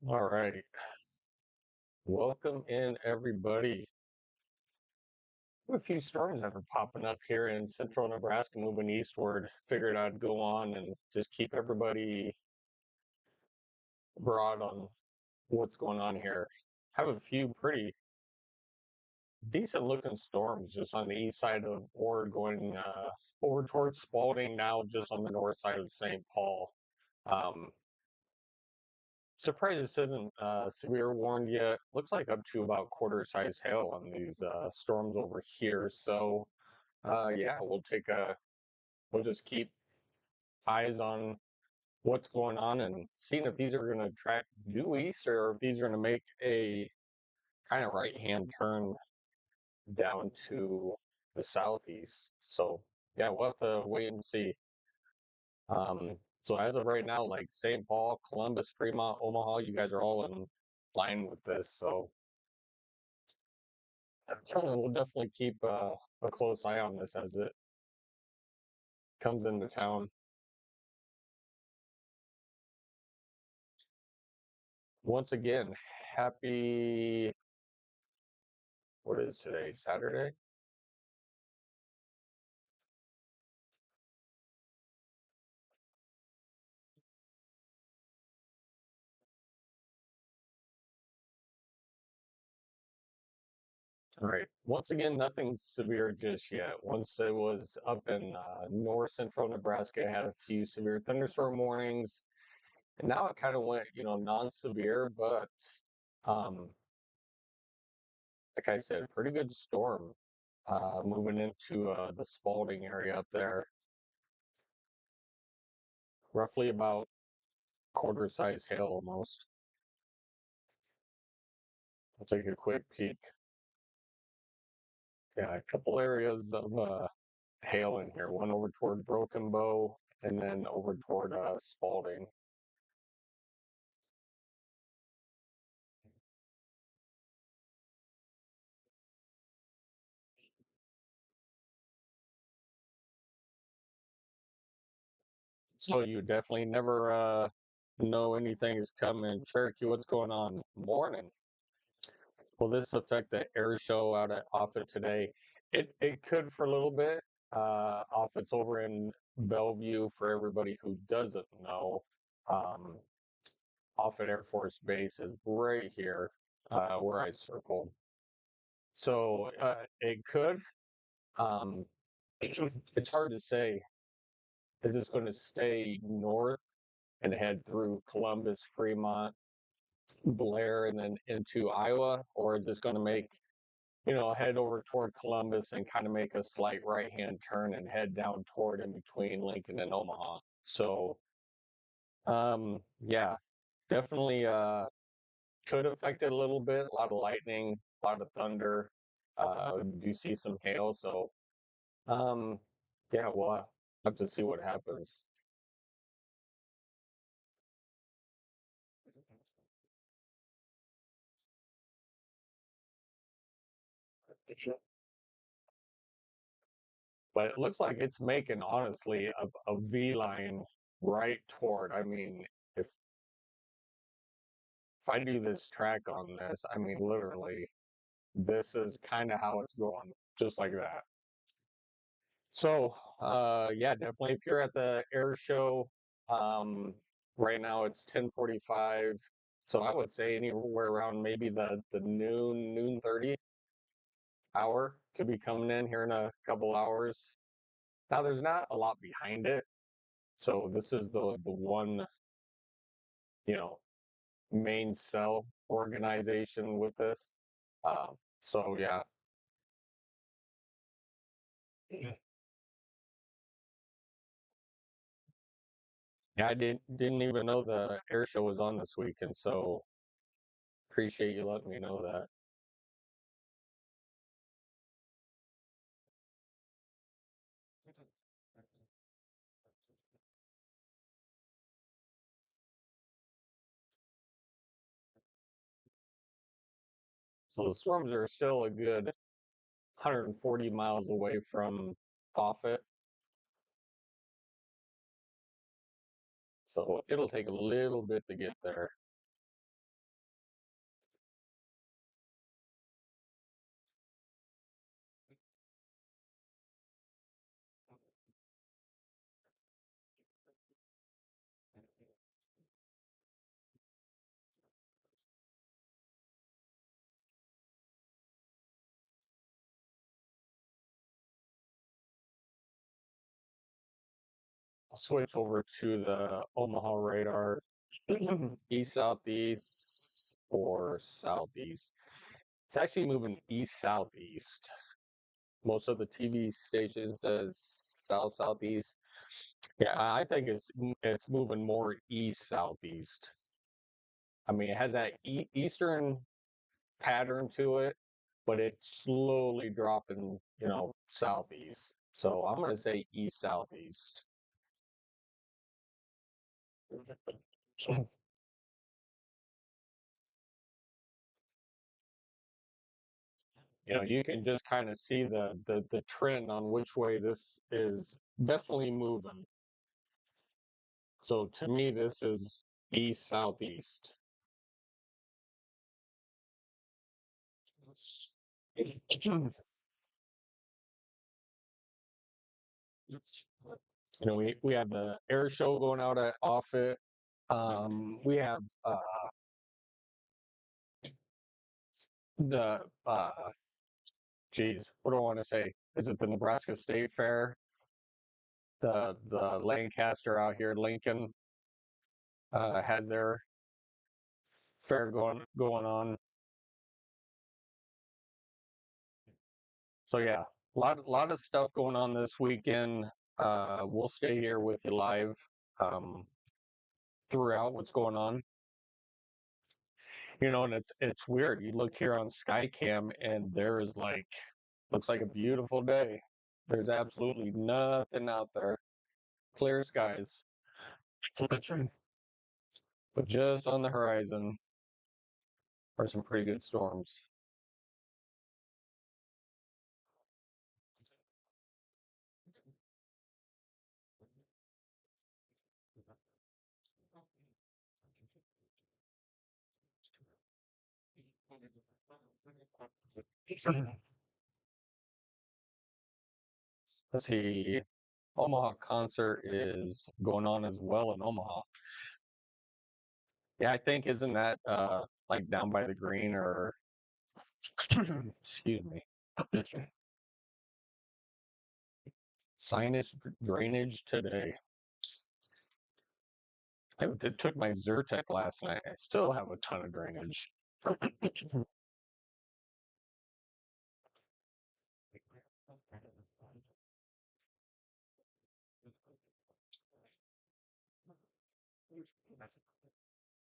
All right. Welcome in, everybody. A few storms that are popping up here in central Nebraska, moving eastward. Figured I'd go on and just keep everybody broad on what's going on here. Have a few pretty decent looking storms just on the east side of Ord going over towards Spalding, now just on the north side of St. Paul. Um, Surprised this isn't severe warned yet. Looks like up to about quarter size hail on these storms over here. So yeah, we'll just keep eyes on what's going on and seeing if these are going to track due east or if these are going to make a kind of right hand turn down to the southeast. So yeah, we'll have to wait and see. So as of right now, like St. Paul, Columbus, Fremont, Omaha, you guys are all in line with this. So we'll definitely keep a close eye on this as it comes into town. Once again, happy, what is today? Saturday? All right. Once again, nothing severe just yet. Once it was up in north central Nebraska, had a few severe thunderstorm warnings. And now it kind of went, non-severe, but um, like I said, pretty good storm moving into the Spalding area up there. Roughly about quarter size hail almost. I'll take a quick peek. Yeah, a couple areas of hail in here. One over toward Broken Bow, and then over toward Spalding. So you definitely never know anything is coming. Cherokee, what's going on? Morning. Will this affect the air show out at Offutt today? It could for a little bit. Offutt's over in Bellevue for everybody who doesn't know. Um, Offutt Air Force Base is right here where I circled. So it could. Um, it's hard to say. Is this going to stay north and head through Columbus, Fremont, Blair, and then into Iowa, or is this going to make head over toward Columbus and kind of make a slight right-hand turn and head down toward in between Lincoln and Omaha? So, yeah, definitely could affect it a little bit. A lot of lightning, a lot of thunder. Do see some hail. So, um, yeah, we'll have to see what happens. But it looks like it's making honestly a V line right toward. I mean, if I do this track on this, I mean, literally, this is kind of how it's going, just like that. So, yeah, definitely. If you're at the air show, um, right now it's 10:45. So I would say anywhere around maybe the noon 30 hour could be coming in here in a couple hours. Now there's not a lot behind it. So this is the one, you know, main cell organization with this. So yeah. Yeah, I didn't even know the air show was on this week, and so appreciate you letting me know that. So the storms are still a good 140 miles away from Offutt. So it'll take a little bit to get there. I'll switch over to the Omaha radar, east southeast or southeast. It's actually moving east southeast. Most of the TV station says south southeast. Yeah, I think it's moving more east southeast. I mean, it has that eastern pattern to it, but it's slowly dropping, southeast. So I'm going to say east southeast. You can just kind of see the trend on which way this is definitely moving. So to me, this is east southeast. We have the air show going out at Offutt. We have the geez, what do I want to say? Is it the Nebraska State Fair? The Lancaster out here, Lincoln, has their fair going on. So yeah, lot of stuff going on this weekend. We'll stay here with you live um, throughout what's going on. And it's weird. You look here on Skycam, and there is looks like a beautiful day. There's absolutely nothing out there. Clear skies, but just on the horizon are some pretty good storms. Let's see. Omaha concert is going on as well in Omaha. Yeah, I think isn't that like down by the green or excuse me. Sinus drainage today. Took my Zyrtec last night. I still have a ton of drainage.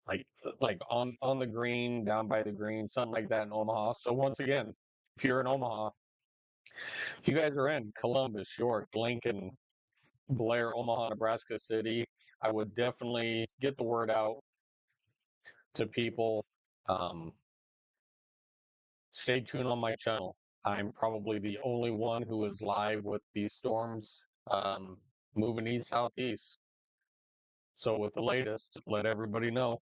like like on the green, down by the green, something like that in Omaha. So once again, if you're in Omaha, if you guys are in Columbus, York, Lincoln, Blair, Omaha, Nebraska City, I would definitely get the word out to people. Um, Stay tuned on my channel. I'm probably the only one who is live with these storms moving east southeast. So with the latest, let everybody know.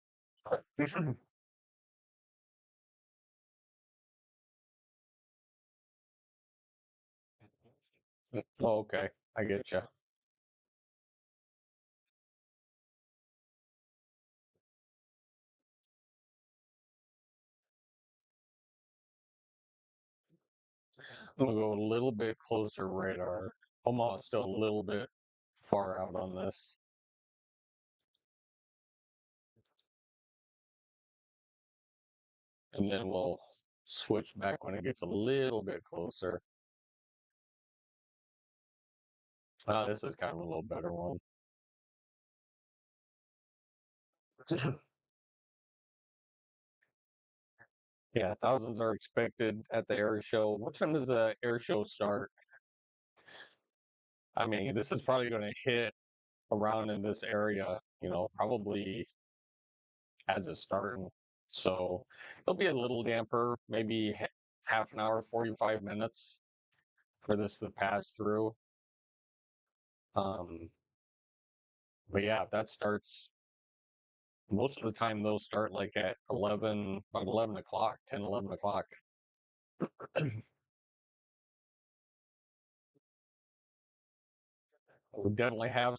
Oh, okay, I get you. I'm gonna go a little bit closer radar. Omaha's still a little bit far out on this. And then we'll switch back when it gets a little bit closer. This is kind of a little better one. Yeah, thousands are expected at the air show. What time does the air show start? I mean, this is probably going to hit around in this area, probably as it's starting. So it'll be a little damper, maybe half an hour, 45 minutes for this to pass through. Um, but yeah, that starts most of the time. Those start like at 11, about 11 o'clock, 10, 11 o'clock. We definitely have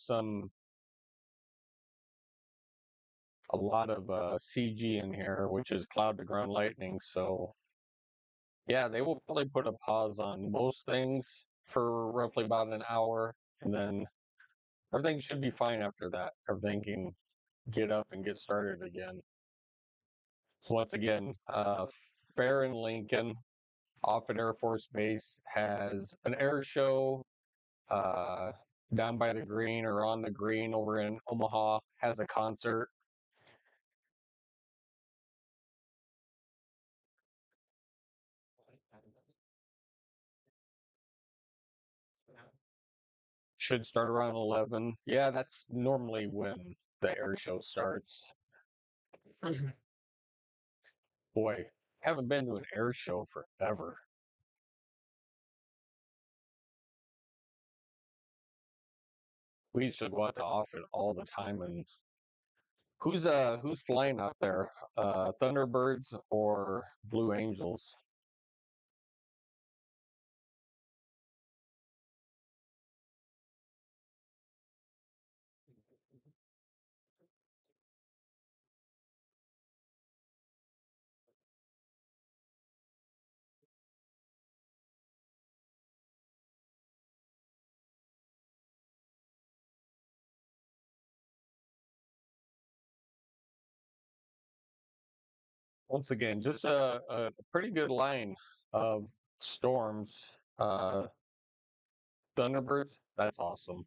a lot of CG in here, which is cloud to ground lightning. So yeah, they will probably put a pause on most things for roughly about an hour, and then everything should be fine after that. Everything can get up and get started again. So once again, Fair in Lincoln, Offutt Air Force Base has an air show uh, down by the green or on the green over in Omaha, has a concert. Should start around 11. Yeah, that's normally when the air show starts. Boy, haven't been to an air show forever. We used to go out to Offutt all the time. And who's flying out there? Thunderbirds or Blue Angels? Once again, just a pretty good line of storms. Thunderbirds, that's awesome.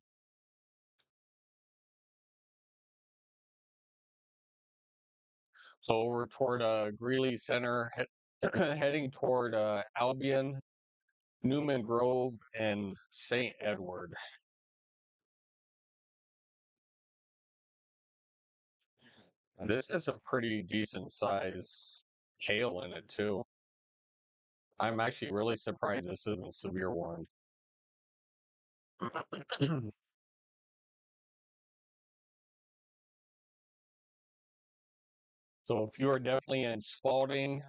So over toward Greeley Center, heading toward Albion, Newman Grove, and St. Edward. This has a pretty decent size hail in it too. I'm actually really surprised this isn't severe warned. So if you are definitely in Spalding,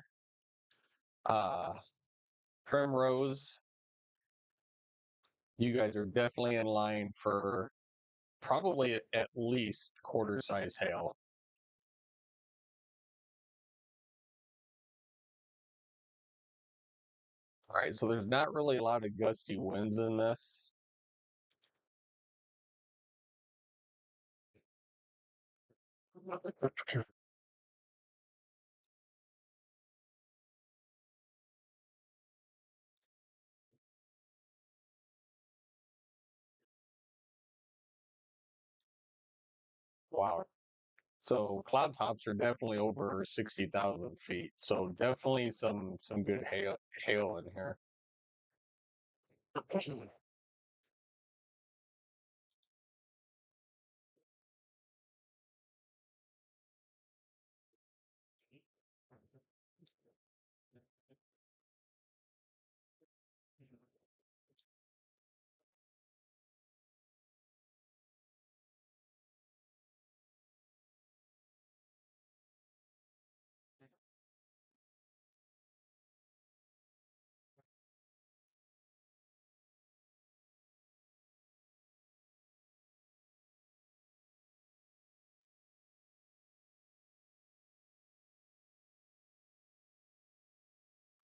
uh, Primrose, you guys are definitely in line for probably at least quarter size hail. All right, so there's not really a lot of gusty winds in this. Wow. So cloud tops are definitely over 60,000 feet. So definitely some good hail in here.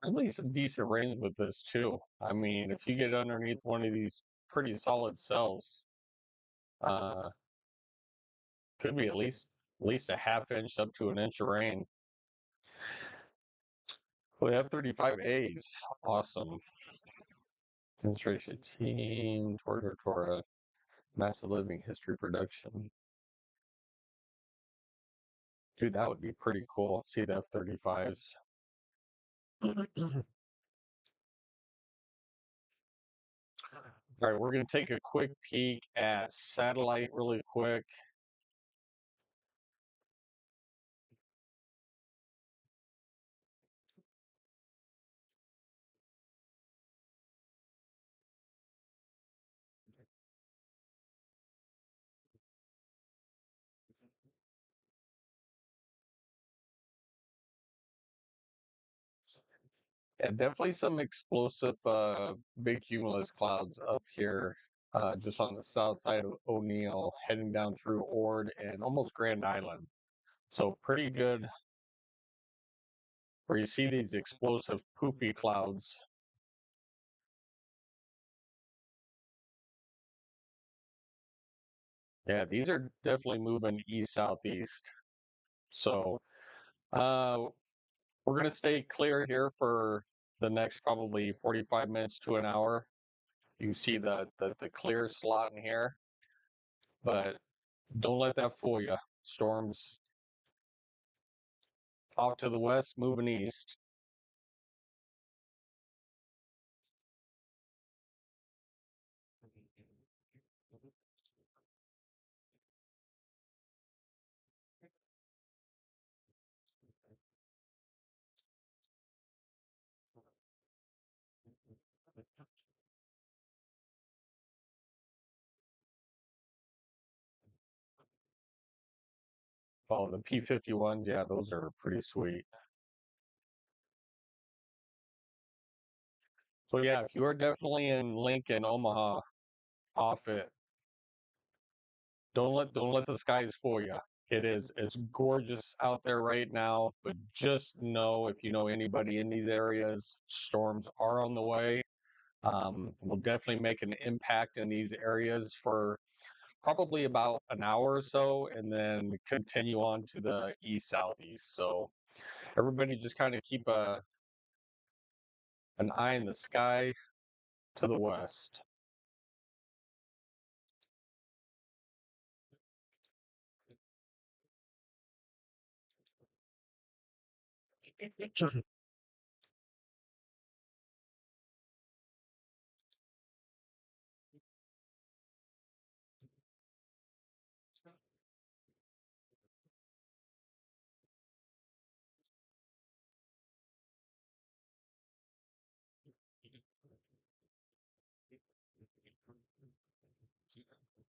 At least a decent range with this too. I mean, if you get underneath one of these pretty solid cells, uh, could be at least a half inch up to an inch of rain. We have 35As. Awesome. Demonstration team, Torah, massive living history production. Dude, that would be pretty cool. See the F-35s. All right, we're going to take a quick peek at satellite really quick. And definitely some explosive big cumulus clouds up here, just on the south side of O'Neill, heading down through Ord and almost Grand Island. So pretty good where you see these explosive poofy clouds. Yeah, these are definitely moving east southeast. So uh, we're going to stay clear here for the next probably 45 minutes to an hour. You see the clear slot in here, but don't let that fool you. Storms off to the west, moving east. Oh, the P-51s, yeah, those are pretty sweet. So yeah, if you are definitely in Lincoln, Omaha, off it, don't let the skies fool you. It's gorgeous out there right now, but just know if you know anybody in these areas, storms are on the way. Will definitely make an impact in these areas for probably about an hour or so, and then continue on to the east southeast. So everybody just kind of keep an eye in the sky to the west.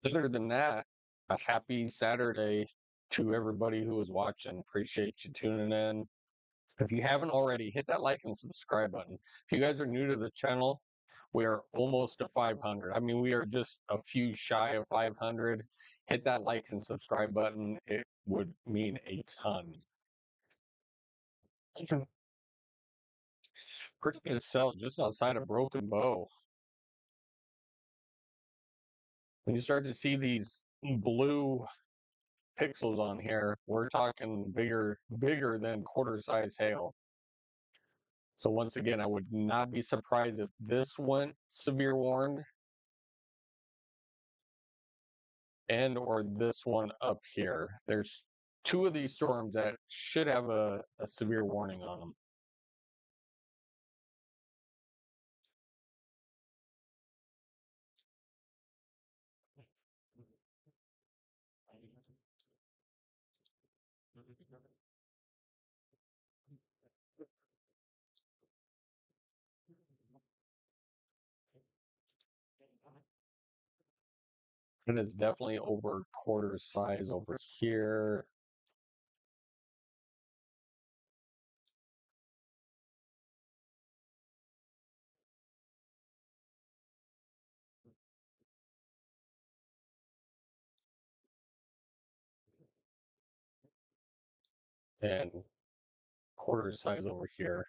Other than that, a happy Saturday to everybody who is watching. Appreciate you tuning in. If you haven't already, hit that like and subscribe button. If you guys are new to the channel, we are almost to 500. I mean, we are just a few shy of 500. Hit that like and subscribe button. It would mean a ton. Pretty good sell just outside of Broken Bow. When you start to see these blue pixels on here, we're talking bigger than quarter size hail. So once again, I would not be surprised if this went severe warned and or this one up here. There's two of these storms that should have a severe warning on them. It is definitely over quarter size over here. And quarter size over here.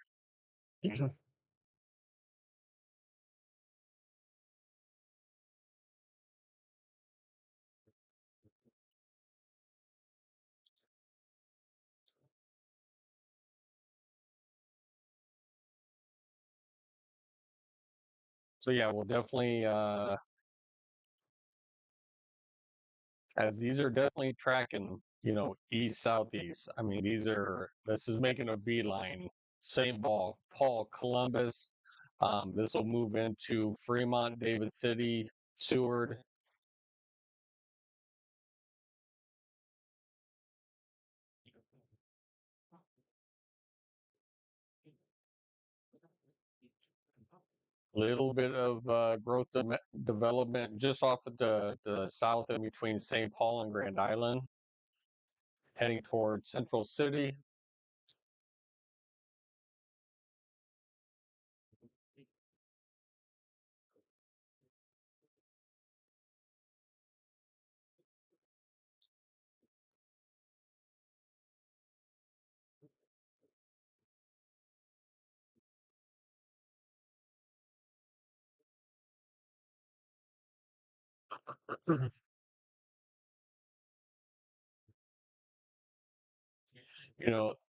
So yeah, we'll definitely as these are definitely tracking, east southeast. I mean, this is making a V line. St. Paul, Columbus. This will move into Fremont, David City, Seward. Little bit of development just off of the south in between St. Paul and Grand Island, heading towards Central City.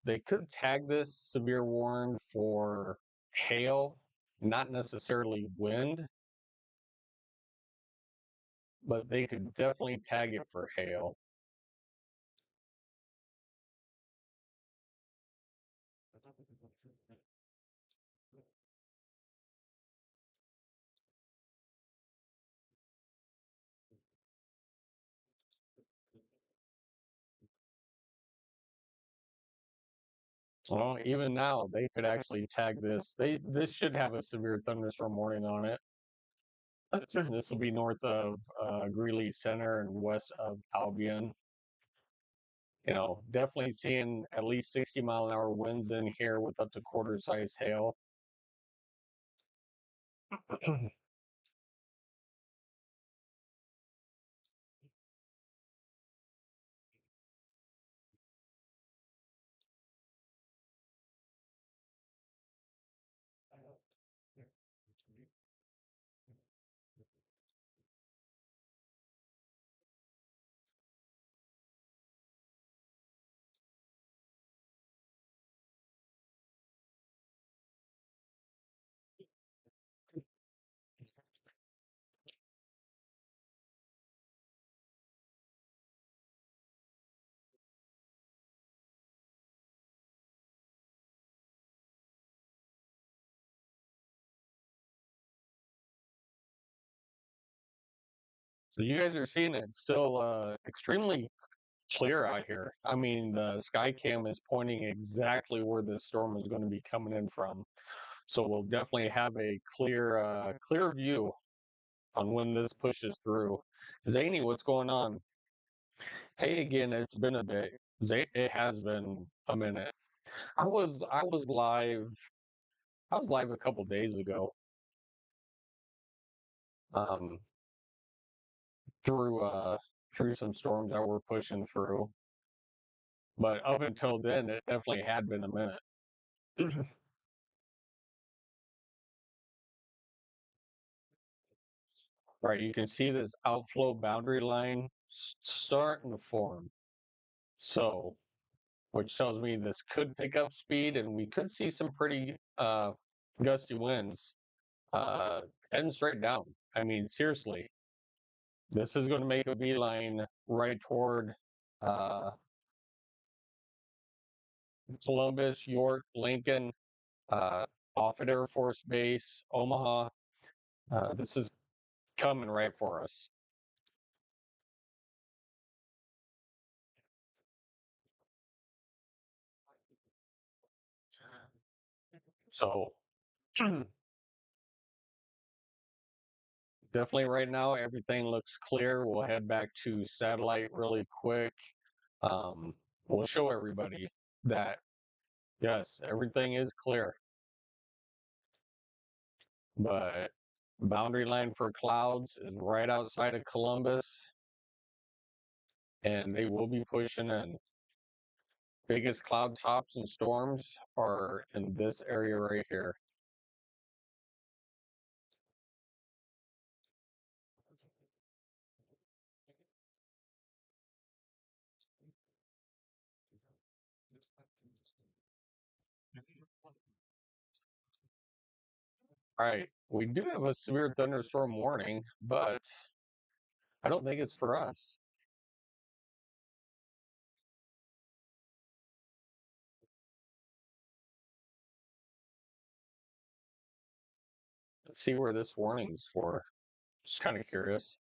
They could tag this severe warning for hail, not necessarily wind, but they could definitely tag it for hail. Well, even now, they could actually tag this. This should have a severe thunderstorm warning on it. This will be north of Greeley Center and west of Albion. Definitely seeing at least 60-mile-an-hour winds in here with up to quarter-size hail. So you guys are seeing it still extremely clear out here. I mean, the sky cam is pointing exactly where this storm is going to be coming in from. So we'll definitely have a clear view on when this pushes through. Zany, what's going on? Hey again, it's been a bit. It has been a minute. I was live. I was live a couple days ago. Um, through some storms that we're pushing through. But up until then, it definitely had been a minute. Right, you can see this outflow boundary line starting to form. So, which tells me this could pick up speed and we could see some pretty gusty winds uh, heading straight down. I mean, seriously, this is going to make a beeline right toward uh, Columbus, York, Lincoln, uh, Offutt Air Force Base, Omaha. This is coming right for us. So definitely right now, everything looks clear. We'll head back to satellite really quick. Um, we'll show everybody that, yes, everything is clear. But boundary line for clouds is right outside of Columbus, and they will be pushing in. Biggest cloud tops and storms are in this area right here. All right, we do have a severe thunderstorm warning, but I don't think it's for us. Let's see where this warning's for. Just kind of curious.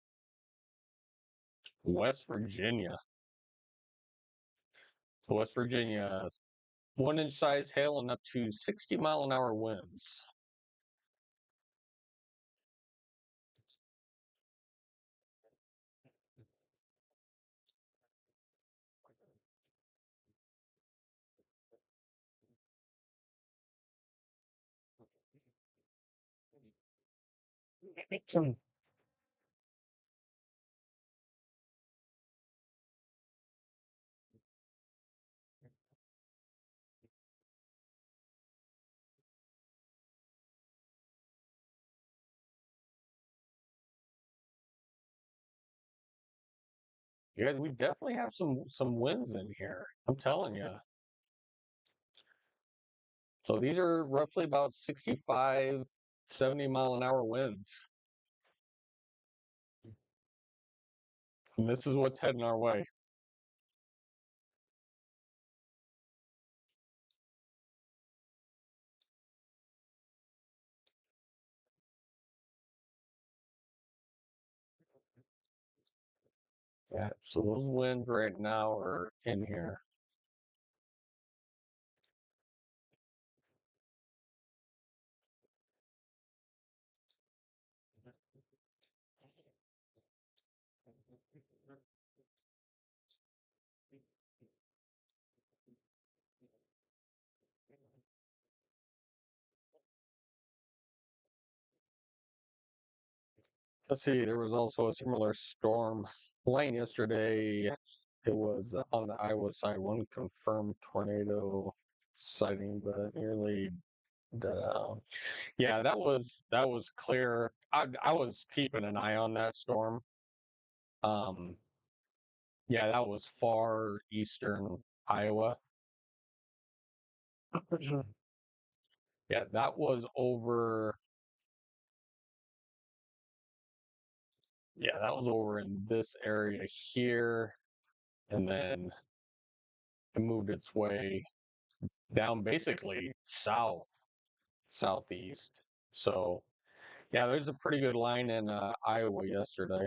West Virginia. West Virginia, 1 inch size hail and up to 60-mile-an-hour winds. You guys, we definitely have some winds in here. I'm telling you. So these are roughly about 65, 70 mile an hour winds. And this is what's heading our way. Yeah, so those winds right now are in here. Let's see, there was also a similar storm line yesterday. It was on the Iowa side, one confirmed tornado sighting, but nearly dead. Yeah, that was clear. I was keeping an eye on that storm. Um, yeah, that was far eastern Iowa. Yeah, that was over. Yeah, that was over in this area here, and then it moved its way down basically southeast. So yeah, there's a pretty good line in Iowa yesterday.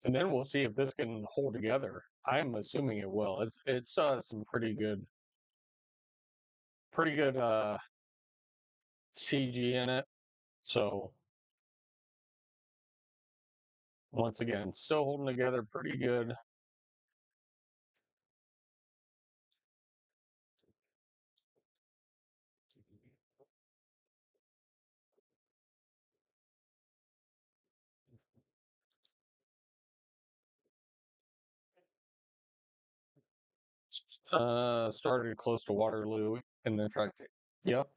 And then we'll see if this can hold together. I'm assuming it will. It's some pretty good CG in it. So once again, still holding together pretty good. Started close to Waterloo and then tried to. Yep.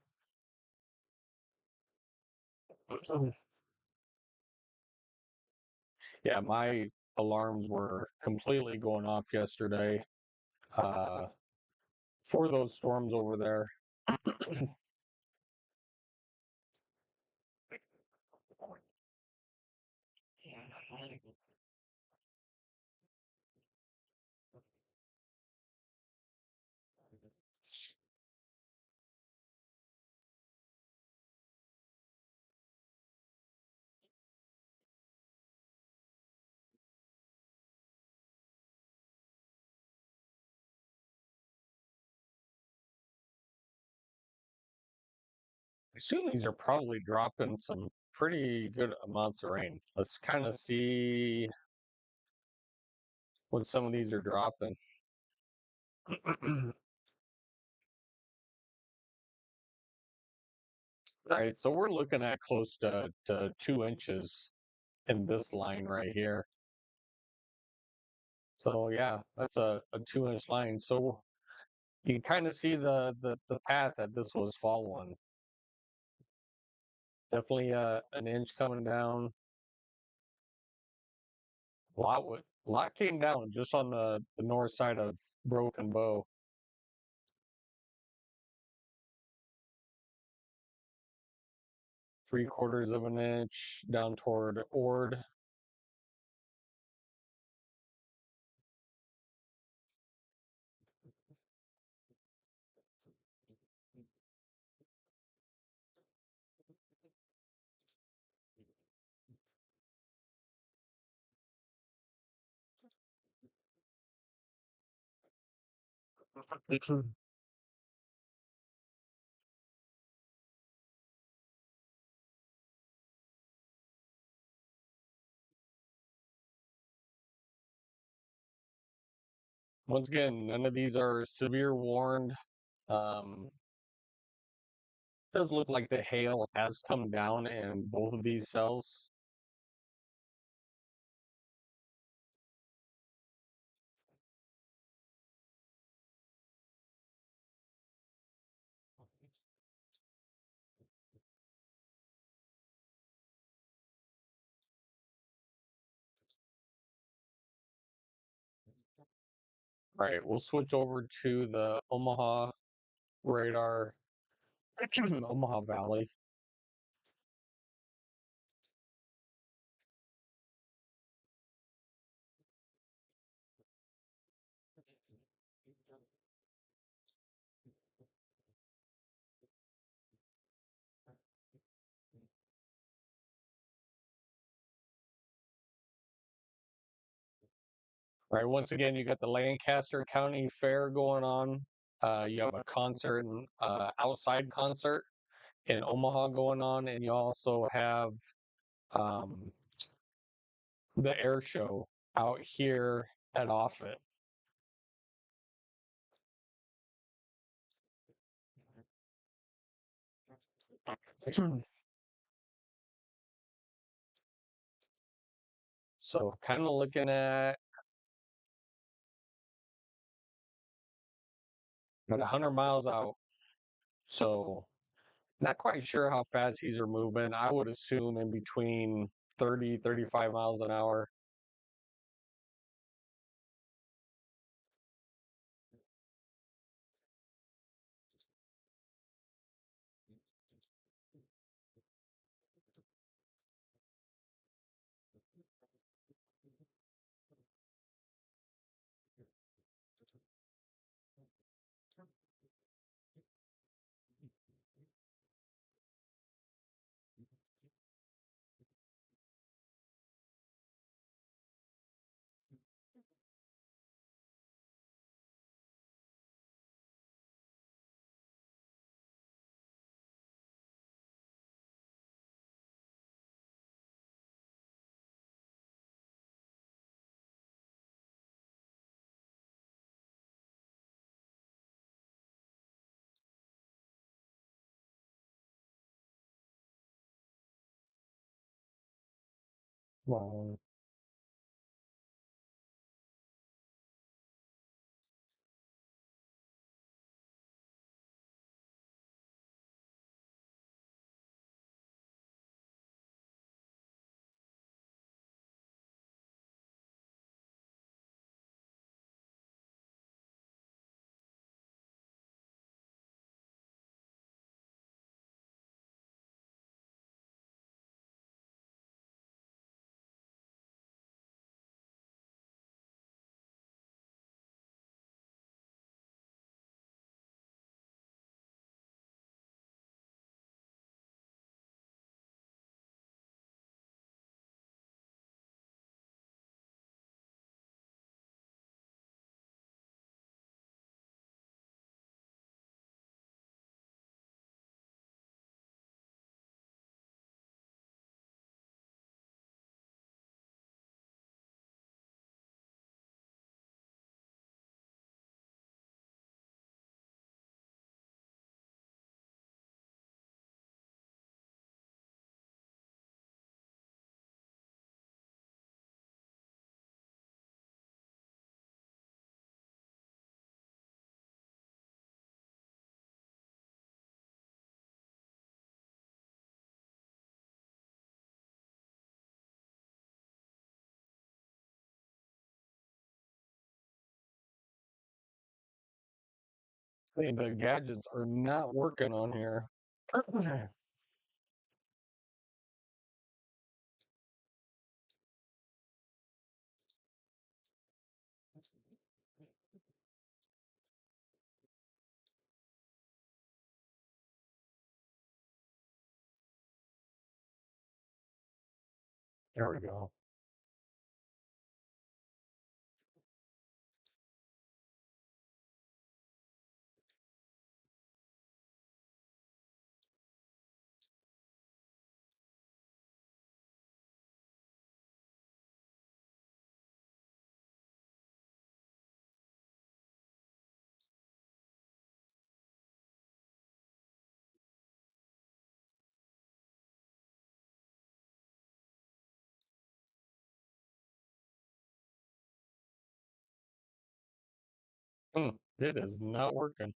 Yeah, my alarms were completely going off yesterday uh, for those storms over there. I assume these are probably dropping some pretty good amounts of rain. Let's kind of see what some of these are dropping. All right, so we're looking at close to 2 inches in this line right here. So yeah, that's a 2 inch line. So you can kind of see the path that this was following. Definitely an inch coming down. A lot came down just on the north side of Broken Bow. 3/4 of an inch down toward Ord. Once again, none of these are severe warned. Does look like the hail has come down in both of these cells. All right, we'll switch over to the Omaha radar, Omaha Valley. All right, once again, you got the Lancaster County Fair going on. You have a concert, outside concert in Omaha going on, and you also have um, the air show out here at Offutt. So kind of looking at 100 miles out. So not quite sure how fast these are moving. I would assume in between 30, 35 miles an hour. Wow. The gadgets are not working on here. There we go. It is not working.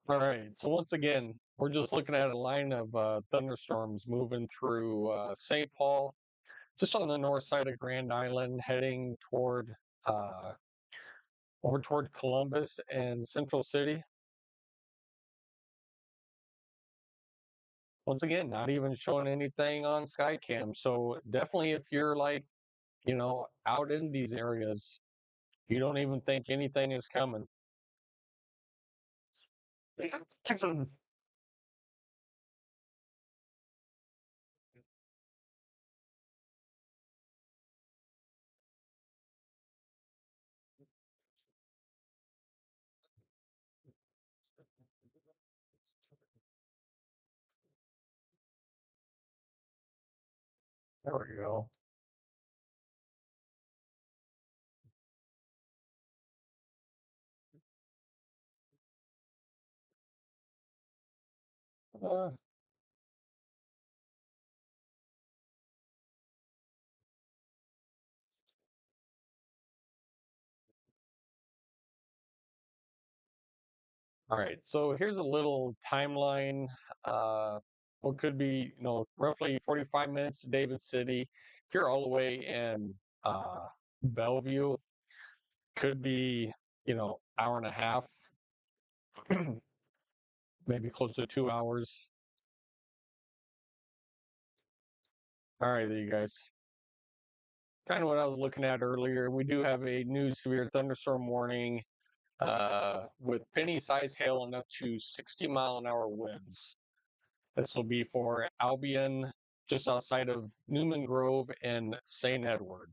All right. So once again, we're just looking at a line of thunderstorms moving through St. Paul, just on the north side of Grand Island, heading toward uh, over toward Columbus and Central City. Once again, not even showing anything on skycam. So definitely, if you're like, out in these areas, you don't even think anything is coming. There we go. Uh, all right, so here's a little timeline. Uh, what could be, roughly 45 minutes to David City. If you're all the way in Bellevue, could be, hour and a half, maybe close to 2 hours. All right, there you guys. Kind of what I was looking at earlier. We do have a new severe thunderstorm warning with penny-sized hail and up to 60-mile-an-hour winds. This will be for Albion, just outside of Newman Grove and St. Edward.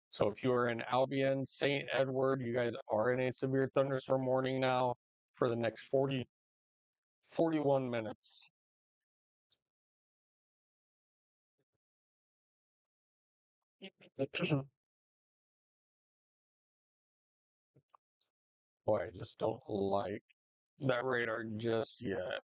So if you are in Albion, St. Edward, you guys are in a severe thunderstorm warning now for the next 41 minutes. Boy, I just don't like that radar just yet.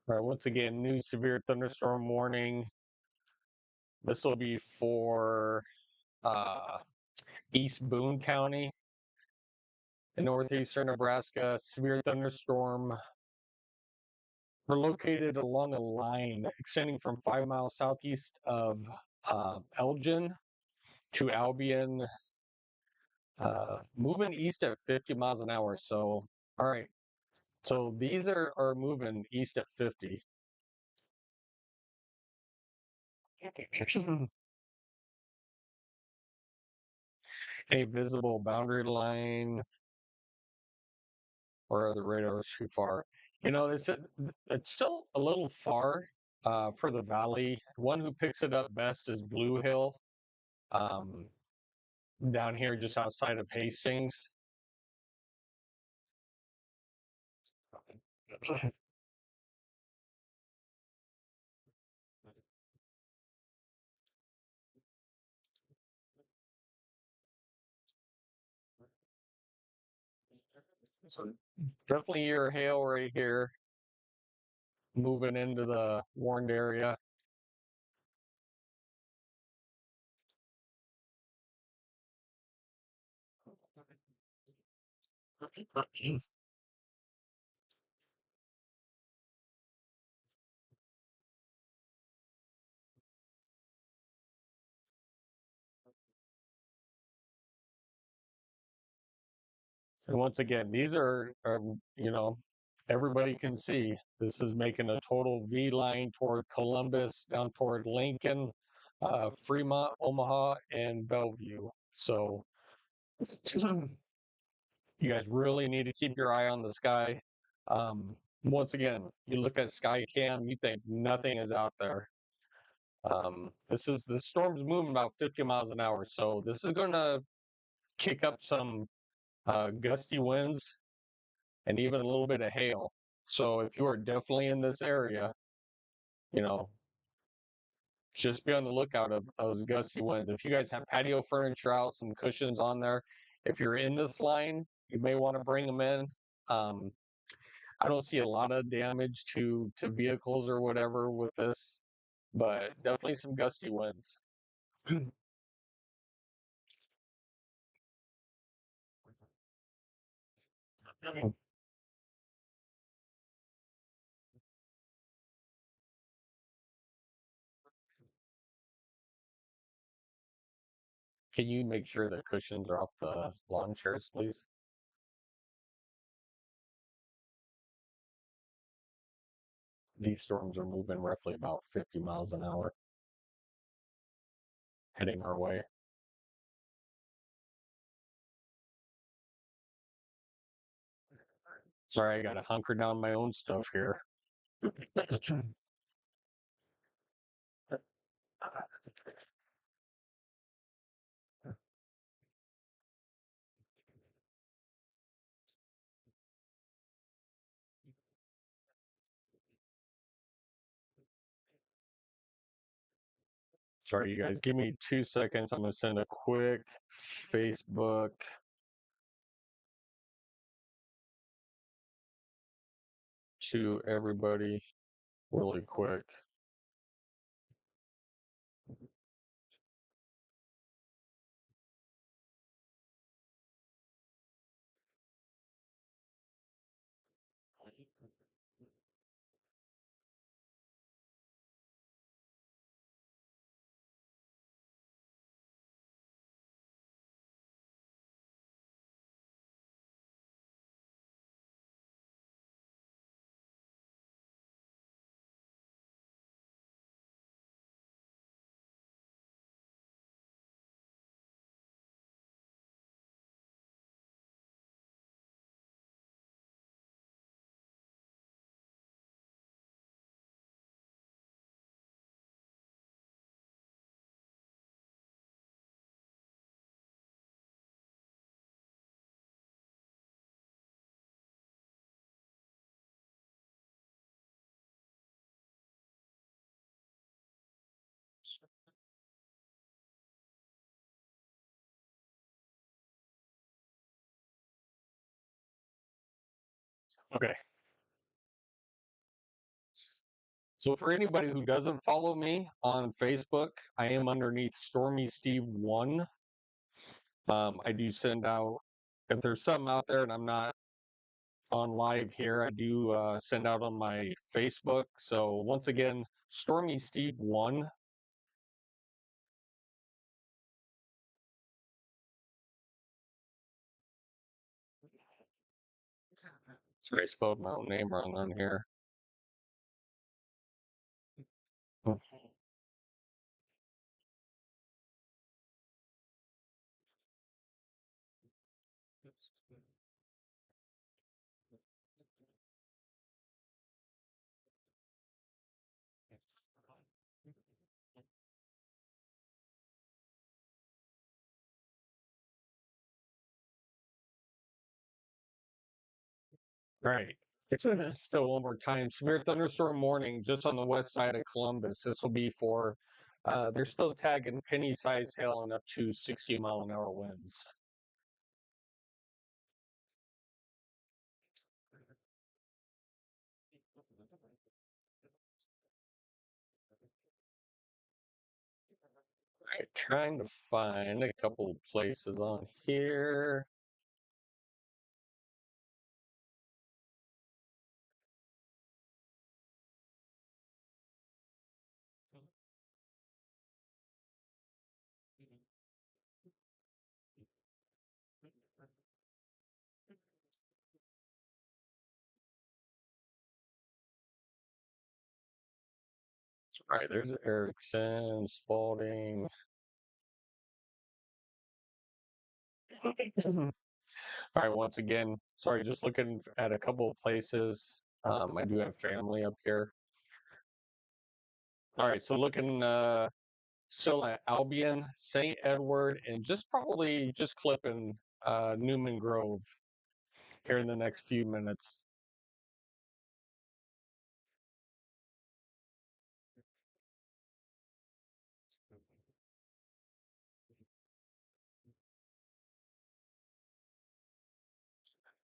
All right, once again, new severe thunderstorm warning. This will be for uh, East Boone County in northeastern Nebraska. Severe thunderstorm. We're located along a line extending from 5 miles southeast of Elgin to Albion, moving east at 50 miles an hour. So, all right. So these are moving east at 50. A visible boundary line or the radar is too far. It's still a little far for the valley. One who picks it up best is Blue Hill, um, down here just outside of Hastings. So definitely your hail right here, moving into the warned area. And once again, these are everybody can see this is making a total V line toward Columbus, down toward Lincoln, Fremont, Omaha, and Bellevue. So you guys really need to keep your eye on the sky. Once again, you look at Skycam, you think nothing is out there. This storm's moving about 50 miles an hour, so this is going to kick up some gusty winds and even a little bit of hail. So if you are definitely in this area, you know, just be on the lookout of those gusty winds. If you guys have patio furniture out, some cushions on there, if you're in this line, you may want to bring them in. Um, I don't see a lot of damage to vehicles or whatever with this, but definitely some gusty winds. Can you make sure the cushions are off the lawn chairs, please? These storms are moving roughly about 50 miles an hour, heading our way. Sorry, I got to hunker down my own stuff here. Sorry, you guys, give me 2 seconds. I'm going to send a quick Facebook to everybody really quick. Okay. So for anybody who doesn't follow me on Facebook, I am underneath Stormy Steve 1. I do send out, if there's something out there and I'm not on live here, I do send out on my Facebook. So once again, Stormy Steve 1. Sorry, I spelled my own name wrong on here. Right. Still one more time. Severe thunderstorm warning just on the west side of Columbus. This will be for, they're still tagging penny-sized hail and up to 60-mile-an-hour winds. Right, trying to find a couple of places on here. All right, there's Erickson, Spalding. All right, once again, sorry, just looking at a couple of places. I do have family up here. All right, so looking still at Albion, St. Edward, and just probably just clipping Newman Grove here in the next few minutes.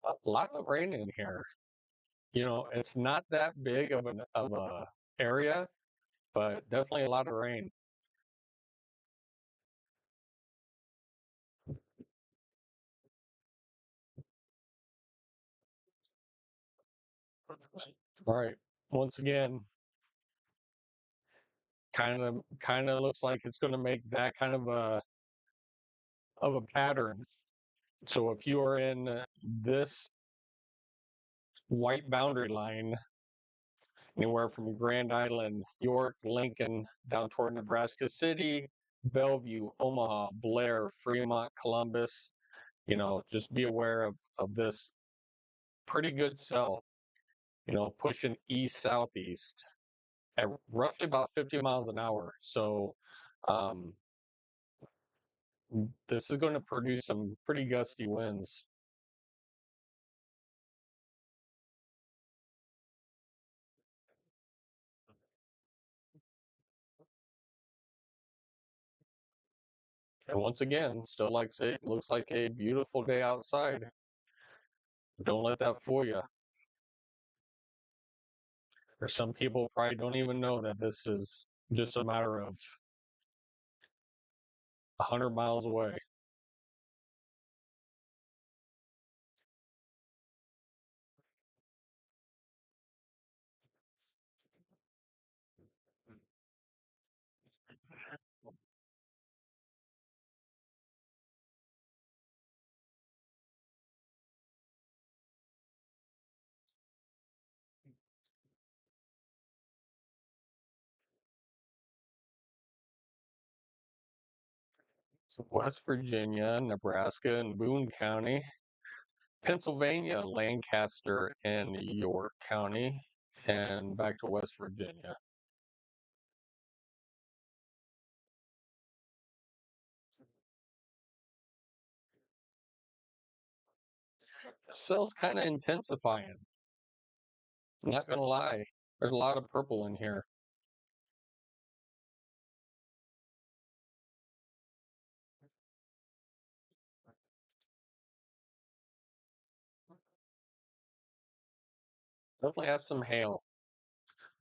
A lot of rain in here. It's not that big of a area, but definitely a lot of rain. All right. Once again, kind of looks like it's going to make that kind of a pattern. So if you are in this white boundary line, anywhere from Grand Island, York, Lincoln, down toward Nebraska City, Bellevue, Omaha, Blair, Fremont, Columbus, just be aware of this pretty good cell, pushing east southeast at roughly about 50 miles an hour. So um, this is going to produce some pretty gusty winds. And once again, still like say, it looks like a beautiful day outside. Don't let that fool you. Or some people probably don't even know that this is just a matter of 100 miles away. So West Virginia, Nebraska, and Boone County, Pennsylvania, Lancaster, and York County, and back to West Virginia. The cell's kind of intensifying. Not gonna lie, there's a lot of purple in here. Definitely have some hail.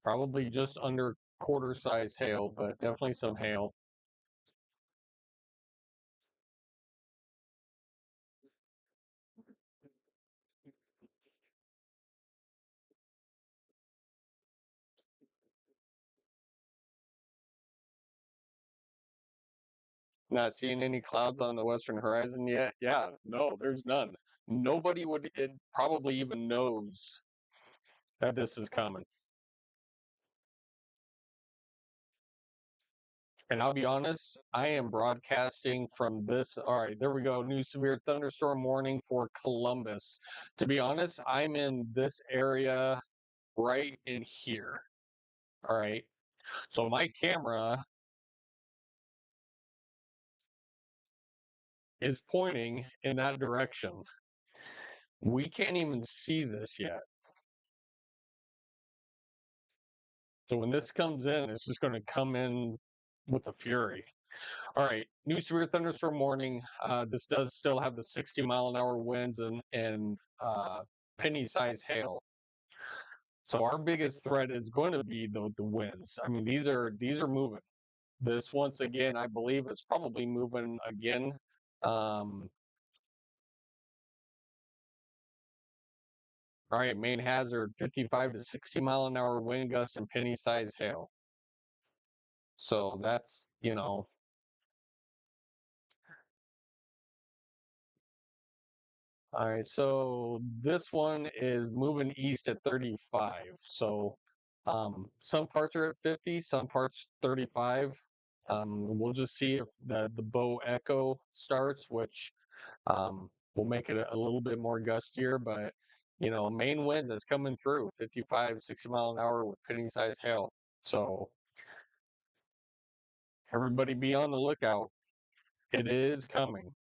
Probably just under quarter size hail, but definitely some hail. Not seeing any clouds on the western horizon yet. Yeah, no, there's none. Nobody would it probably even knows that this is coming. And I'll be honest, I am broadcasting from this. All right, there we go. New severe thunderstorm warning for Columbus. To be honest, I'm in this area right in here. All right. So my camera is pointing in that direction. We can't even see this yet. So when this comes in, it's just going to come in with a fury. All right, new severe thunderstorm warning. This does still have the 60-mile-an-hour winds and penny-sized hail. So our biggest threat is going to be the winds. I mean, these are moving. This once again, I believe, is probably moving again. Um, all right, main hazard: 55 to 60-mile-an-hour wind gust and penny-sized hail. So that's All right, so this one is moving east at 35. So some parts are at 50, some parts 35. We'll just see if the bow echo starts, which will make it a little bit more gustier. But, main winds is coming through 55, 60 mile an hour with penny sized hail. So everybody be on the lookout. It is coming.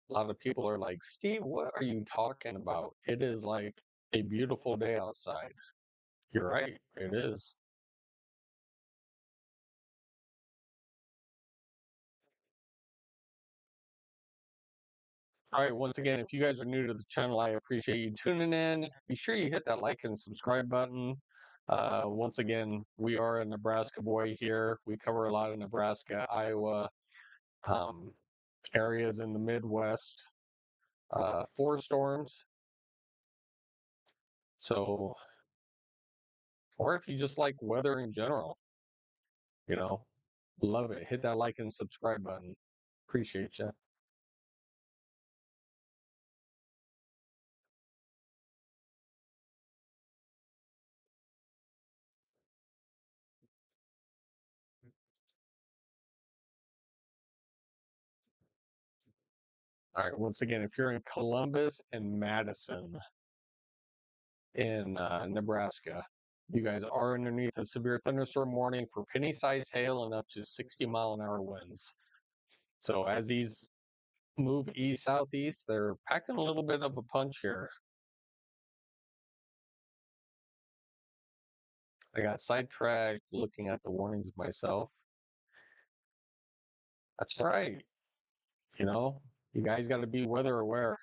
A lot of people are like, Steve, what are you talking about? It is like a beautiful day outside. You're right, it is. All right, once again, if you guys are new to the channel, I appreciate you tuning in. Be sure you hit that like and subscribe button. Once again, we are a Nebraska boy here. We cover a lot of Nebraska, Iowa, um, areas in the Midwest, four storms. So, or if you just like weather in general, you know, love it. Hit that like and subscribe button. Appreciate you. All right, once again, if you're in Columbus and Madison in Nebraska, you guys are underneath a severe thunderstorm warning for penny-sized hail and up to 60-mile-an-hour winds. So as these move east-southeast, they're packing a little bit of a punch here. I got sidetracked looking at the warnings myself. That's right. You know, you guys got to be weather aware.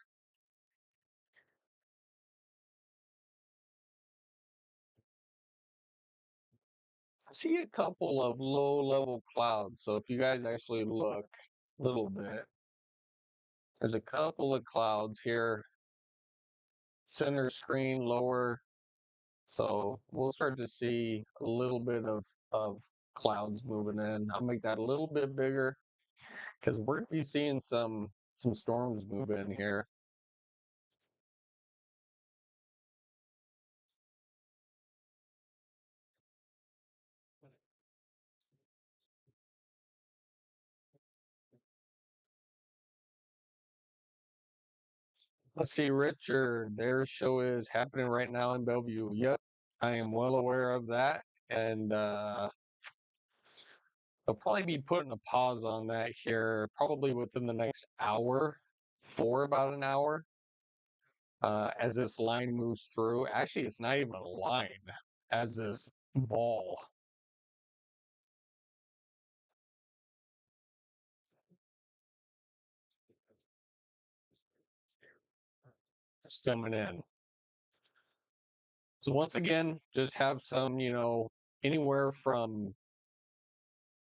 I see a couple of low-level clouds. So if you guys actually look a little bit, there's a couple of clouds here, center screen, lower. So we'll start to see a little bit of clouds moving in. I'll make that a little bit bigger because we're going to be seeing some storms move in here. Let's see, Richard, their show is happening right now in Bellevue. Yep, I am well aware of that. And I'll probably be putting a pause on that here probably within the next hour, for about an hour, as this line moves through. Actually, it's not even a line, as this ball is coming in. So once again, just have some, anywhere from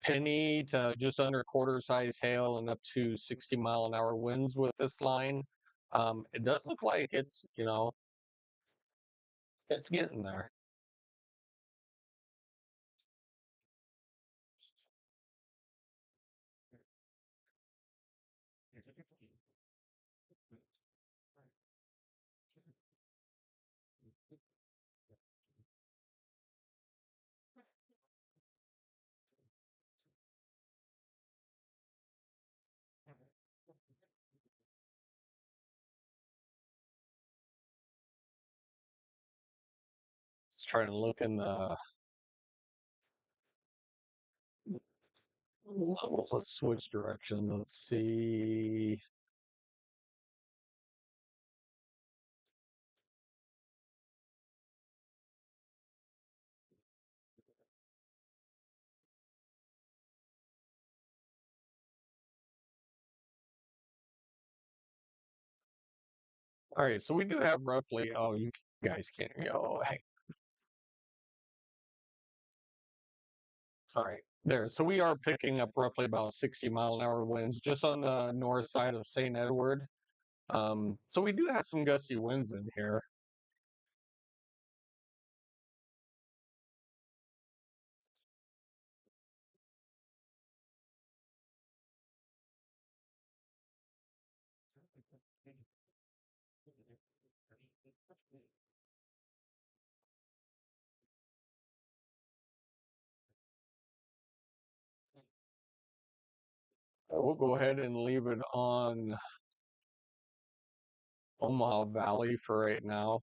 penny to just under quarter size hail and up to 60-mile-an-hour winds with this line. It does look like it's getting there. Just trying to look in the let's switch directions. Let's see. All right, so we do have roughly. Oh, you guys can't. Oh, hey. All right, there. So we are picking up roughly about 60-mile-an-hour winds just on the north side of St. Edward. So we do have some gusty winds in here. We'll go ahead and leave it on Omaha Valley for right now,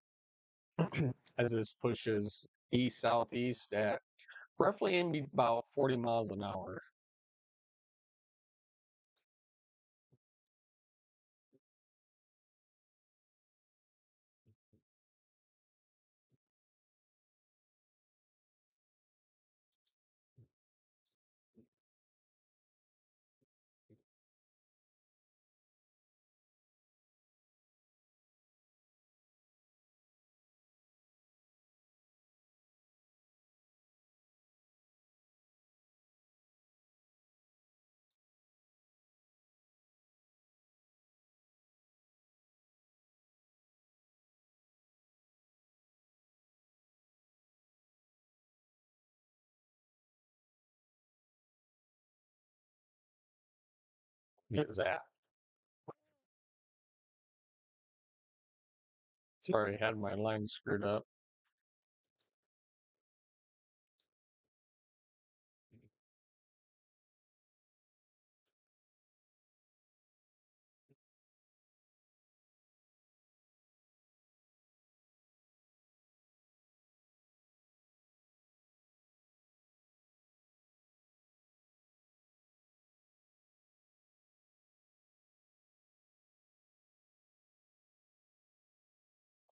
as this pushes east southeast at roughly in about 40 miles an hour. Get that. Sorry, I had my line screwed up.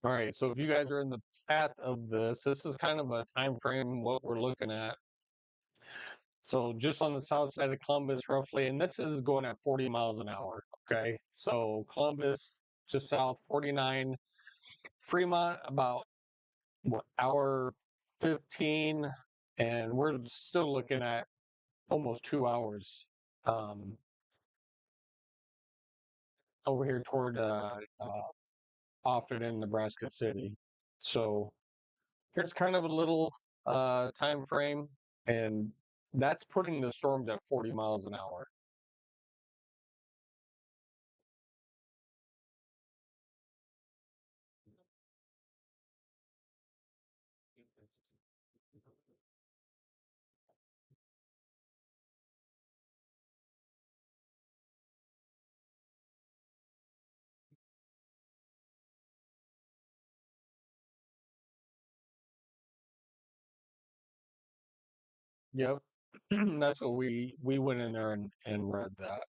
All right, so if you guys are in the path of this is kind of a time frame what we're looking at. So just on the south side of Columbus, roughly, and this is going at 40 miles an hour. Okay, so Columbus just south 49, Fremont about what, hour 15, and we're still looking at almost 2 hours um, over here toward Offutt in Nebraska City. So here's kind of a little time frame, and that's putting the storms at 40 miles an hour. Yep, that's what we went in there and read that.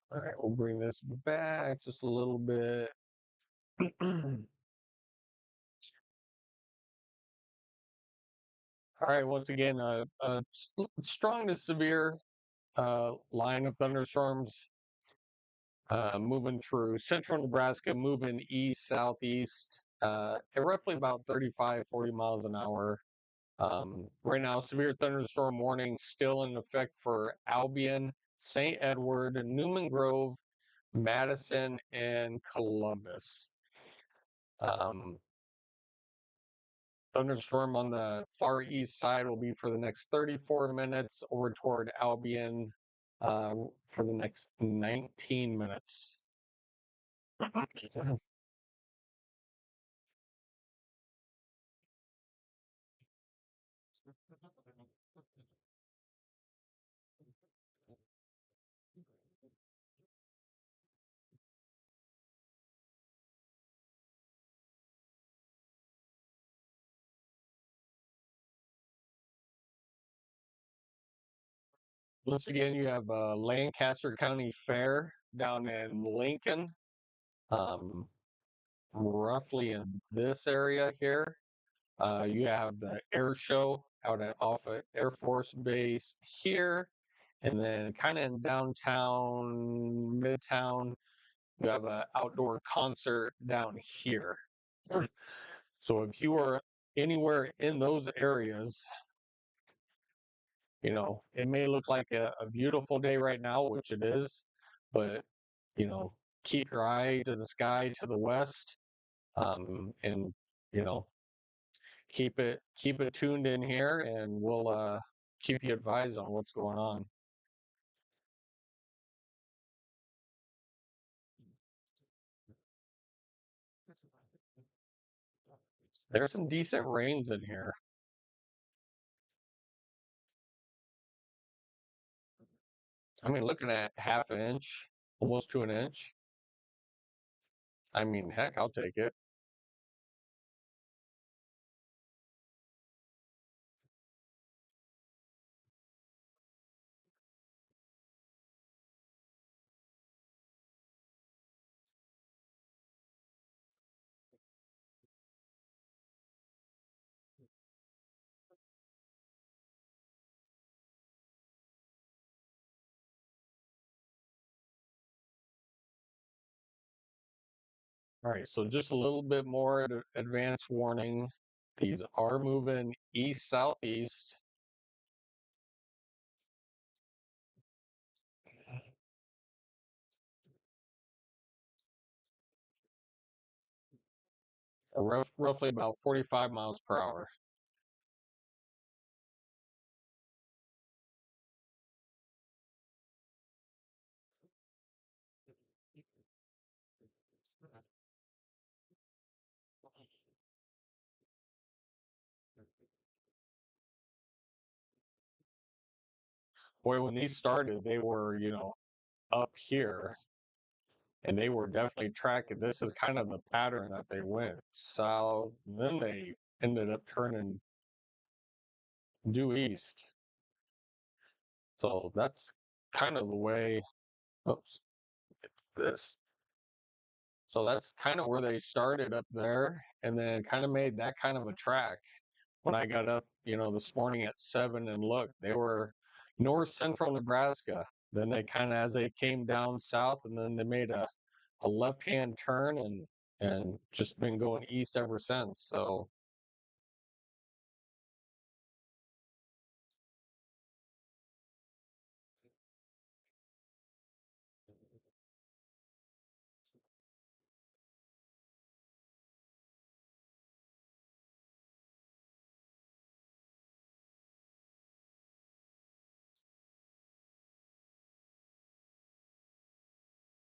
All right, we'll bring this back just a little bit. All right, once again, strong to severe line of thunderstorms moving through central Nebraska, moving east, southeast, at roughly about 35, 40 miles an hour. Right now, severe thunderstorm warning still in effect for Albion, St. Edward, Newman Grove, Madison, and Columbus. Thunderstorm on the far east side will be for the next 34 minutes over toward Albion for the next 19 minutes. Once again, you have Lancaster County Fair down in Lincoln, um, roughly in this area here. You have the air show out at Offutt Air Force Base here, and then kind of in downtown, midtown, you have an outdoor concert down here. So if you are anywhere in those areas, it may look like a beautiful day right now, which it is, but, you know, keep your eye to the sky to the west, and, you know, keep it tuned in here, and we'll keep you advised on what's going on. There's some decent rains in here. I mean, looking at half an inch, almost to an inch. I mean, heck, I'll take it. All right, so just a little bit more advance warning. These are moving east southeast. Roughly about 45 miles per hour. Boy, when these started, they were, up here, and they were definitely tracking. This is kind of the pattern that they went south, then they ended up turning due east. So that's kind of the way. Oops, this. So that's kind of where they started up there, and then kind of made that kind of a track. When I got up, this morning at 7 and looked, they were north central Nebraska. Then they kind of, as they came down south, and then they made a left hand turn, and just been going east ever since.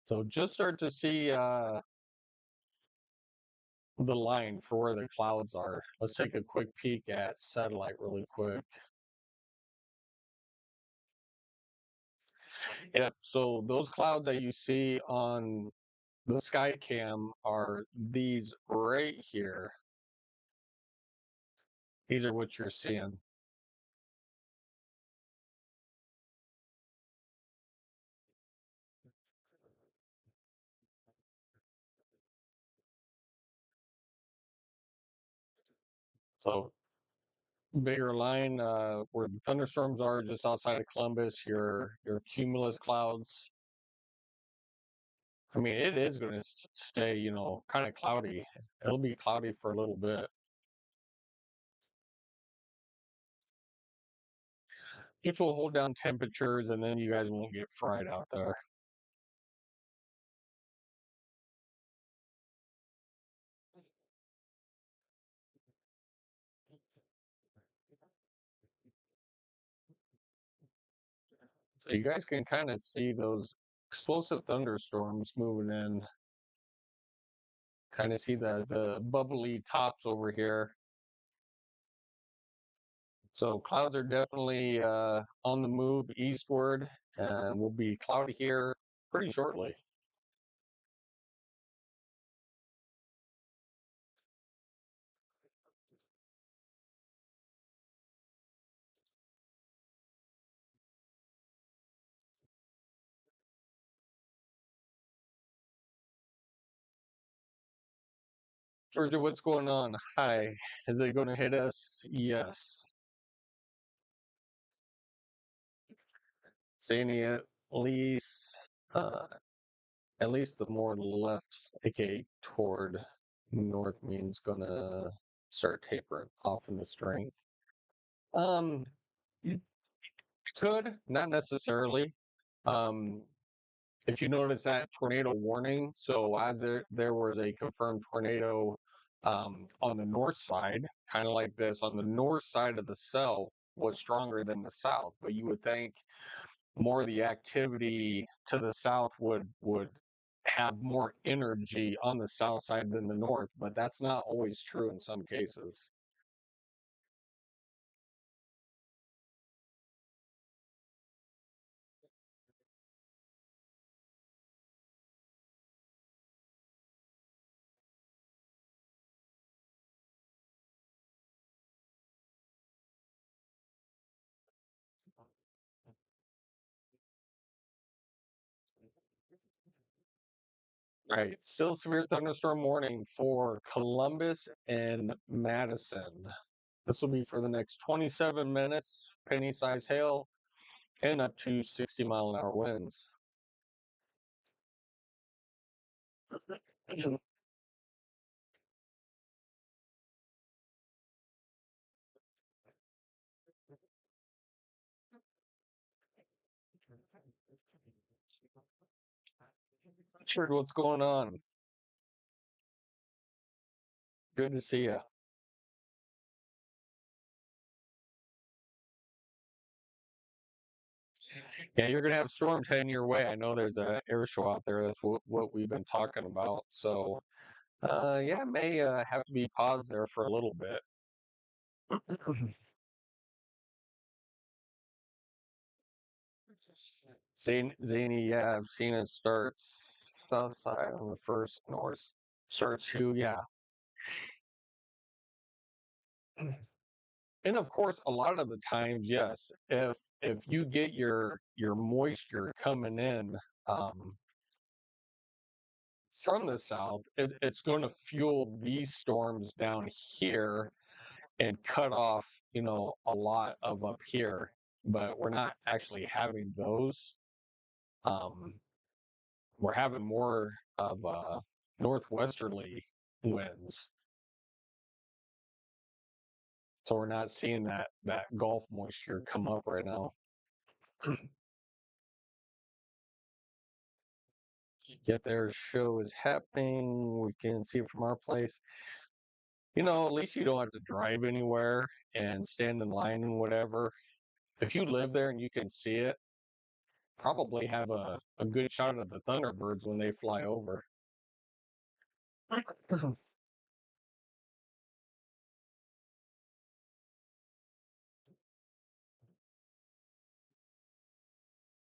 So just start to see the line for where the clouds are. Let's take a quick peek at satellite really quick. Yep. So those clouds that you see on the sky cam are these right here. These are what you're seeing. So bigger line where the thunderstorms are just outside of Columbus, your cumulus clouds. I mean, it is going to stay, kind of cloudy. It'll be cloudy for a little bit, which will hold down temperatures, and then you guys won't get fried out there. So you guys can kind of see those explosive thunderstorms moving in. Kind of see the bubbly tops over here. So clouds are definitely on the move eastward, and will be cloudy here pretty shortly. Georgia, what's going on? Hi. Is it going to hit us? Yes. Seeing uh, at least the more left, aka toward north means gonna start tapering off in the strength. Um, it could, not necessarily. Um, if you notice that tornado warning, so as there was a confirmed tornado on the north side, kind of like this, on the north side of the cell was stronger than the south, but you would think more of the activity to the south would have more energy on the south side than the north, but that's not always true in some cases. Right. Still severe thunderstorm warning for Columbus and Madison. This will be for the next 27 minutes, penny size hail, and up to 60-mile-an-hour winds. Richard, what's going on? Good to see you. Yeah, you're gonna have storms heading your way. I know there's a air show out there. That's what we've been talking about. So, yeah, it may have to be paused there for a little bit. Zany, yeah, I've seen it start south side on the first, north start to, yeah. And of course, a lot of the times, yes, if you get your moisture coming in from the south, it's going to fuel these storms down here and cut off, a lot of up here. But we're not actually having those. Um, we're having more of northwesterly winds, so we're not seeing that Gulf moisture come up right now. Yet their show is happening. We can see it from our place. At least you don't have to drive anywhere and stand in line and whatever. If you live there and you can see it, probably have a good shot at the Thunderbirds when they fly over.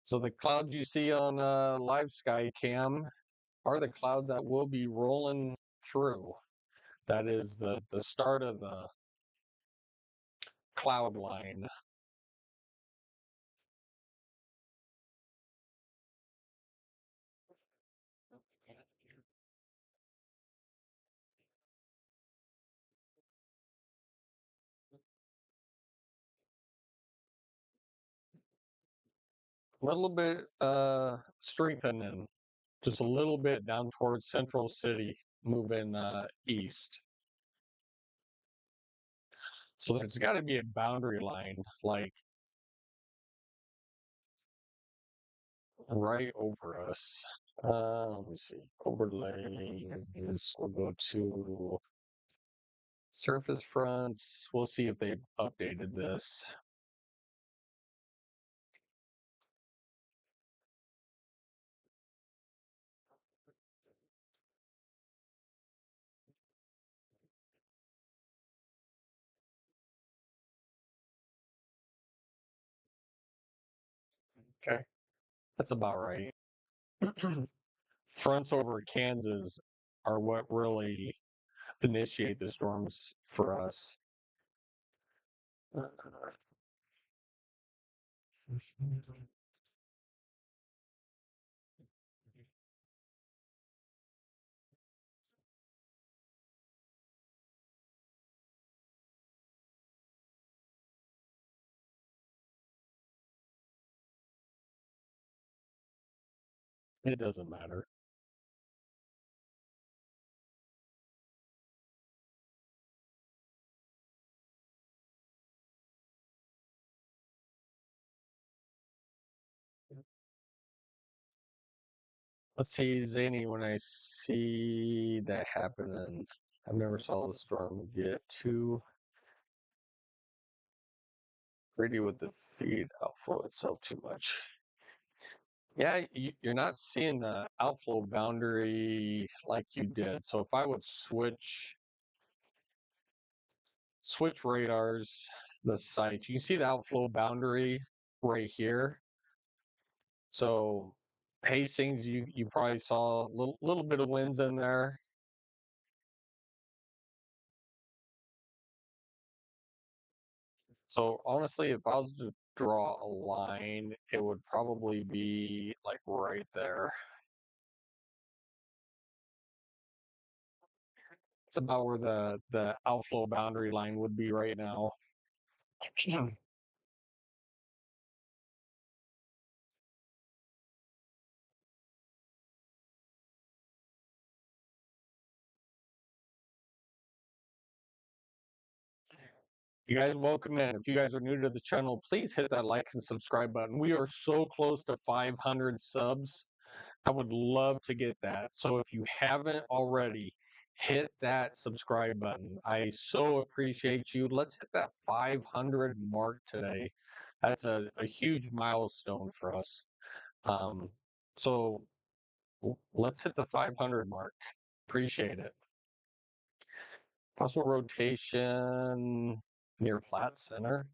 So the clouds you see on live skycam are the clouds that will be rolling through. That is the start of the cloud line. A little bit strengthening, just a little bit down towards Central City, moving east. So there's got to be a boundary line, like right over us. Let me see. Overlay is, we'll go to surface fronts. We'll see if they've updated this. Okay, that's about right. Fronts over Kansas are what really initiate the storms for us. It doesn't matter. Let's see, Zany, when I see that happen, and I never saw the storm get too gritty with the feed outflow itself too much. Yeah, you're not seeing the outflow boundary like you did. So if I would switch radars, the site, you can see the outflow boundary right here. So Hastings, you probably saw a little bit of winds in there. So honestly, if I was to draw a line, it would probably be like right there. It's about where the outflow boundary line would be right now. You guys welcome in. If you guys are new to the channel, please hit that like and subscribe button. We are so close to 500 subs. I would love to get that. So if you haven't already, hit that subscribe button. I so appreciate you. Let's hit that 500 mark today. That's a huge milestone for us. So let's hit the 500 mark. Appreciate it. Possible rotation near Platte Center.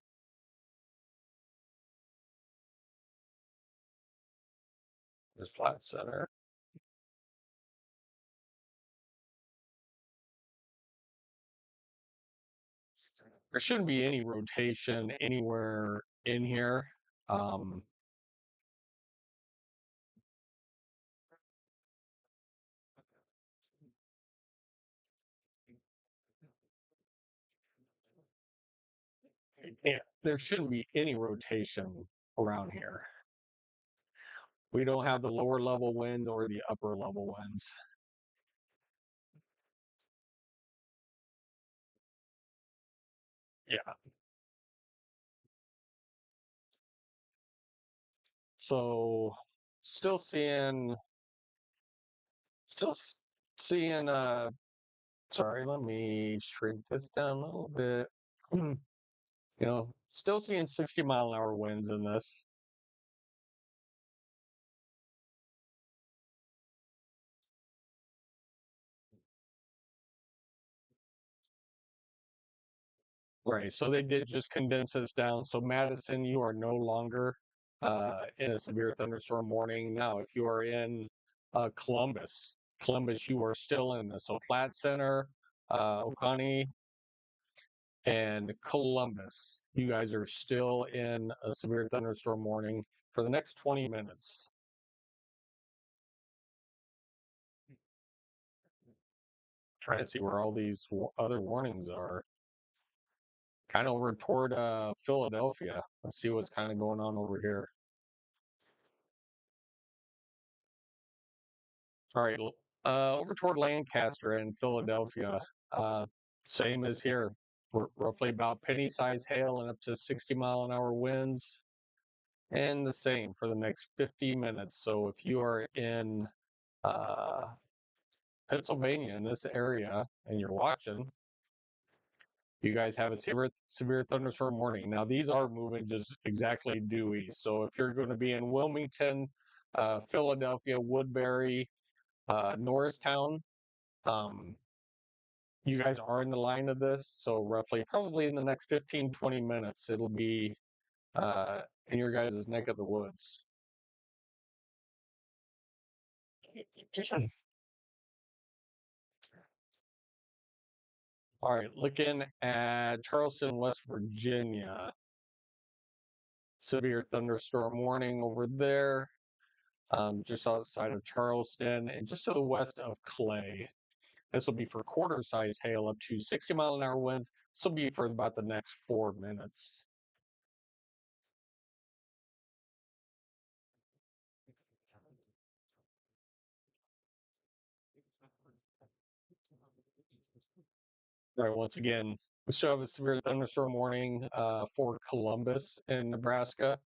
There's Platte Center. There shouldn't be any rotation anywhere in here. Yeah, there shouldn't be any rotation around here. We don't have the lower level winds or the upper level winds. Yeah. So still seeing still seeing sorry, let me shrink this down a little bit. Still seeing 60-mile-an-hour winds in this. Right. So they did just condense this down. So Madison, you are no longer in a severe thunderstorm warning. Now, if you are in Columbus, you are still in this. So Platte Center, Oconee, and Columbus, you guys are still in a severe thunderstorm warning for the next 20 minutes. Trying to see where all these other warnings are. Kind of over toward Philadelphia. Let's see what's kind of going on over here. All right, over toward Lancaster and Philadelphia, same as here. We're roughly about penny-sized hail and up to 60-mile-an-hour winds, and the same for the next 50 minutes. So if you are in uh, Pennsylvania in this area and you're watching, you guys have a severe thunderstorm warning. Now these are moving just exactly due east. So if you're going to be in Wilmington, Philadelphia, Woodbury, Norristown, you guys are in the line of this. So roughly, probably in the next 15, 20 minutes, it'll be in your guys' neck of the woods. All right, looking at Charleston, West Virginia. Severe thunderstorm warning over there, just outside of Charleston and just to the west of Clay. This will be for quarter-size hail up to 60-mile-an-hour winds. This will be for about the next 4 minutes. All right, once again, we still have a severe thunderstorm warning for Columbus in Nebraska.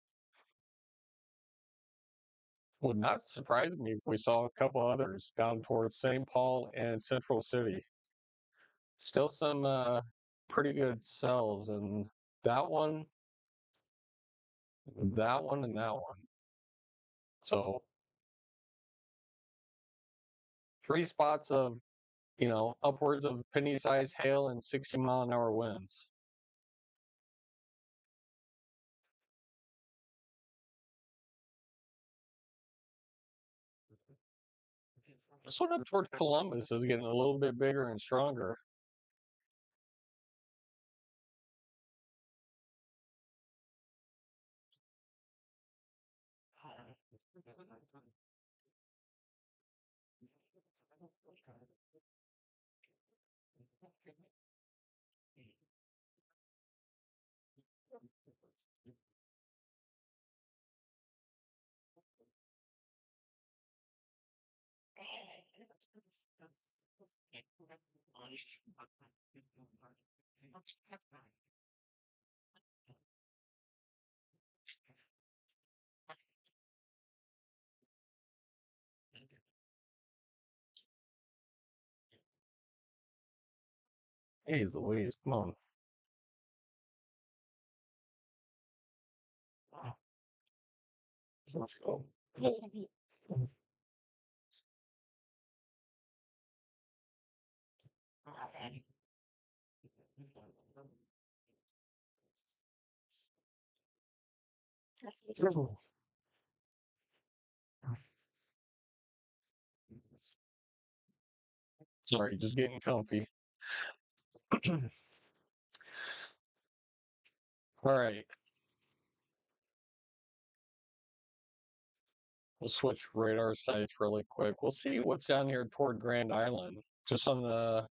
Would not surprise me if we saw a couple others down towards St. Paul and Central City. Still some pretty good sells in that one, that one, and that one. So three spots of, upwards of penny-sized hail and 60-mile-an-hour winds. This one up toward Columbus is getting a little bit bigger and stronger. Jeez Louise, come on. Let's go. Sorry, just getting comfy. All right, we'll switch radar sites really quick. We'll see what's down here toward Grand Island, just on the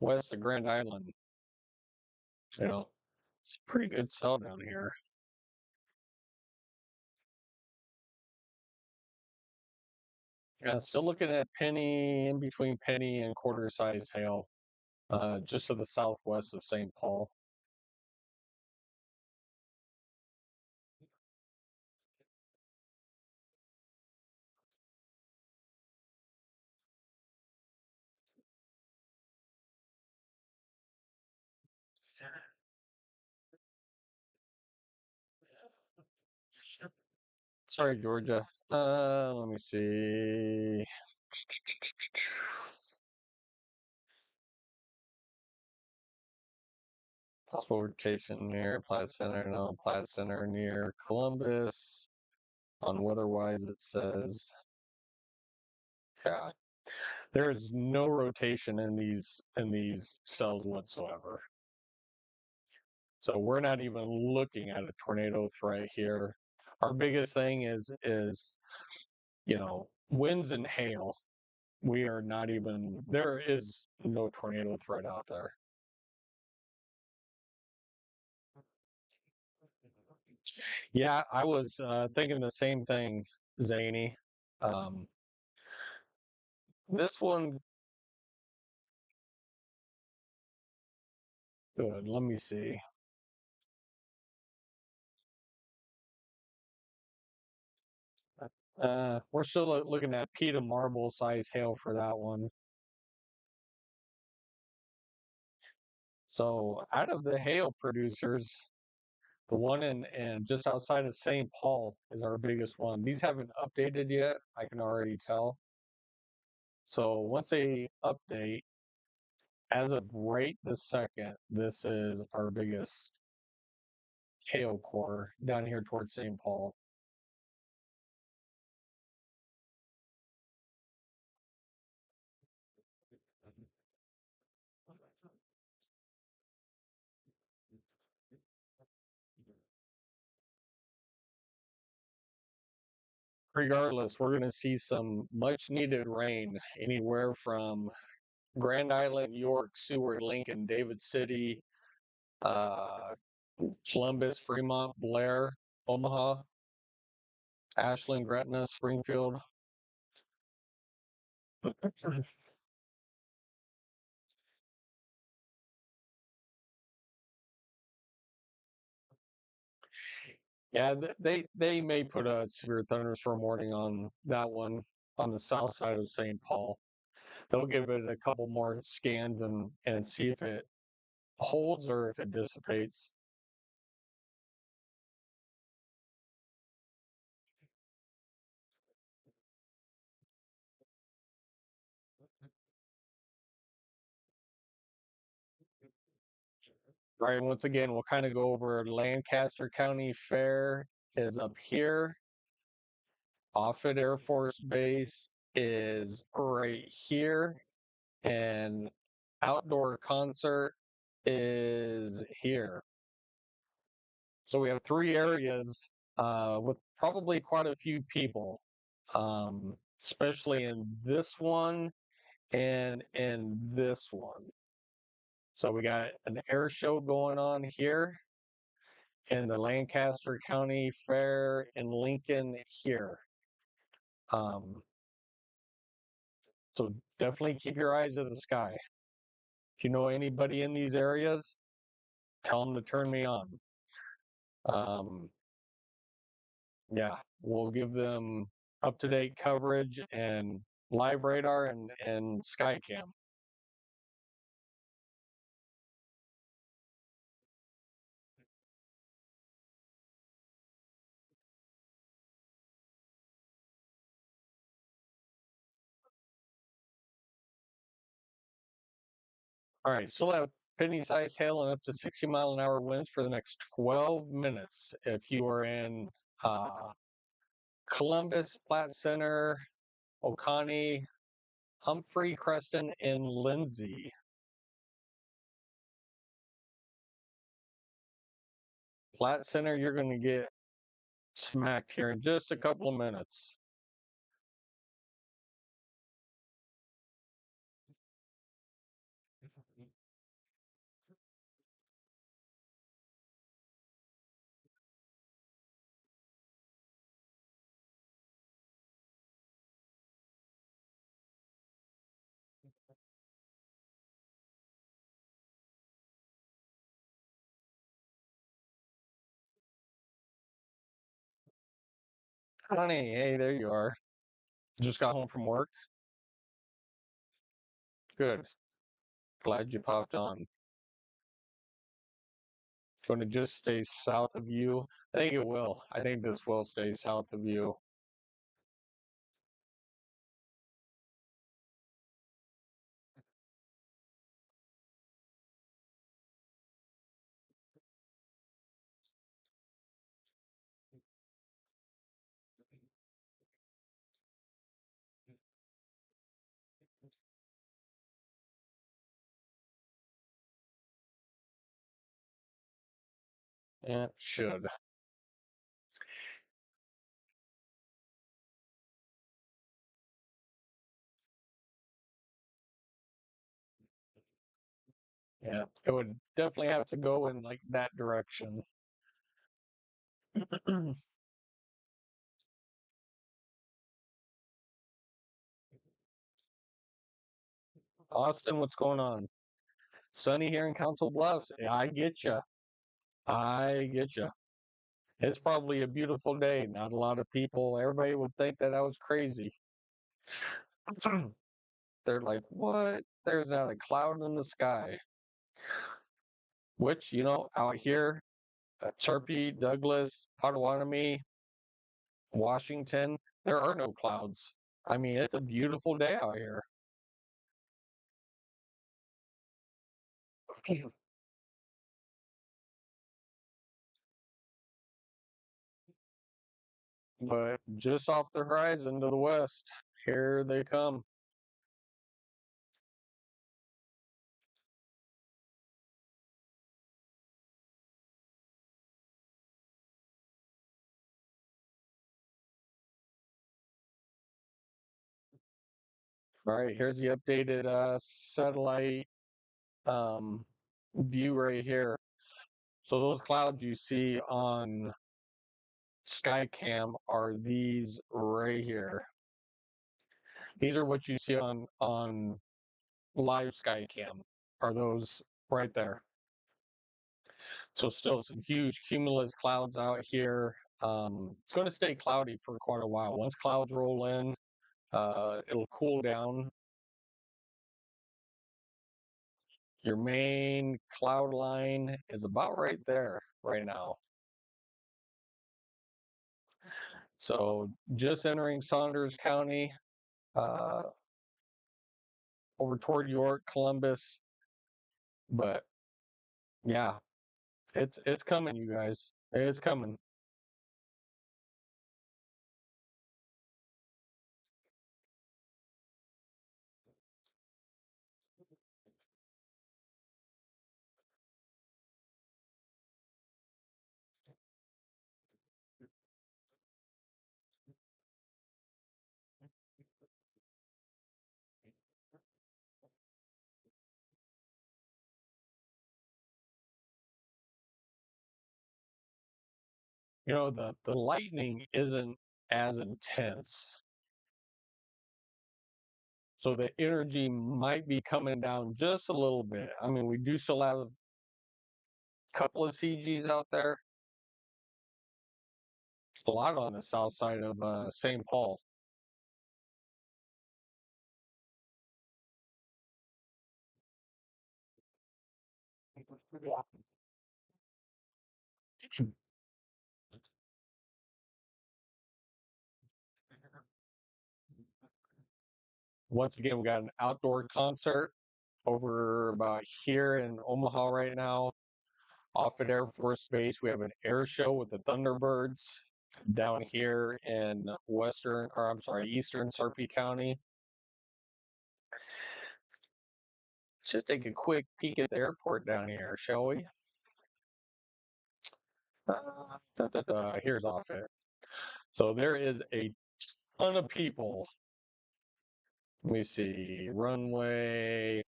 west of Grand Island. It's a pretty good sell down here. Yeah, still looking at penny, in between penny and quarter size hail, just to the southwest of St. Paul. Sorry, Georgia. Let me see. Possible rotation near Platte Center. No, Platte Center near Columbus. On weatherwise, it says, yeah, there is no rotation in these cells whatsoever. So we're not even looking at a tornado threat here. Our biggest thing is winds and hail. We are not even, there is no tornado threat out there. Yeah, I was thinking the same thing, Zany. Um, this one, good. Let me see. We're still looking at Peta marble size hail for that one. So out of the hail producers, the one in just outside of St. Paul is our biggest one. These haven't updated yet, I can already tell. So once they update, as of right this second, this is our biggest hail core down here towards St. Paul. Regardless, we're going to see some much needed rain anywhere from Grand Island, York, Seward, Lincoln, David City, uh, Columbus, Fremont, Blair, Omaha, Ashland, Gretna, Springfield. Yeah, they may put a severe thunderstorm warning on that one on the south side of St. Paul. They'll give it a couple more scans and see if it holds or if it dissipates. All right, once again, we'll kind of go over Lancaster County Fair is up here. Offutt Air Force Base is right here. And outdoor concert is here. So we have three areas with probably quite a few people, especially in this one and in this one. So we got an air show going on here in the Lancaster County Fair in Lincoln here. So definitely keep your eyes to the sky. If you know anybody in these areas, tell them to turn me on. Yeah, we'll give them up-to-date coverage and live radar and skycam. All right, still have penny-sized hail and up to 60-mile-an-hour winds for the next 12 minutes. If you are in Columbus, Platte Center, Oconee, Humphrey, Creston, and Lindsay. Platte Center, you're going to get smacked here in just a couple of minutes. Honey, hey, there you are. Just got home from work. Good. Glad you popped on. Going to just stay south of you. I think it will. I think this will stay south of you. Yeah, it should. Yeah, it would definitely have to go in like that direction. Austin, what's going on? Sunny here in Council Bluffs. Yeah, I get you. I get you. It's probably a beautiful day. Not a lot of people. Everybody would think that I was crazy. They're like, what? There's not a cloud in the sky. Which, out here, Sarpy, Douglas, Potawatomi, Washington, there are no clouds. I mean, it's a beautiful day out here. But just off the horizon to the west, here they come. All right, here's the updated satellite view right here. So those clouds you see on Skycam are these right here. These are what you see on live Skycam. Are those right there? So still some huge cumulus clouds out here. It's going to stay cloudy for quite a while. Once clouds roll in, it'll cool down. Your main cloud line is about right there right now. So just entering Saunders County, over toward York, Columbus. But yeah, it's coming, you guys. It's coming. You know, the lightning isn't as intense. So the energy might be coming down just a little bit. I mean, we do still have a couple of CGs out there. A lot on the south side of St. Paul. Once again, we got an outdoor concert over about here in Omaha right now. Off at Air Force Base, we have an air show with the Thunderbirds down here in eastern Sarpy County. Let's just take a quick peek at the airport down here, shall we? Here's off it. So there is a ton of people. Let me see, runway.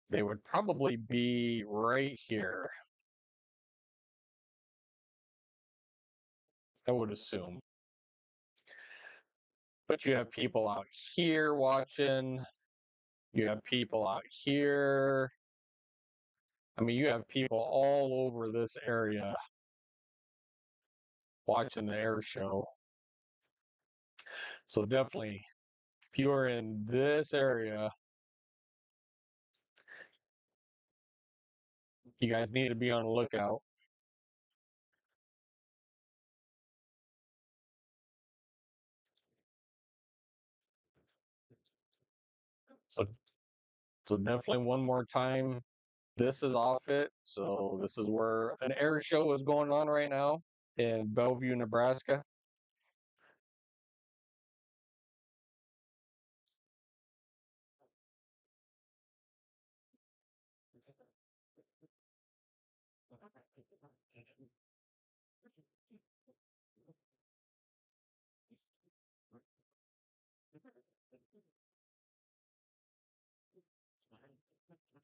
They would probably be right here, I would assume. But you have people out here watching. You have people out here. I mean, you have people all over this area watching the air show. So definitely, if you are in this area, you guys need to be on the lookout. So, so definitely one more time, this is off it. So this is where an air show is going on right now in Bellevue, Nebraska.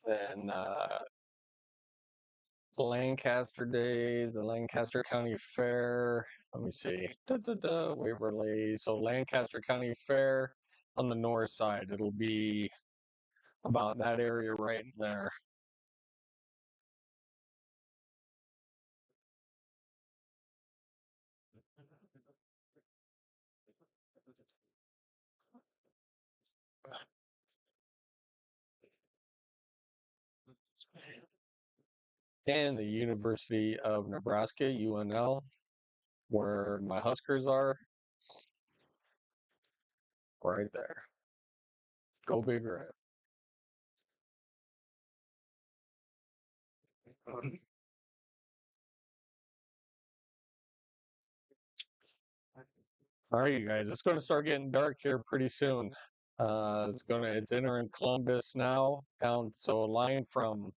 And Lancaster Days, the Lancaster County Fair. Let me see. Waverly. So Lancaster County Fair on the north side. It'll be about that area right there. And the University of Nebraska, UNL, where my Huskers are, right there. Go Big Red. All right, you guys, it's going to start getting dark here pretty soon. It's entering Columbus now, down so a line from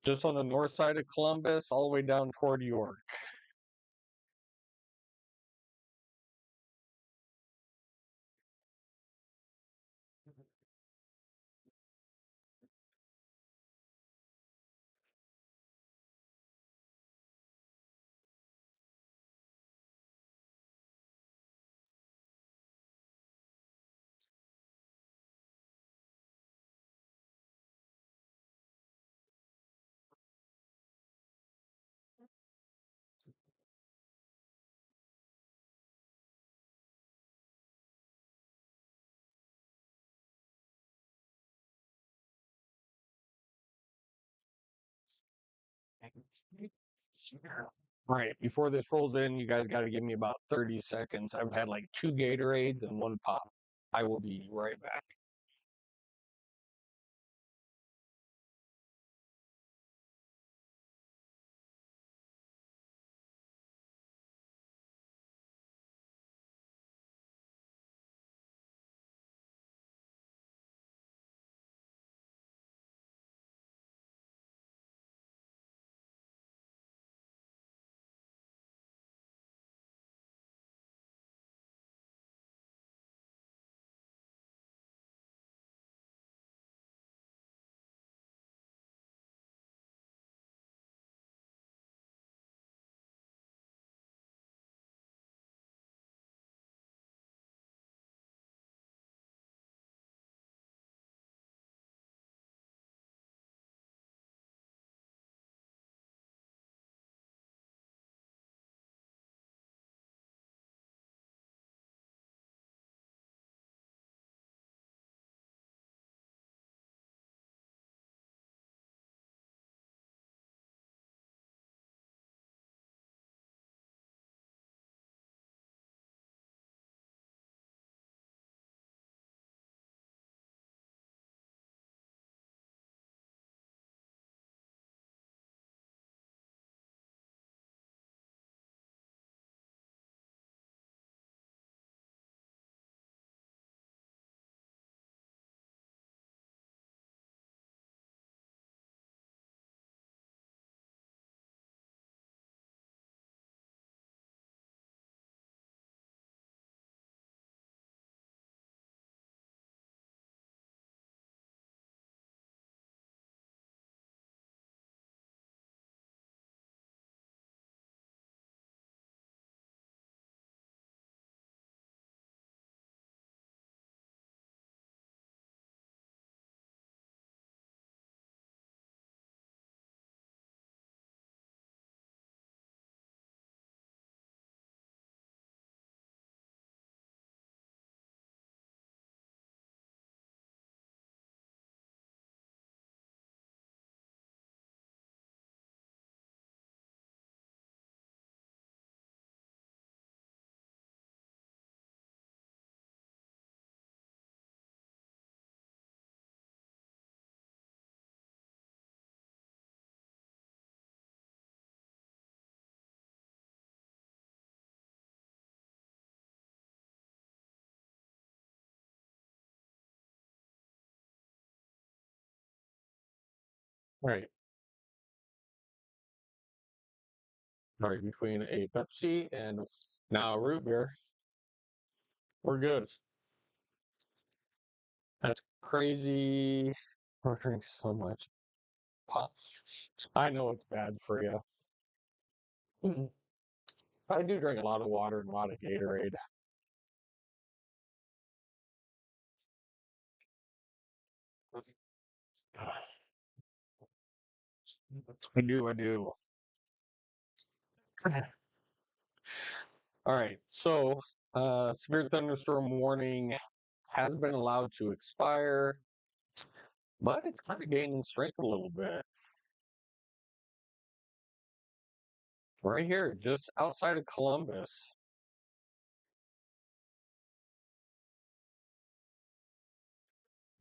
just on the north side of Columbus all the way down toward York. All right, before this rolls in, you guys got to give me about 30 seconds. I've had like 2 Gatorades and 1 pop. I will be right back. All right, all right, between a Pepsi and now a root beer, we're good. That's crazy. We're drinking so much pop. I know it's bad for you. I do drink a lot of water and a lot of Gatorade. I do. All right, so severe thunderstorm warning has been allowed to expire, but it's kind of gaining strength a little bit. Right here, just outside of Columbus.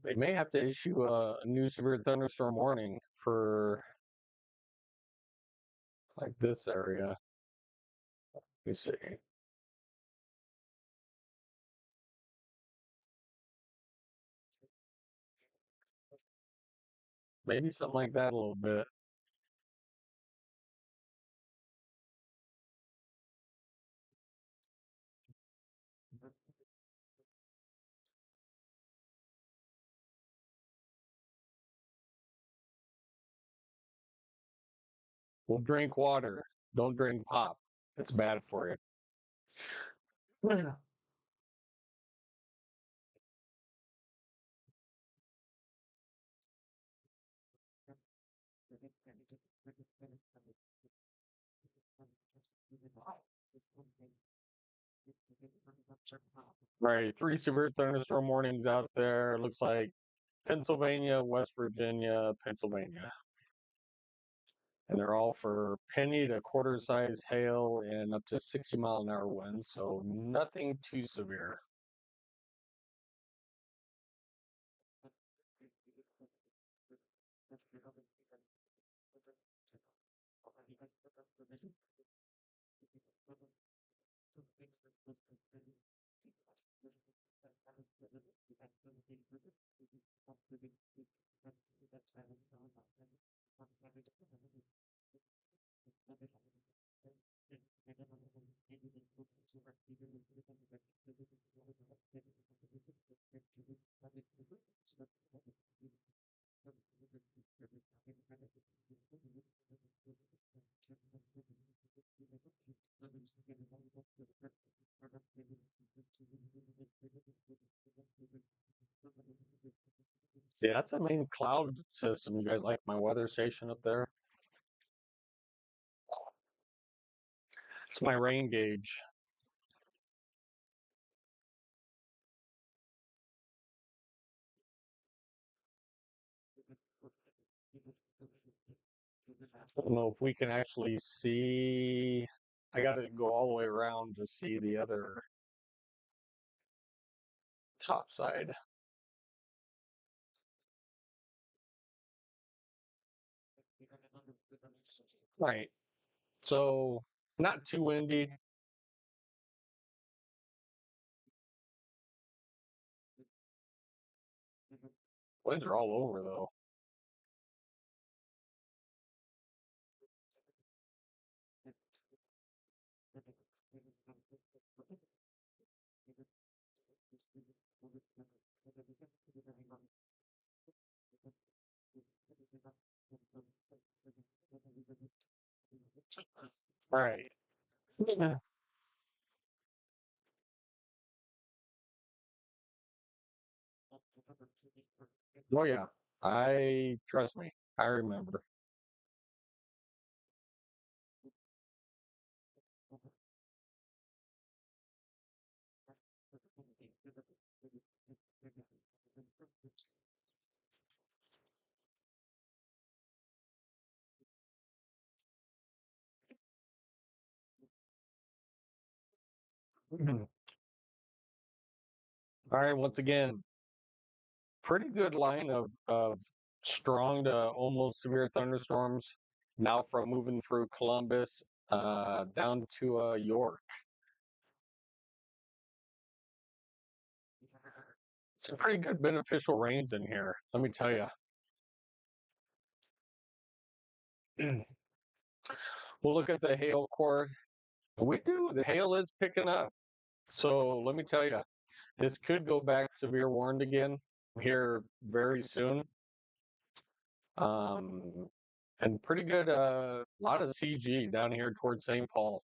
They may have to issue a new severe thunderstorm warning for like this area. Let me see. Maybe something like that a little bit. We'll drink water. Don't drink pop. It's bad for you. Yeah. Right, 3 severe thunderstorm warnings out there. Looks like Pennsylvania, West Virginia, Pennsylvania. and they're all for penny to quarter size hail and up to 60-mile-an-hour winds, so nothing too severe. See, that's the main cloud system. You guys like my weather station up there? It's my rain gauge. I don't know if we can actually see. I got to go all the way around to see the other top side. Right. So, not too windy. Winds are all over, though. All right. Yeah. Oh, yeah. Trust me, I remember. All right. Once again, pretty good line of strong to almost severe thunderstorms now from moving through Columbus down to York. Some pretty good beneficial rains in here, let me tell you. We'll look at the hail core. The hail is picking up. So let me tell you, this could go back severe warned again here very soon. Um, and pretty good, lot of CG down here towards St. Paul.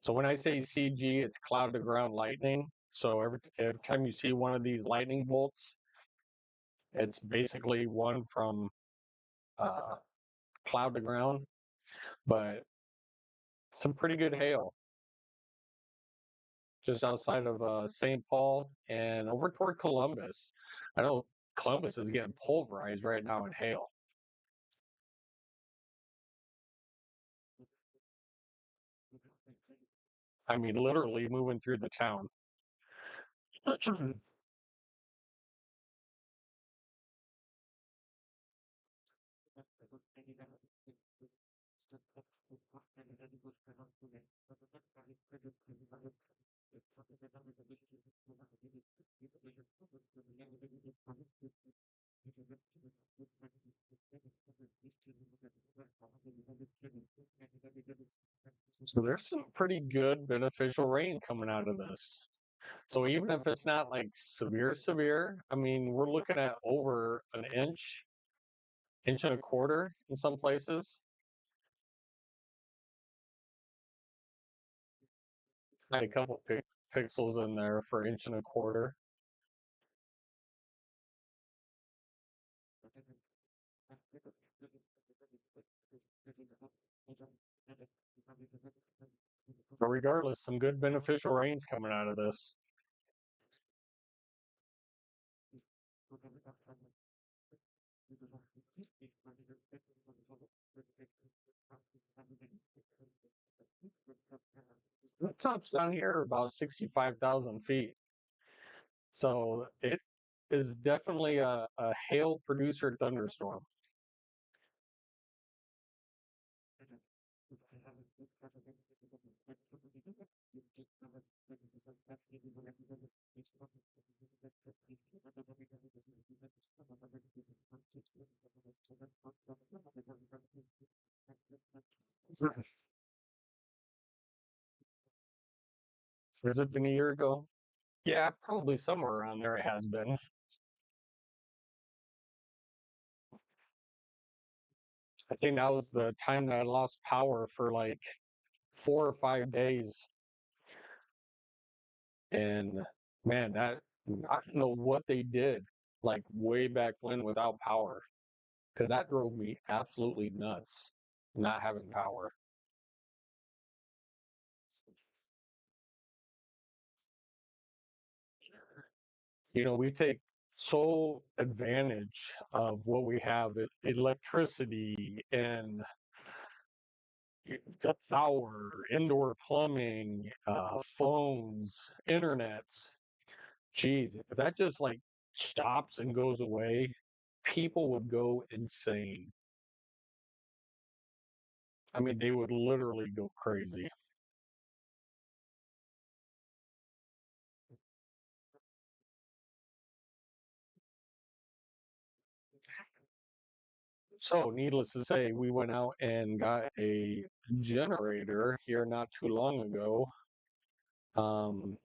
So when I say CG, it's cloud to ground lightning. So every time you see one of these lightning bolts, it's basically one from uh, cloud to ground, but some pretty good hail just outside of St. Paul and over toward Columbus. I know Columbus is getting pulverized right now in hail. I mean, literally moving through the town. So there's some pretty good beneficial rain coming out of this. So even if it's not like severe, I mean, we're looking at over an inch and a quarter in some places. Had a couple pixels in there for inch and a quarter. But regardless, some good beneficial rains coming out of this. The tops down here are about 65,000 feet. So it is definitely a hail producer thunderstorm. Has it been a year ago? Yeah, probably somewhere around there it has been. I think that was the time that I lost power for like 4 or 5 days. And man, that I don't know what they did like way back when without power, because that drove me absolutely nuts not having power. We take so advantage of what we have, electricity and the power, indoor plumbing, phones, internets. Geez, if that just like stops and goes away, people would go insane. I mean, they would literally go crazy. So, needless to say, we went out and got a generator here not too long ago. Um,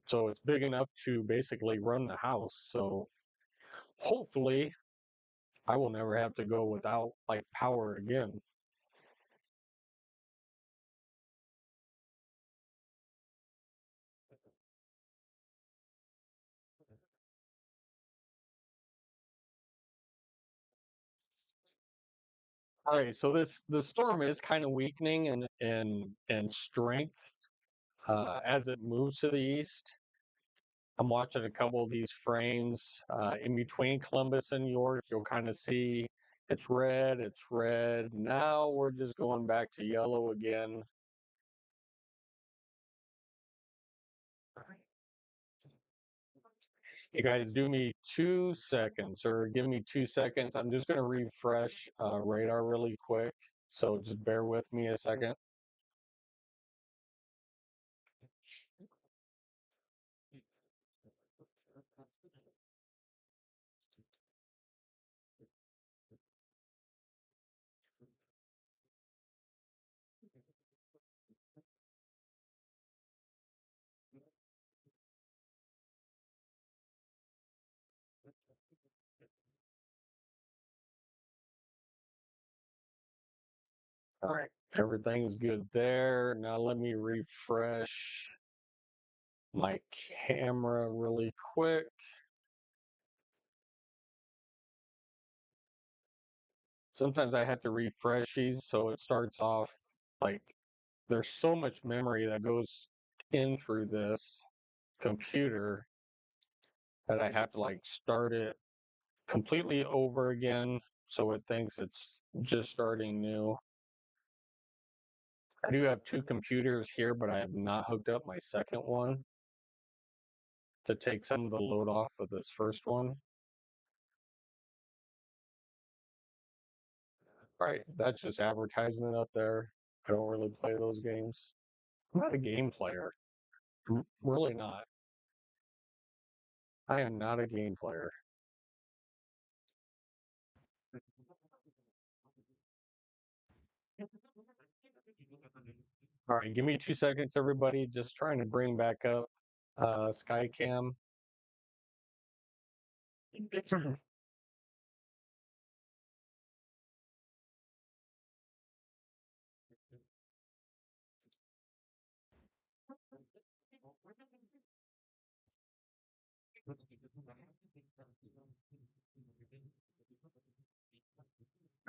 so it's big enough to basically run the house. So hopefully I will never have to go without like power again. All right, so the storm is kind of weakening and strength as it moves to the east. I'm watching a couple of these frames in between Columbus and York. You'll kind of see it's red, it's red. Now we're just going back to yellow again. You guys do me 2 seconds or give me 2 seconds. I'm just going to refresh radar really quick. So just bear with me a second. All right, everything's good there. Now let me refresh my camera really quick. Sometimes I have to refresh these so it starts off like there's so much memory that goes in through this computer that I have to like start it completely over again so it thinks it's just starting new. I do have two computers here, but I have not hooked up my second one to take some of the load off of this first one. All right, that's just advertisement up there. I don't really play those games. I'm not a game player. I'm really not. I am not a game player. All right, give me 2 seconds, everybody. Just trying to bring back up Skycam.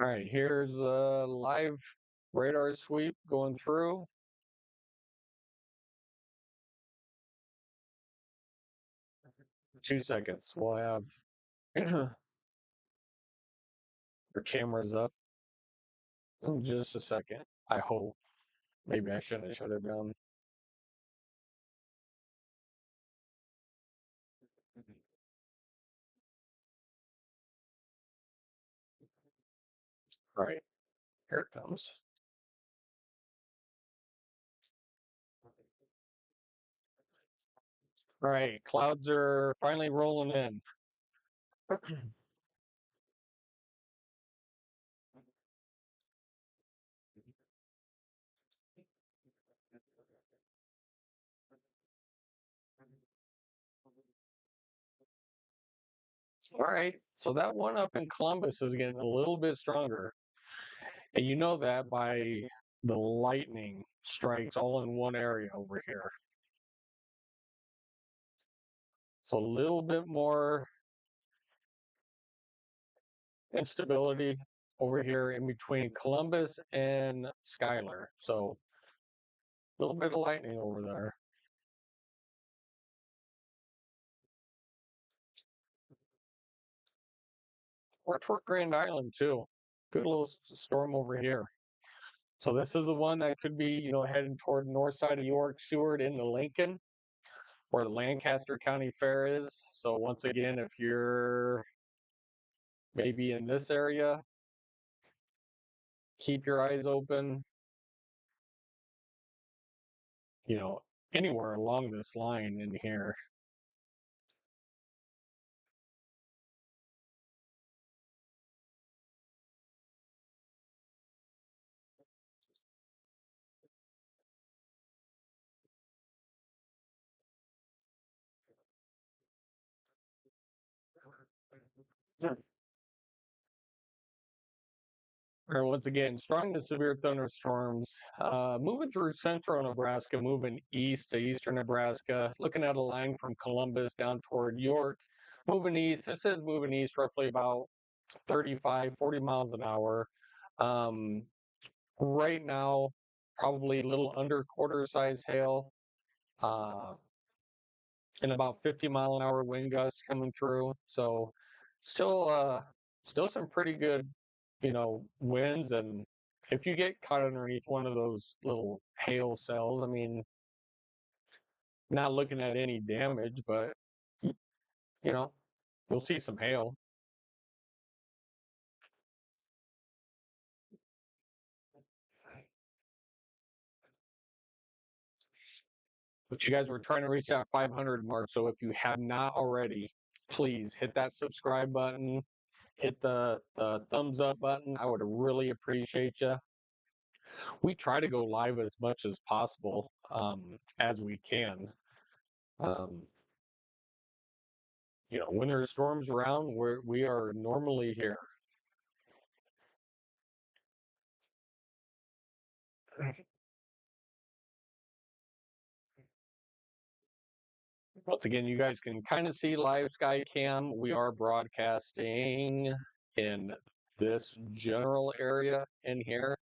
All right, here's a live radar sweep going through. 2 seconds. We'll have your cameras up in just a second, I hope. Maybe I shouldn't have shut it down. All right, here it comes. All right, clouds are finally rolling in. All right, so that one up in Columbus is getting a little bit stronger. And you know that by the lightning strikes all in one area over here. So a little bit more instability over here in between Columbus and Schuyler. So a little bit of lightning over there. Or toward Grand Island too. Good little storm over here. So this is the one that could be, heading toward the north side of York, Seward into Lincoln, where the Lancaster County Fair is. So once again, if you're maybe in this area, keep your eyes open, you know, anywhere along this line in here. Or once again, strong to severe thunderstorms moving through central Nebraska, moving east to eastern Nebraska, looking at a line from Columbus down toward York, moving east. This is moving east roughly about 35, 40 miles an hour. Um, right now, probably a little under quarter size hail, uh, and about 50-mile-an-hour wind gusts coming through. So still, still some pretty good, winds. And if you get caught underneath one of those little hail cells, I mean, not looking at any damage, but you know, you'll see some hail. But you guys were trying to reach that 500 mark. So if you have not already, please hit that subscribe button, hit the thumbs up button. I would really appreciate you. We try to go live as much as possible as we can. Um, when there's storms around, we are normally here. Once again, you guys can kind of see live Skycam. We are broadcasting in this general area in here.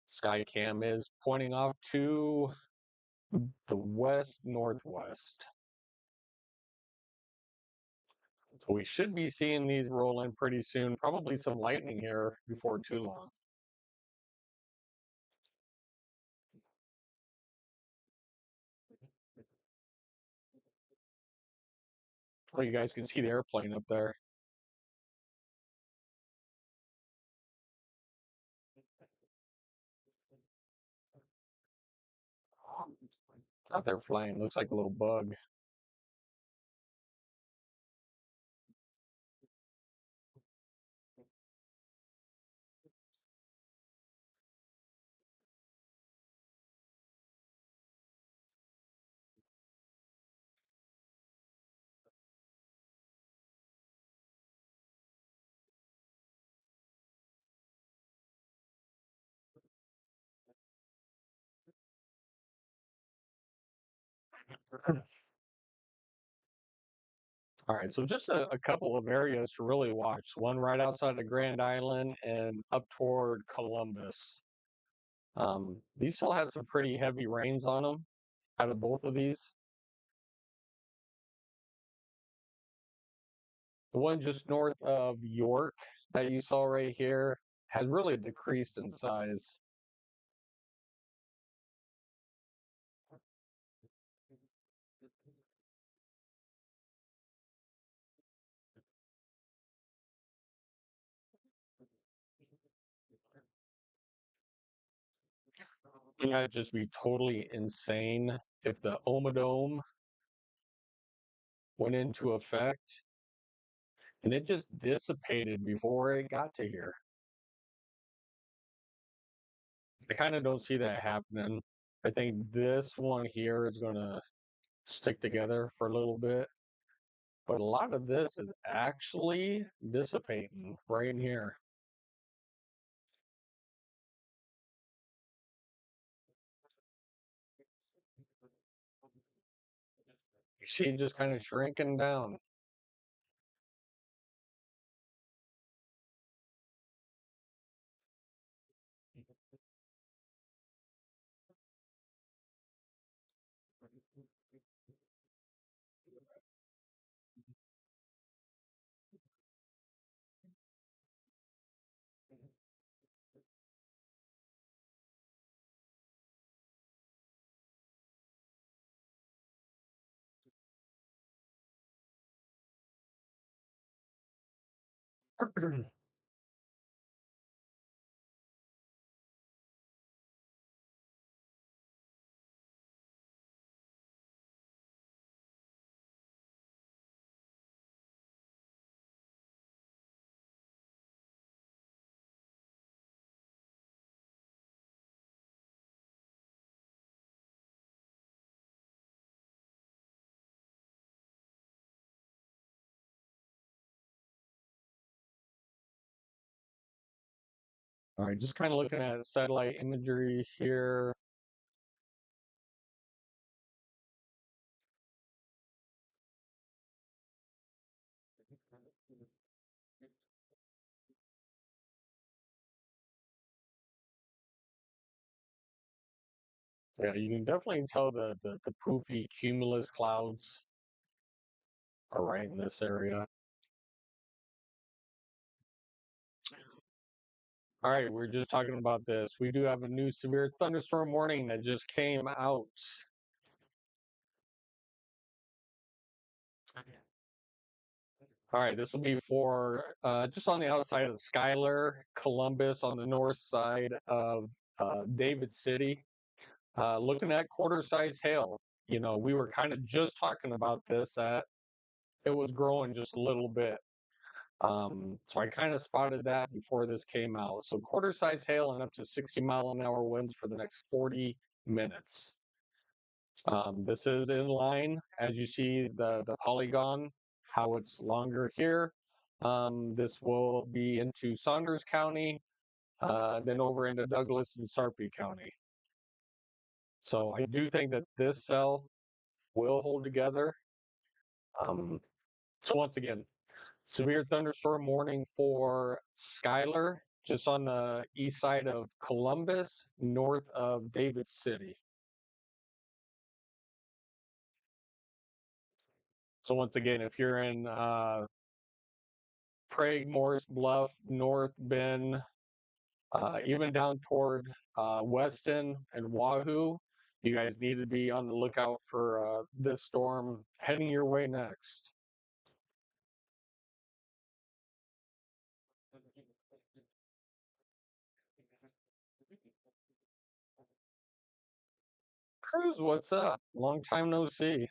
Skycam is pointing off to the west northwest. So we should be seeing these roll in pretty soon. Probably some lightning here before too long. Oh, you guys can see the airplane up there. Out there flying. Looks like a little bug. All right, so just a couple of areas to really watch. One right outside of Grand Island and up toward Columbus. These still have some pretty heavy rains on them out of both of these. The one just north of York that you saw right here has really decreased in size. Yeah, it'd just be totally insane if the Omadome went into effect and it just dissipated before it got to here. I kind of don't see that happening. I think this one here is going to stick together for a little bit, but a lot of this is actually dissipating right in here. You see it just kind of shrinking down. All right, just kind of looking at satellite imagery here. Yeah, you can definitely tell the poofy cumulus clouds are right in this area. All right, we're just talking about this. We do have a new severe thunderstorm warning that just came out. All right, this will be for just on the outside of Schuyler, Columbus, on the north side of David City. Looking at quarter-size hail. You know, we were kind of just talking about this, that it was growing just a little bit. So I kind of spotted that before this came out. So quarter-size hail and up to 60-mile-an-hour winds for the next 40 minutes. This is in line, as you see the polygon, how it's longer here. This will be into Saunders County, then over into Douglas and Sarpy County. So I do think that this cell will hold together. So once again, severe thunderstorm warning for Schuyler, just on the east side of Columbus, north of David City. So once again, if you're in Prague, Morris Bluff, North Bend, even down toward Weston and Wahoo, you guys need to be on the lookout for this storm heading your way next. Cruz, what's up? Long time no see.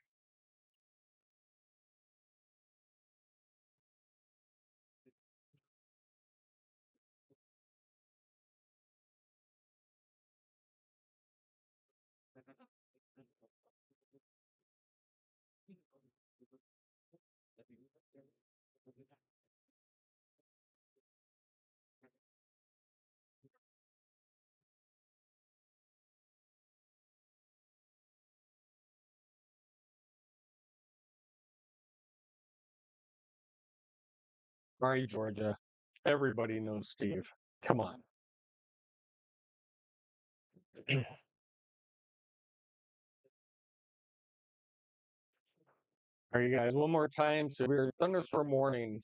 All right, Georgia. Everybody knows Steve. Come on. All right, guys, one more time. Severe thunderstorm warning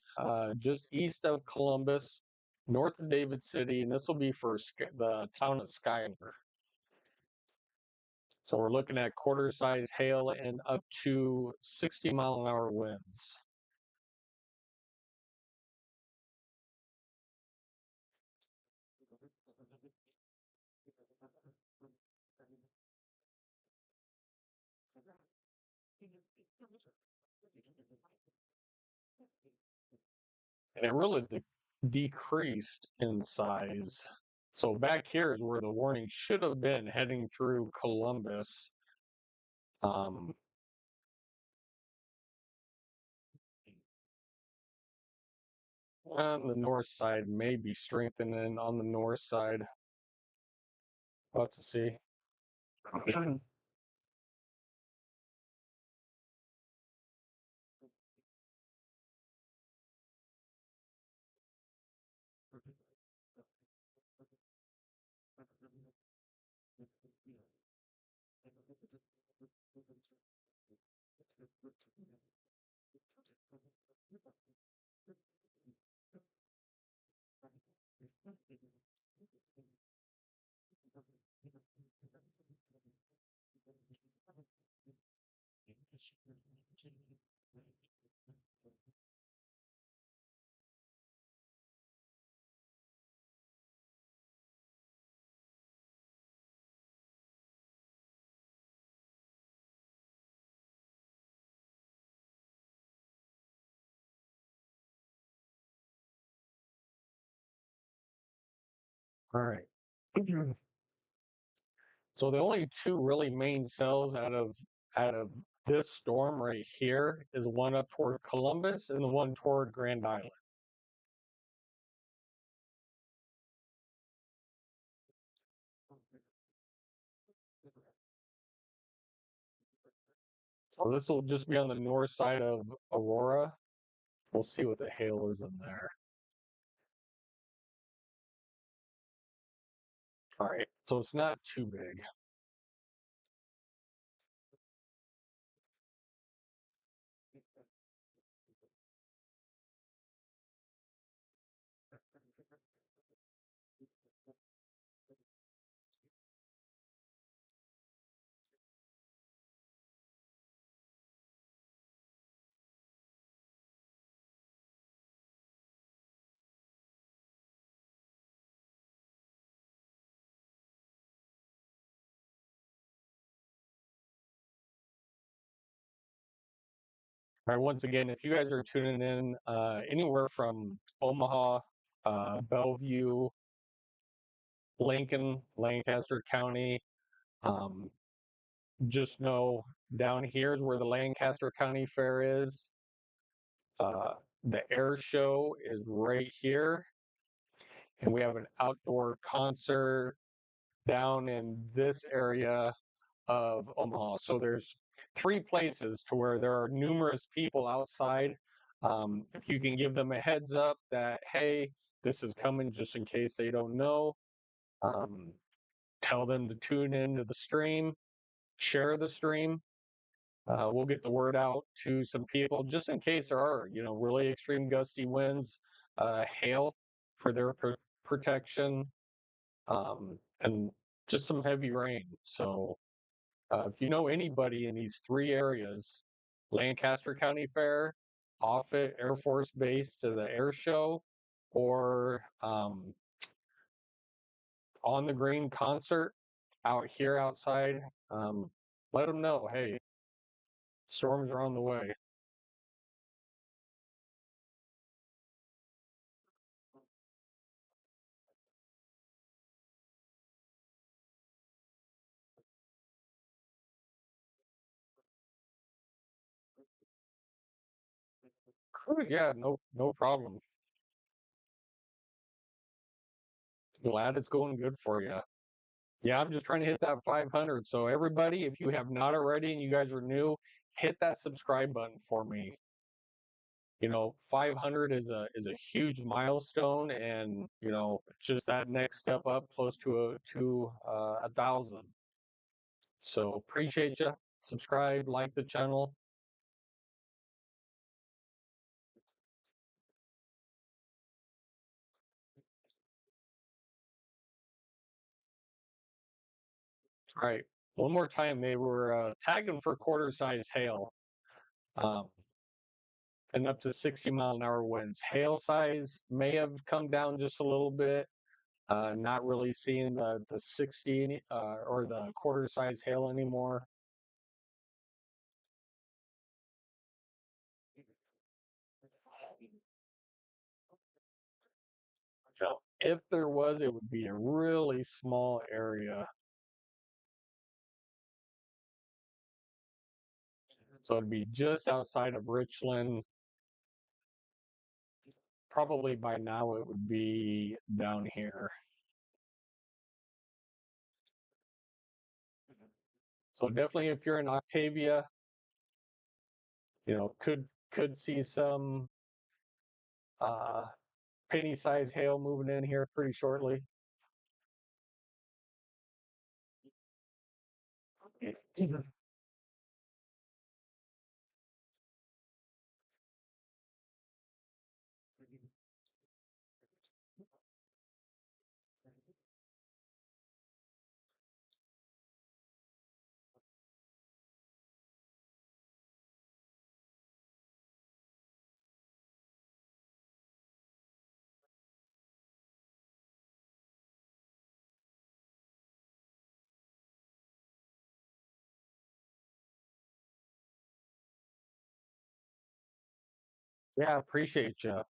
just east of Columbus, north of David City, and this will be for the town of Schuyler. So we're looking at quarter-size hail and up to 60-mile-an-hour winds. And it really decreased in size. So back here is where the warning should have been heading through Columbus. Um, on the north side, maybe strengthening on the north side. About to see. All right. So the only two really main cells out of this storm right here is one up toward Columbus and the one toward Grand Island. So this will just be on the north side of Aurora. We'll see what the hail is in there. All right. So it's not too big. All right. Once again, if you guys are tuning in anywhere from Omaha, Bellevue, Lincoln, Lancaster County, um, just know down here is where the Lancaster County Fair is. Uh, the air show is right here, and we have an outdoor concert down in this area of Omaha. So there's three places to where there are numerous people outside. If you can give them a heads up that, hey, this is coming just in case they don't know, um, tell them to tune into the stream, share the stream. We'll get the word out to some people just in case there are, really extreme gusty winds, hail for their protection, and just some heavy rain. So if you know anybody in these three areas, Lancaster County Fair, Offutt Air Force Base to the air show, or on the green concert out here outside, let them know, hey, storms are on the way. Yeah, no problem. Glad it's going good for you. Yeah, I'm just trying to hit that 500. So everybody, if you have not already and you guys are new, hit that subscribe button for me. 500 is a huge milestone, and just that next step up close to 1,000. So appreciate you. Subscribe, like the channel. All right, one more time. They were tagging for quarter size hail. Um, and up to 60-mile-an-hour winds. Hail size may have come down just a little bit. Not really seeing the 60 or the quarter size hail anymore. If there was, it would be a really small area. So it'd be just outside of Richland. Probably by now it would be down here. So definitely if you're in Octavia, could see some uh penny size hail moving in here pretty shortly. Yeah, appreciate you.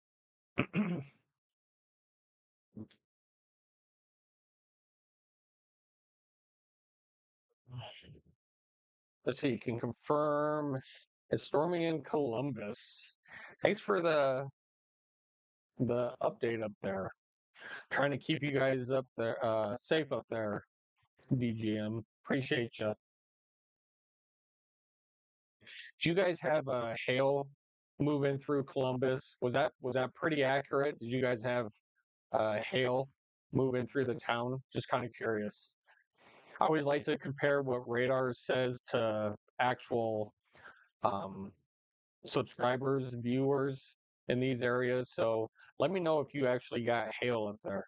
Let's see, you can confirm it's storming in Columbus. Thanks for the update up there. Trying to keep you guys up there safe up there, DGM. Appreciate you. Do you guys have hail moving through Columbus? Was that pretty accurate? Did you guys have hail moving through the town? Just kind of curious. I always like to compare what radar says to actual um, subscribers, viewers in these areas. So let me know if you actually got hail up there.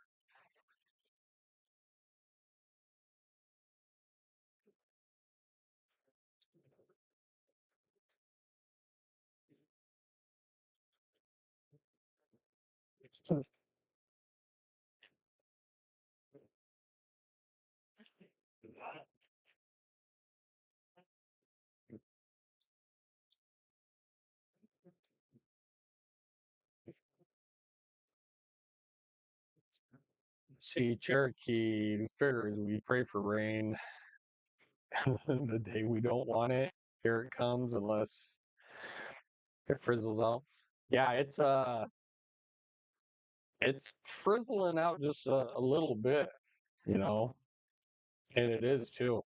See, Cherokee figures we pray for rain the day we don't want it. Here it comes, unless it frizzles out. Yeah, it's frizzling out just a little bit, you know, and it is too.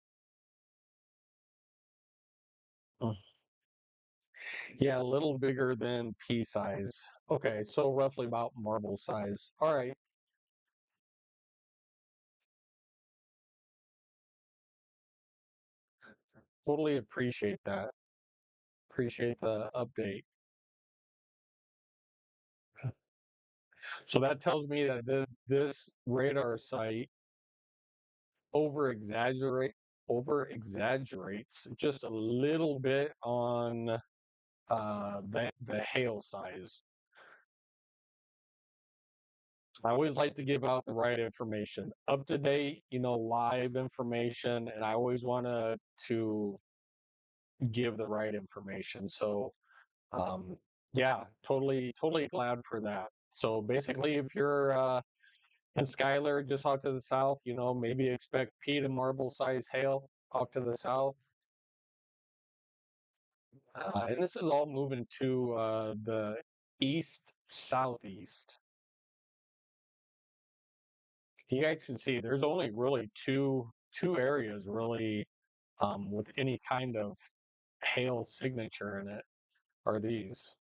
Mm. Yeah, a little bigger than pea size. Okay, so roughly about marble size. All right. Totally appreciate that. Appreciate the update. So that tells me that this radar site over exaggerate over exaggerates just a little bit on the hail size. I always like to give out the right information, up to date, live information, and I always want to give the right information. So yeah, totally glad for that. So basically, if you're in Schuyler, just off to the south, maybe expect peat and marble size hail off to the south. And this is all moving to the east southeast. You guys can see there's only really two areas really with any kind of hail signature in it are these.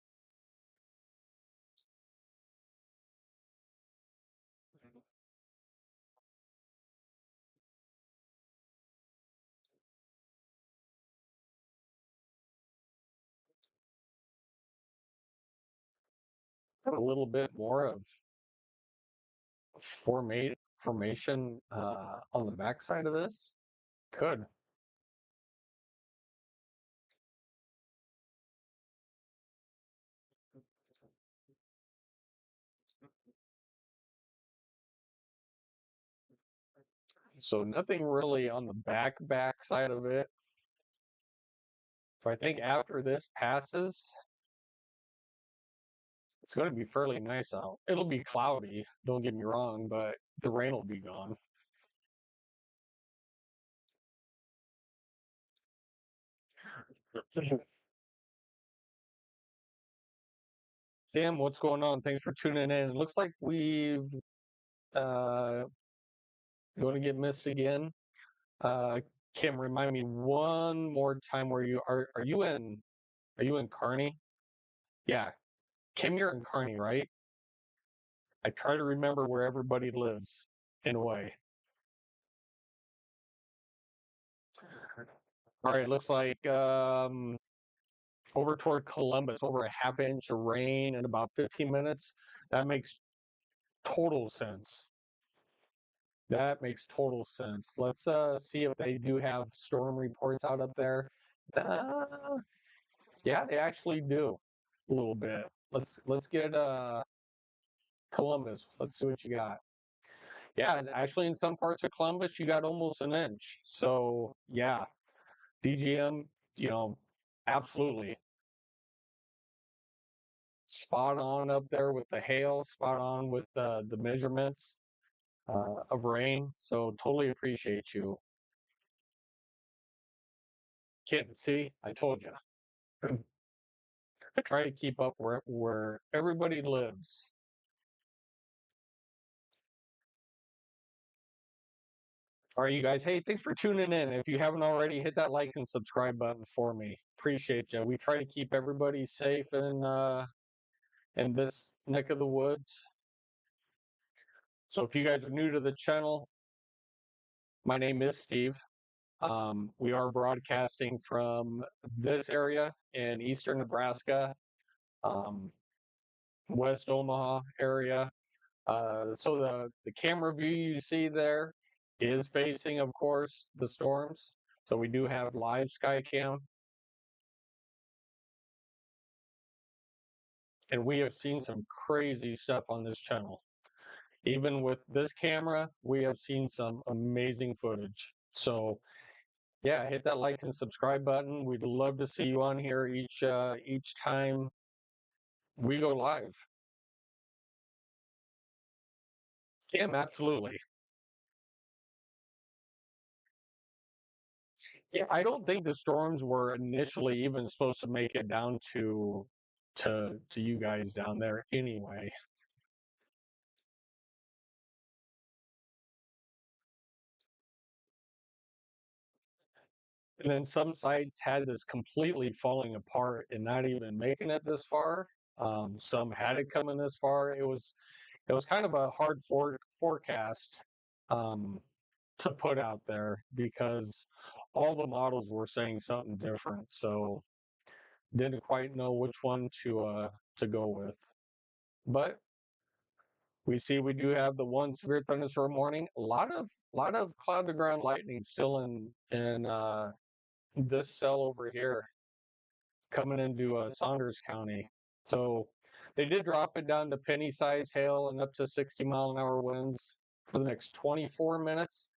A little bit more of formation on the backside of this could. So nothing really on the back side of it. So I think after this passes, It's going to be fairly nice out. It'll be cloudy, don't get me wrong, but the rain will be gone. Sam, what's going on? Thanks for tuning in. It looks like we've uh going to get missed again. Uh Kim, remind me one more time where you are. Are you in Kearney? Yeah, Kim, you're in Kearney, right? I try to remember where everybody lives in a way. All right, looks like over toward Columbus, over a half inch of rain in about 15 minutes. That makes total sense. That makes total sense. Let's see if they do have storm reports out up there. Uh, yeah, they actually do a little bit. Let's get Columbus. Let's see what you got. Yeah, actually in some parts of Columbus you got almost an inch. So yeah, DGM, you know, absolutely spot on up there with the hail, spot on with the measurements of rain. So totally appreciate you. Kid, see, I told you. I try to keep up where everybody lives. All right, you guys. Hey, thanks for tuning in. If you haven't already, hit that like and subscribe button for me. Appreciate you. We try to keep everybody safe in this neck of the woods. So if you guys are new to the channel, my name is Steve. We are broadcasting from this area in eastern Nebraska, um, West Omaha area. So the camera view you see there is facing, of course, the storms. So we do have live skycam, and we have seen some crazy stuff on this channel. Even with this camera, we have seen some amazing footage. So yeah, hit that like and subscribe button. We'd love to see you on here each time we go live. Cam, absolutely. Yeah, I don't think the storms were initially even supposed to make it down to you guys down there anyway. And then some sites had this completely falling apart and not even making it this far. Some had it coming this far. It was kind of a hard forecast um, to put out there because all the models were saying something different. So didn't quite know which one to go with. But we see we do have the one severe thunderstorm warning. A lot of cloud to ground lightning still in this cell over here coming into Saunders County. So they did drop it down to penny size hail and up to 60-mile-an-hour winds for the next 24 minutes.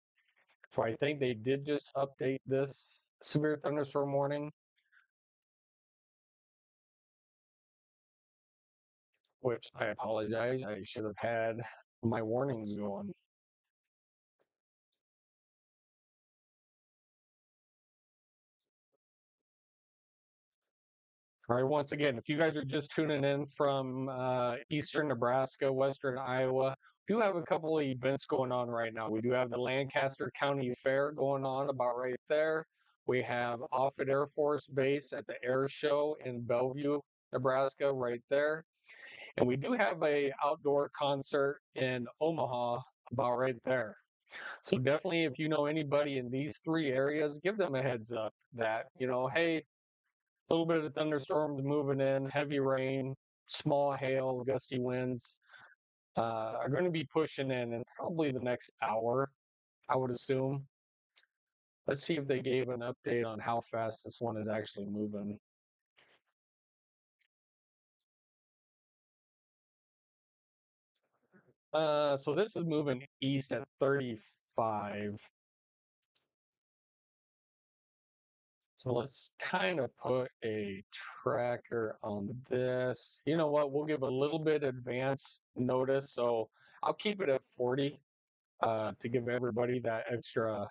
So I think they did just update this severe thunderstorm warning, which I apologize. I should have had my warnings going. All right, once again, if you guys are just tuning in from eastern Nebraska, western Iowa, we do have a couple of events going on right now. We do have the Lancaster County Fair going on about right there. We have Offutt Air Force Base at the Air Show in Bellevue, Nebraska, right there. And we do have a outdoor concert in Omaha about right there. So definitely, if you know anybody in these three areas, give them a heads up that, hey, a little bit of thunderstorms moving in, heavy rain, small hail, gusty winds are going to be pushing in probably the next hour, I would assume. Let's see if they gave an update on how fast this one is actually moving. So this is moving east at 35. So let's kind of put a tracker on this. You know what? We'll give a little bit advance notice. So I'll keep it at 40 to give everybody that extra.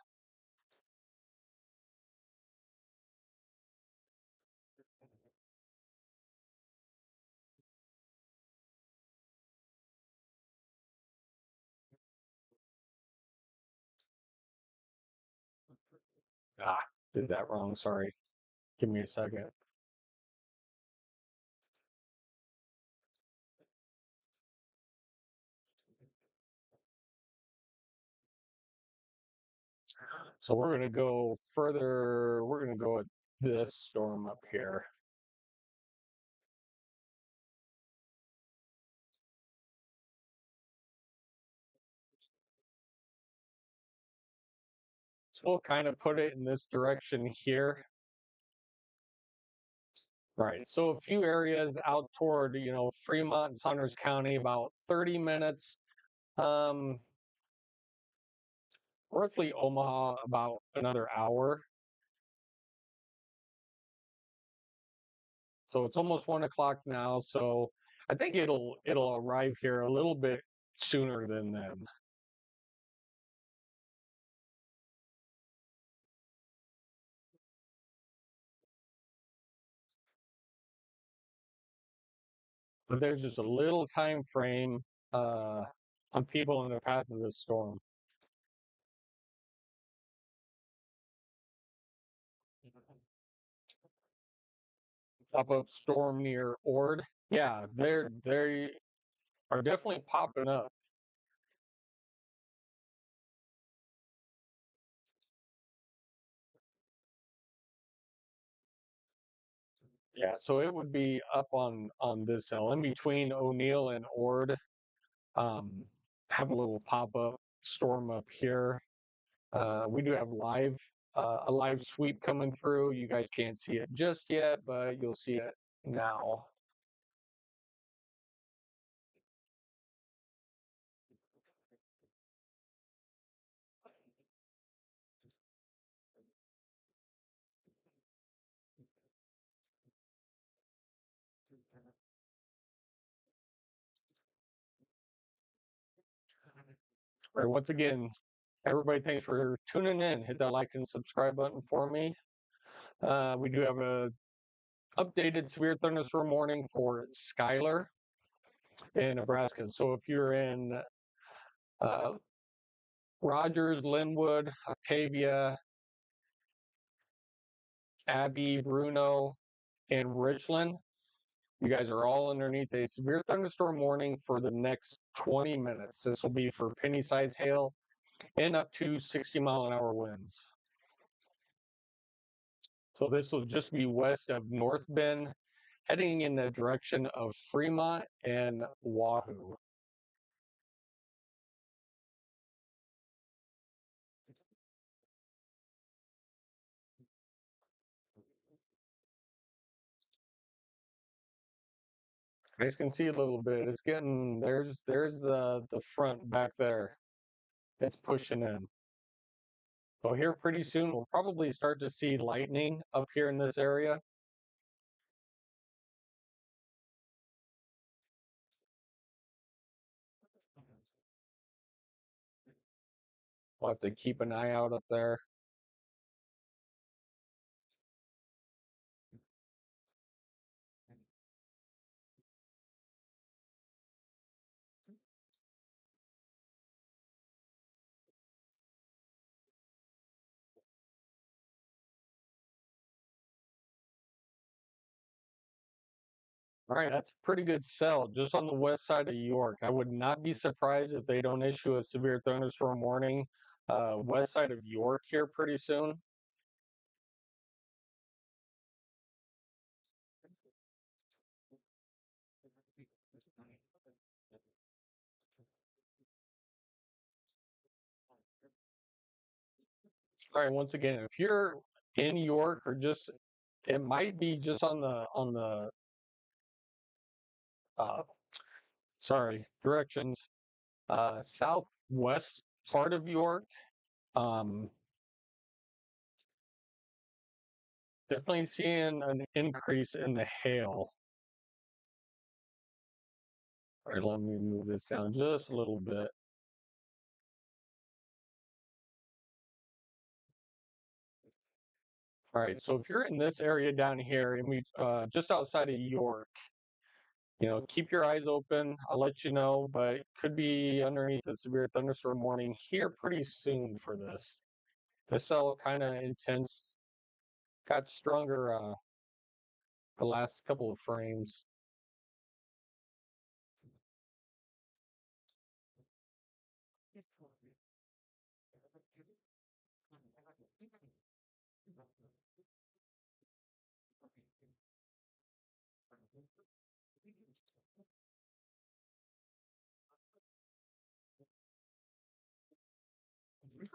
Did that wrong. Sorry. Give me a second. So we're going to go further. We're going to go at this storm up here. So we'll kind of put it in this direction here. Right. So a few areas out toward, Fremont and Saunders County, about 30 minutes. Um, Roughly Omaha, about another hour. So it's almost 1 o'clock now. So I think it'll arrive here a little bit sooner than then. But there's just a little time frame on people in the path of this storm. Pop-up storm near Ord. Yeah, they are definitely popping up. Yeah, so it would be up on this hill in between O'Neill and Ord. Um, have a little pop-up storm up here. We do have a live sweep coming through. You guys can't see it just yet, but you'll see it now. All right, once again, everybody, thanks for tuning in. Hit that like and subscribe button for me. We do have a updated severe thunderstorm warning for Schuyler in Nebraska. So if you're in uh, Rogers, Linwood, Octavia, Abbey, Bruno, and Richland, you guys are all underneath a severe thunderstorm warning for the next 20 minutes. This will be for penny-sized hail and up to 60-mile-an-hour winds. So this will just be west of North Bend, heading in the direction of Fremont and Wahoo. You guys can see a little bit. It's getting there's the front back there. It's pushing in. So here pretty soon we'll probably start to see lightning up here in this area. We'll have to keep an eye out up there. All right, that's a pretty good sell just on the west side of York. I would not be surprised if they don't issue a severe thunderstorm warning west side of York here pretty soon. All right, once again, if you're in York or just it might be just on the uh, sorry directions southwest part of York. Um, Definitely seeing an increase in the hail. All right, let me move this down just a little bit. All right, so if you're in this area down here, and just outside of York, keep your eyes open. I'll let you know, but it could be underneath a severe thunderstorm warning here pretty soon for this. This cell kind of intense, got stronger the last couple of frames.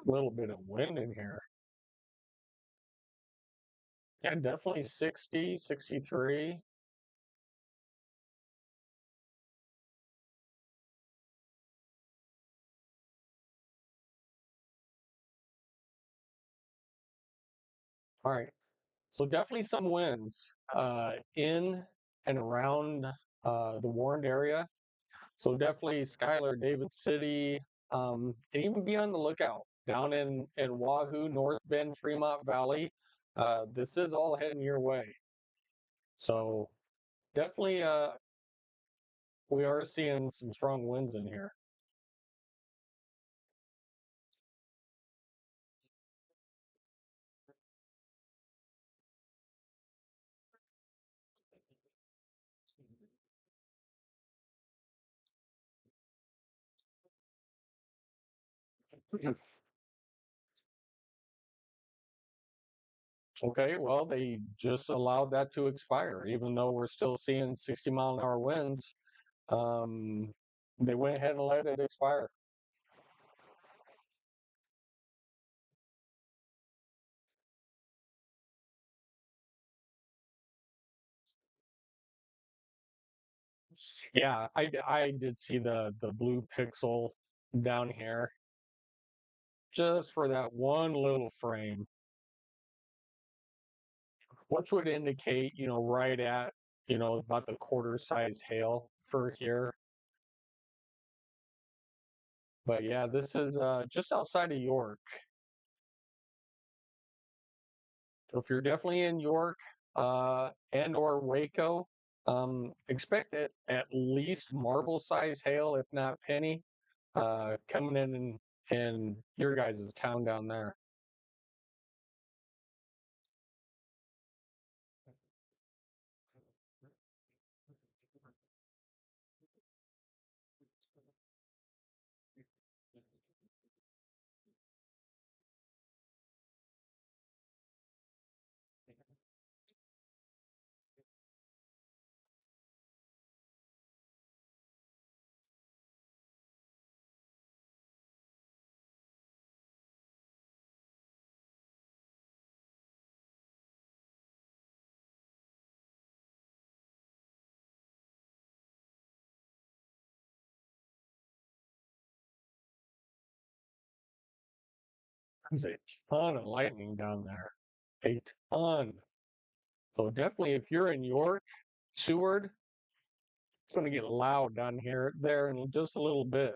A little bit of wind in here. Yeah, definitely 60, 63. All right. So definitely some winds in and around the Warren area. So definitely Schuyler, David City, and even be on the lookout down in Wahoo, North Bend, Fremont Valley. This is all heading your way. So definitely we are seeing some strong winds in here. Okay, well, they just allowed that to expire, even though we're still seeing 60-mile-an-hour winds. Um, they went ahead and let it expire. Yeah, I did see the blue pixel down here just for that one little frame, which would indicate, right at, about the quarter size hail for here. But yeah, this is just outside of York. So if you're definitely in York and or Waco, expect it at least marble size hail, if not penny, coming in your guys' town down there. There's a ton of lightning down there. A ton. So definitely if you're in York, Seward, it's going to get loud down here, there in just a little bit.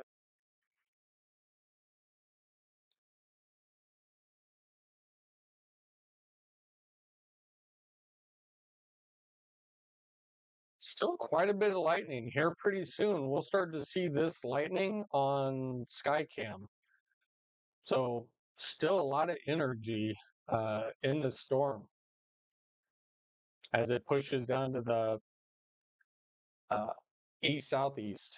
Still quite a bit of lightning here pretty soon. We'll start to see this lightning on skycam. So still a lot of energy in the storm as it pushes down to the uh, east southeast.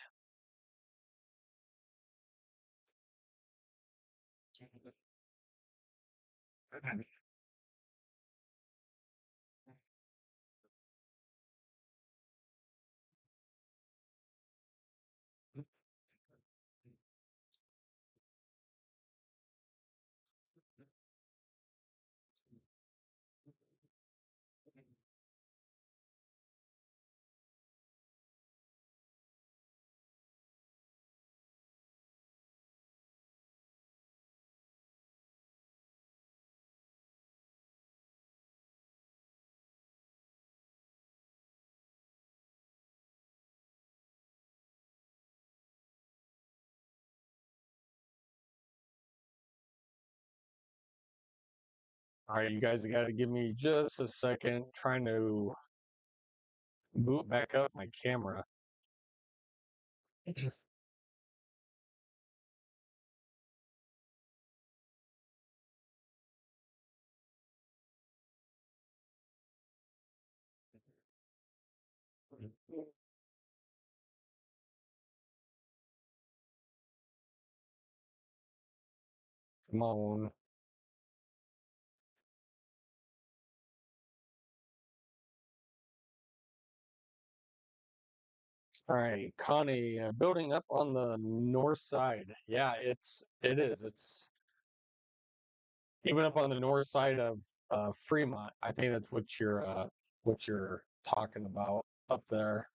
All right, you guys got to give me just a second. Trying to boot back up my camera. Come on. All right, Connie, building up on the north side. Yeah, it is. It's even up on the north side of Fremont. I think that's what you're talking about up there.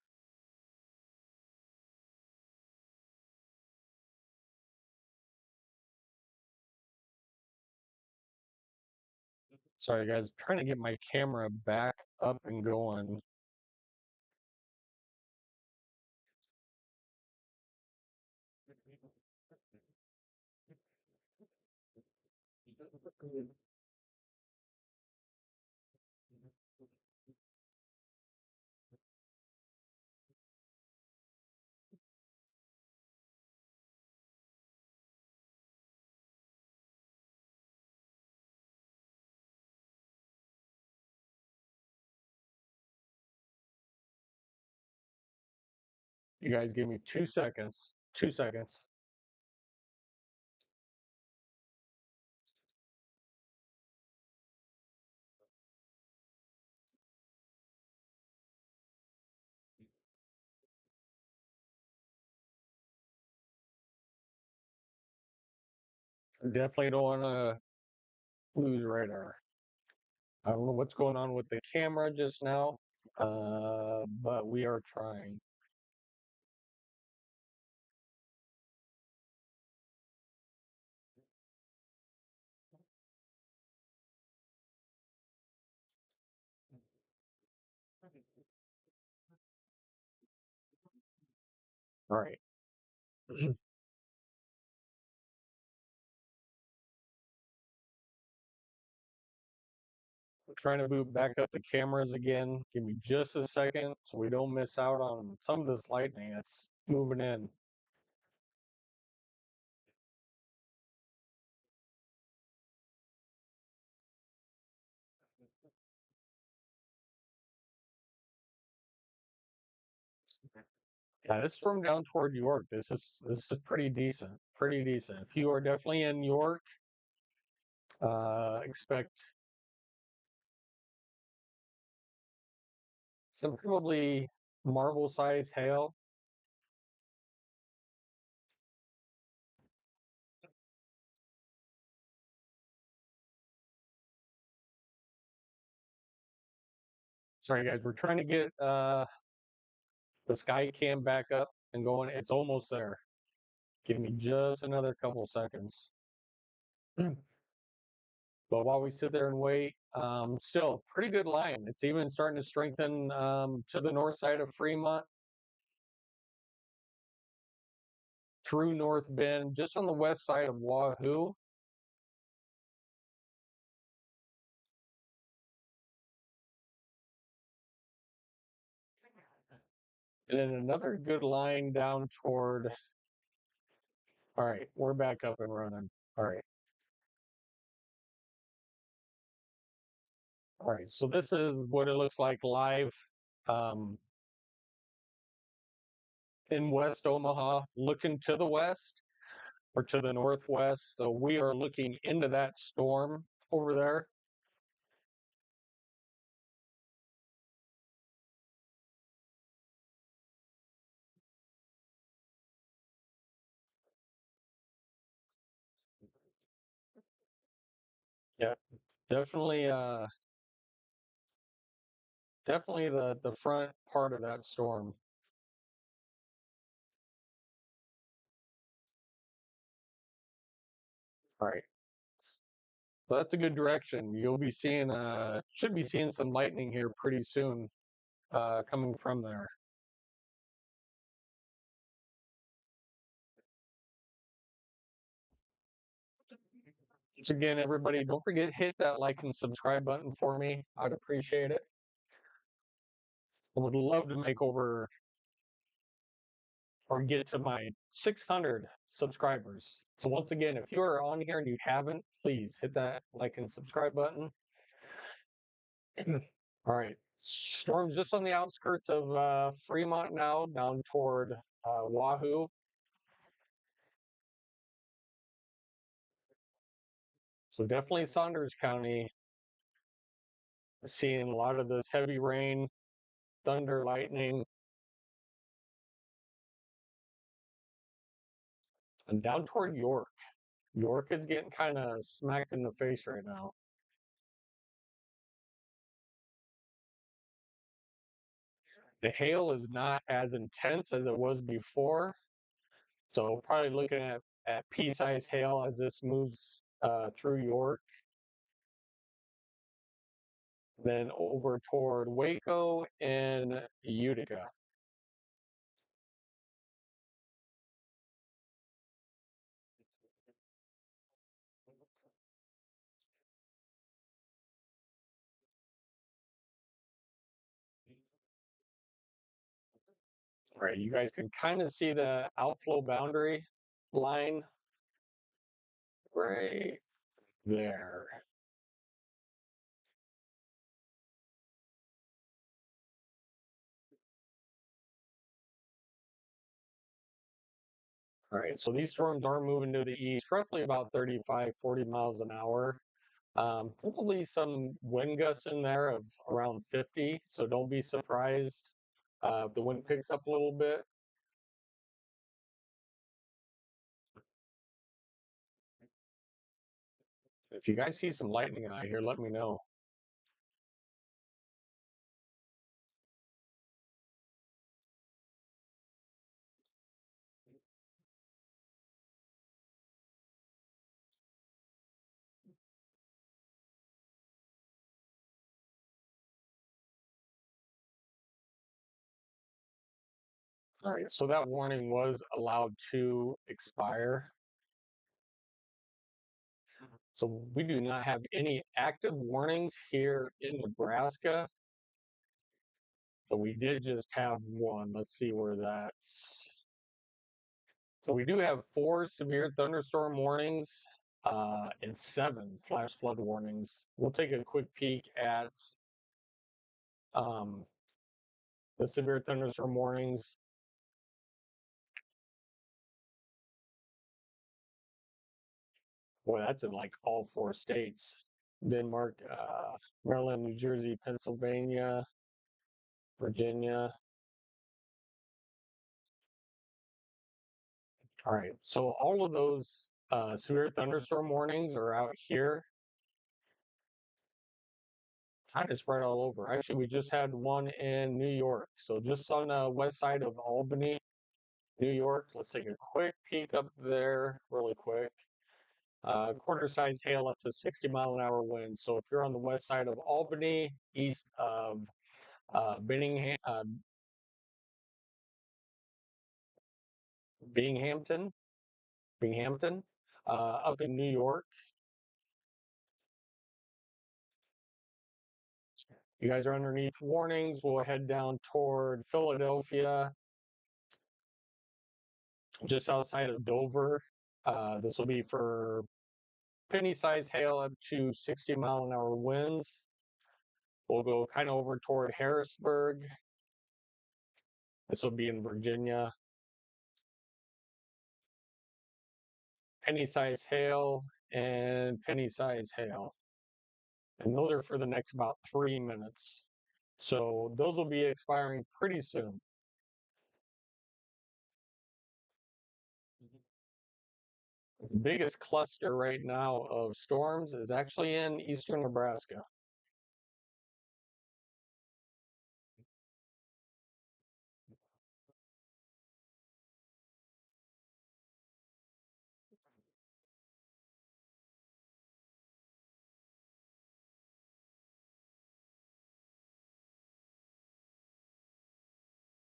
Sorry, guys, trying to get my camera back up and going. You guys give me 2 seconds. 2 seconds. Definitely don't want to lose radar. I don't know what's going on with the camera just now, but we are trying. All right. Trying to boot back up the cameras again. Give me just a second so we don't miss out on some of this lightning that's moving in. Yeah, this is from down toward York. This is pretty decent. Pretty decent. If you are definitely in York, expect some probably marble size hail. Sorry guys, we're trying to get the sky cam back up and going. It's almost there. Give me just another couple seconds. But while we sit there and wait, still pretty good line. It's even starting to strengthen to the north side of Fremont through North Bend, just on the west side of Wahoo. And then another good line down toward. All right, we're back up and running. All right. All right, so this is what it looks like live um, in West Omaha, looking to the west or to the northwest. So we are looking into that storm over there. Yeah, definitely definitely the front part of that storm. All right. So that's a good direction. You'll be seeing should be seeing some lightning here pretty soon coming from there. Once again, everybody, don't forget hit that like and subscribe button for me. I'd appreciate it. I would love to make over or get to my 600 subscribers. So once again, if you are on here and you haven't, please hit that like and subscribe button. All right. Storm's just on the outskirts of Fremont now, down toward Wahoo. So definitely Saunders County, seeing a lot of this heavy rain, thunder, lightning. And down toward York. York is getting kind of smacked in the face right now. The hail is not as intense as it was before. So probably looking at pea-sized hail as this moves through York. Then over toward Waco and Utica. All right, you guys can kind of see the outflow boundary line right there. All right, so these storms are moving to the east, roughly about 35, 40 miles an hour. Probably some wind gusts in there of around 50, so don't be surprised if the wind picks up a little bit. If you guys see some lightning out here, let me know. All right, so that warning was allowed to expire. So we do not have any active warnings here in Nebraska. So we did just have one. Let's see where that's. So we do have 4 severe thunderstorm warnings and 7 flash flood warnings. We'll take a quick peek at um, the severe thunderstorm warnings. Boy, that's in like all 4 states. Denmark, Maryland, New Jersey, Pennsylvania, Virginia. All right, so all of those severe thunderstorm warnings are out here, kind of spread all over. Actually, we just had one in New York, so just on the west side of Albany, New York. Let's take a quick peek up there, really quick. Quarter size hail up to 60-mile-an-hour winds. So if you're on the west side of Albany, east of Binningham, Binghamton, Binghamton, up in New York. You guys are underneath warnings. We'll head down toward Philadelphia, just outside of Dover. This will be for penny-sized hail up to 60-mile-an-hour winds. We'll go kind of over toward Harrisburg. This will be in Virginia. Penny-sized hail and penny-sized hail. And those are for the next about 3 minutes. So those will be expiring pretty soon. The biggest cluster right now of storms is actually in eastern Nebraska.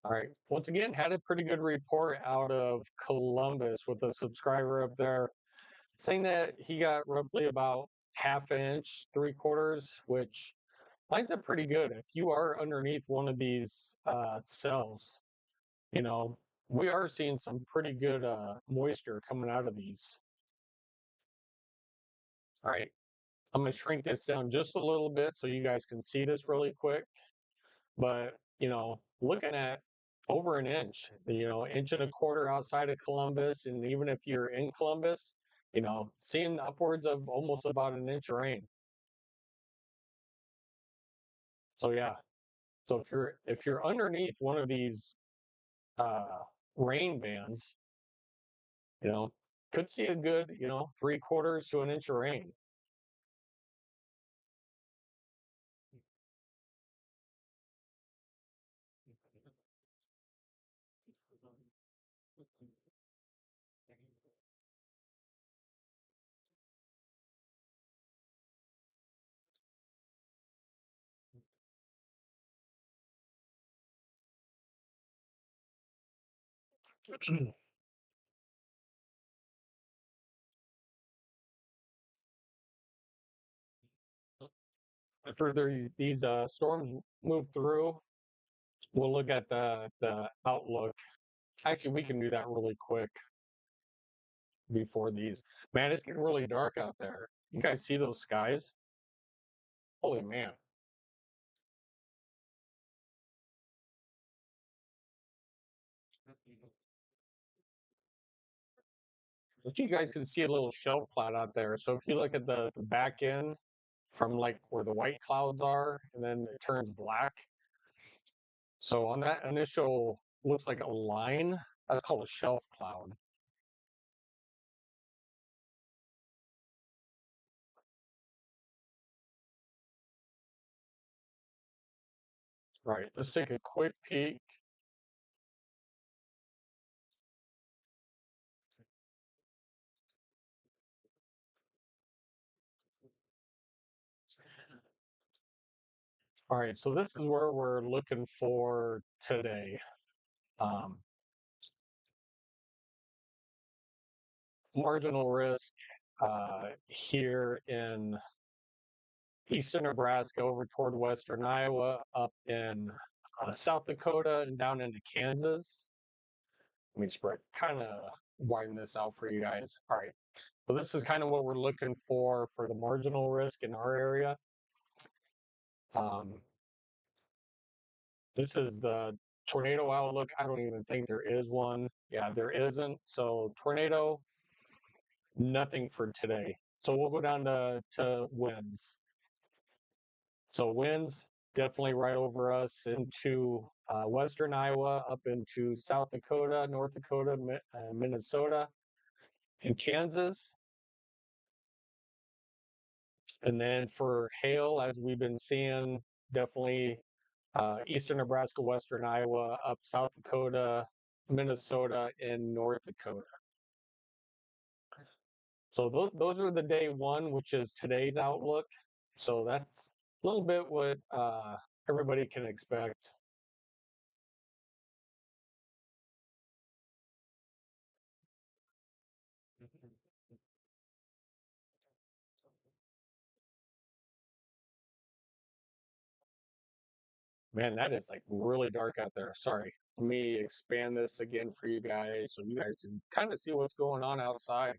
All right. Once again, had a pretty good report out of Columbus with a subscriber up there. saying that he got roughly about half an inch, 3/4, which lines up pretty good. If you are underneath one of these cells, you know, we are seeing some pretty good moisture coming out of these. All right, I'm going to shrink this down just a little bit so you guys can see this really quick. But, looking at over an inch, 1.25 inches outside of Columbus, and even if you're in Columbus, seeing upwards of almost about an inch of rain. So yeah, so if you're underneath one of these uh, rain bands, you know, could see a good, 3/4 to an inch of rain. After these storms move through, we'll look at the outlook. Actually, we can do that really quick before these. Man, it's getting really dark out there. You guys see those skies? Holy man. But you guys can see a little shelf cloud out there. So if you look at the back end from like where the white clouds are, and then it turns black. So on that initial, looks like a line, that's called a shelf cloud. Right, let's take a quick peek. All right, so this is where we're looking for today. Um, Marginal risk here in eastern Nebraska over toward western Iowa, up in South Dakota, and down into Kansas. Let me spread, kind of widen this out for you guys. All right, so this is kind of what we're looking for the marginal risk in our area. Um, this is the tornado outlook. I don't even think there is one. Yeah, there isn't. So tornado, nothing for today. So we'll go down to winds. So winds definitely right over us into western Iowa, up into South Dakota, North Dakota, Minnesota, and Kansas. And then for hail, as we've been seeing, definitely eastern Nebraska, western Iowa, up South Dakota, Minnesota, and North Dakota. So those are the day one, which is today's outlook. So that's a little bit what everybody can expect. Man, that is like really dark out there. Sorry. Let me expand this again for you guys so you guys can kind of see what's going on outside.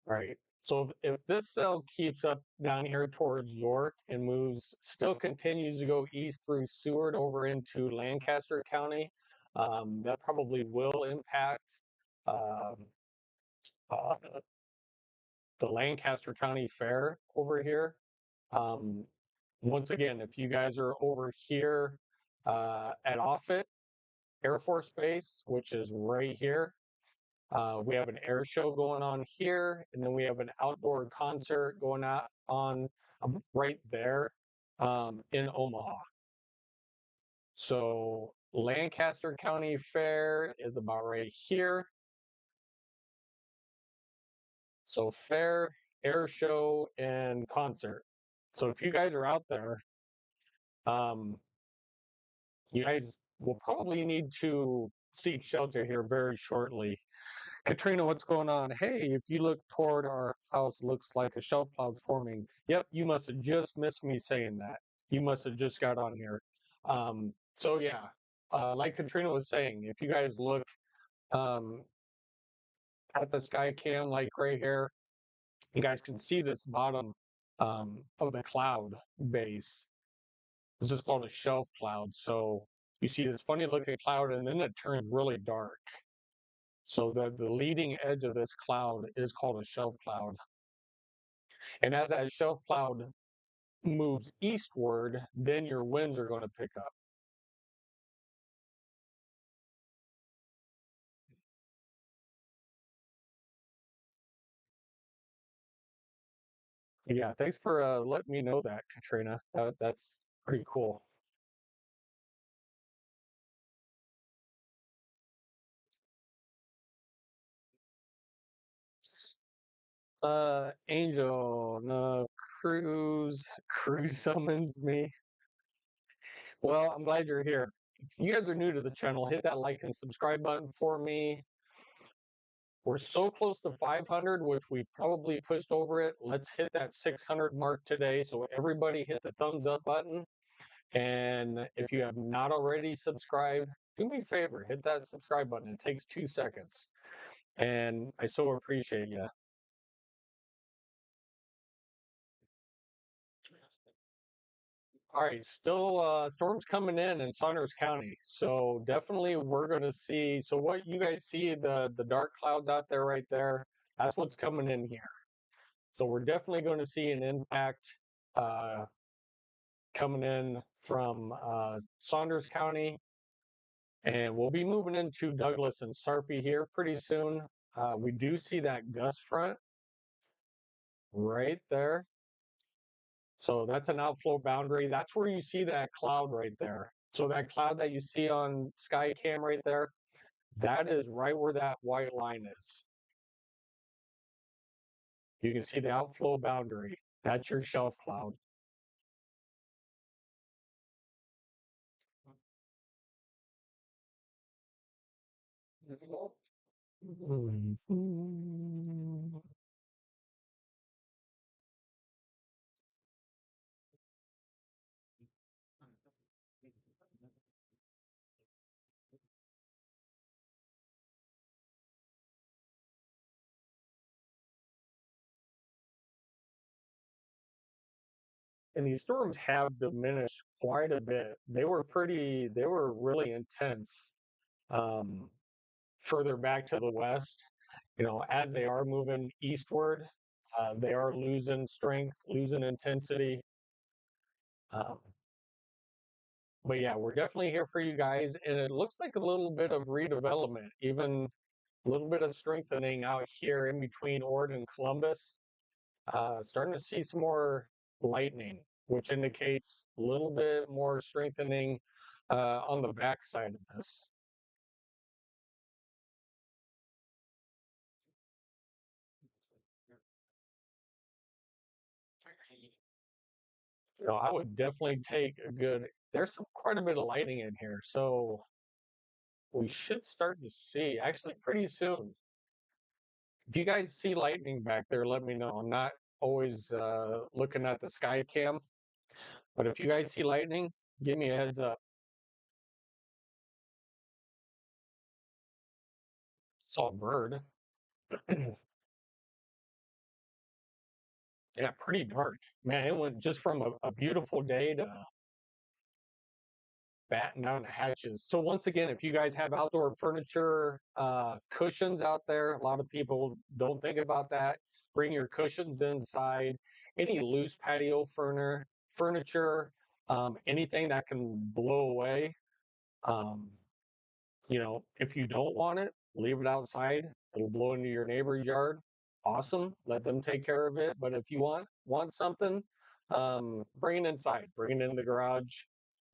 Right. So if this cell keeps up down here towards York and still continues to go east through Seward over into Lancaster County, that probably will impact um, uh, the Lancaster County Fair over here. Um, Once again, if you guys are over here at Offutt Air Force Base, which is right here, we have an air show going on here, and then we have an outdoor concert going on right there in Omaha. So Lancaster County Fair is about right here. So fair, air show, and concert. So if you guys are out there, um, you guys will probably need to seek shelter here very shortly. Katrina, what's going on? Hey, if you look toward our house, looks like a shelf cloud's forming. Yep, you must have just missed me saying that. You must have just got on here. So yeah, like Katrina was saying, if you guys look um, at the sky cam, like right here, you guys can see this bottom of the cloud base. This is called a shelf cloud. So you see this funny looking cloud, and then it turns really dark. So the leading edge of this cloud is called a shelf cloud. And as that shelf cloud moves eastward, then your winds are going to pick up. Yeah, thanks for letting me know that, Katrina. That's pretty cool. Angel, no, Cruz summons me. Well, I'm glad you're here. If you guys are new to the channel, hit that like and subscribe button for me. We're so close to 500, which we've probably pushed over it. Let's hit that 600 mark today. So everybody hit the thumbs up button. And if you have not already subscribed, do me a favor, hit that subscribe button. It takes 2 seconds. And I so appreciate you. All right, still storms coming in Saunders County. So definitely we're going to see. So what you guys see, the dark clouds out there right there, that's what's coming in here. So we're definitely going to see an impact uh, coming in from Saunders County. And we'll be moving into Douglas and Sarpy here pretty soon. We do see that gust front right there. So that's an outflow boundary. That's where you see that cloud right there. So that cloud that you see on Skycam right there, that is right where that white line is. You can see the outflow boundary. That's your shelf cloud. And these storms have diminished quite a bit. They were really intense um, further back to the west. You know, as they are moving eastward, they are losing strength, losing intensity. Um, but yeah, we're definitely here for you guys. And it looks like a little bit of redevelopment, even a little bit of strengthening out here in between Ord and Columbus. Starting to see some more lightning, which indicates a little bit more strengthening on the backside of this. You know, I would definitely take a good. There's quite a bit of lightning in here, so we should start to see actually pretty soon. If you guys see lightning back there, let me know. I'm not always looking at the sky cam, but if you guys see lightning, give me a heads up. Saw a bird. Yeah, pretty dark. Man, it went just from a beautiful day to batten down the hatches. So once again, if you guys have outdoor furniture, cushions out there, a lot of people don't think about that. Bring your cushions inside. Any loose patio furniture, anything that can blow away. Um, you know, if you don't want it, leave it outside. It'll blow into your neighbor's yard. Awesome. Let them take care of it. But if you want something, bring it inside. Bring it in the garage.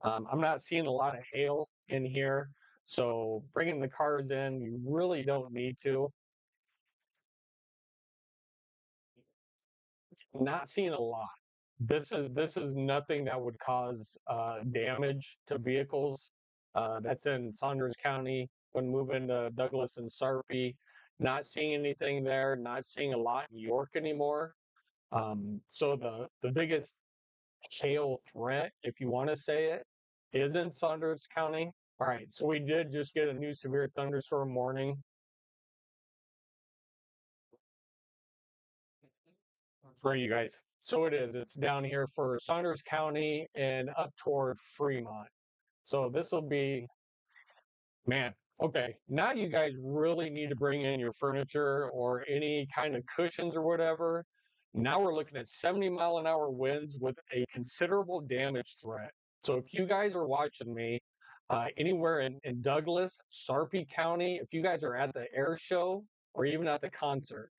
I'm not seeing a lot of hail in here, so bringing the cars in, you really don't need to. not seeing a lot. This is nothing that would cause damage to vehicles. That's in Saunders County. When moving to Douglas and Sarpy, not seeing anything there. Not seeing a lot in York anymore. So the biggest hail threat, if you want to say it, is in Saunders County. All right, so we did just get a new severe thunderstorm warning for you guys. So it is. It's down here for Saunders County and up toward Fremont. So this will be, man, okay. Now you guys really need to bring in your furniture or any kind of cushions or whatever. Now we're looking at 70-mile-an-hour winds with a considerable damage threat. So if you guys are watching me anywhere in Douglas, Sarpy County, if you guys are at the air show or even at the concert,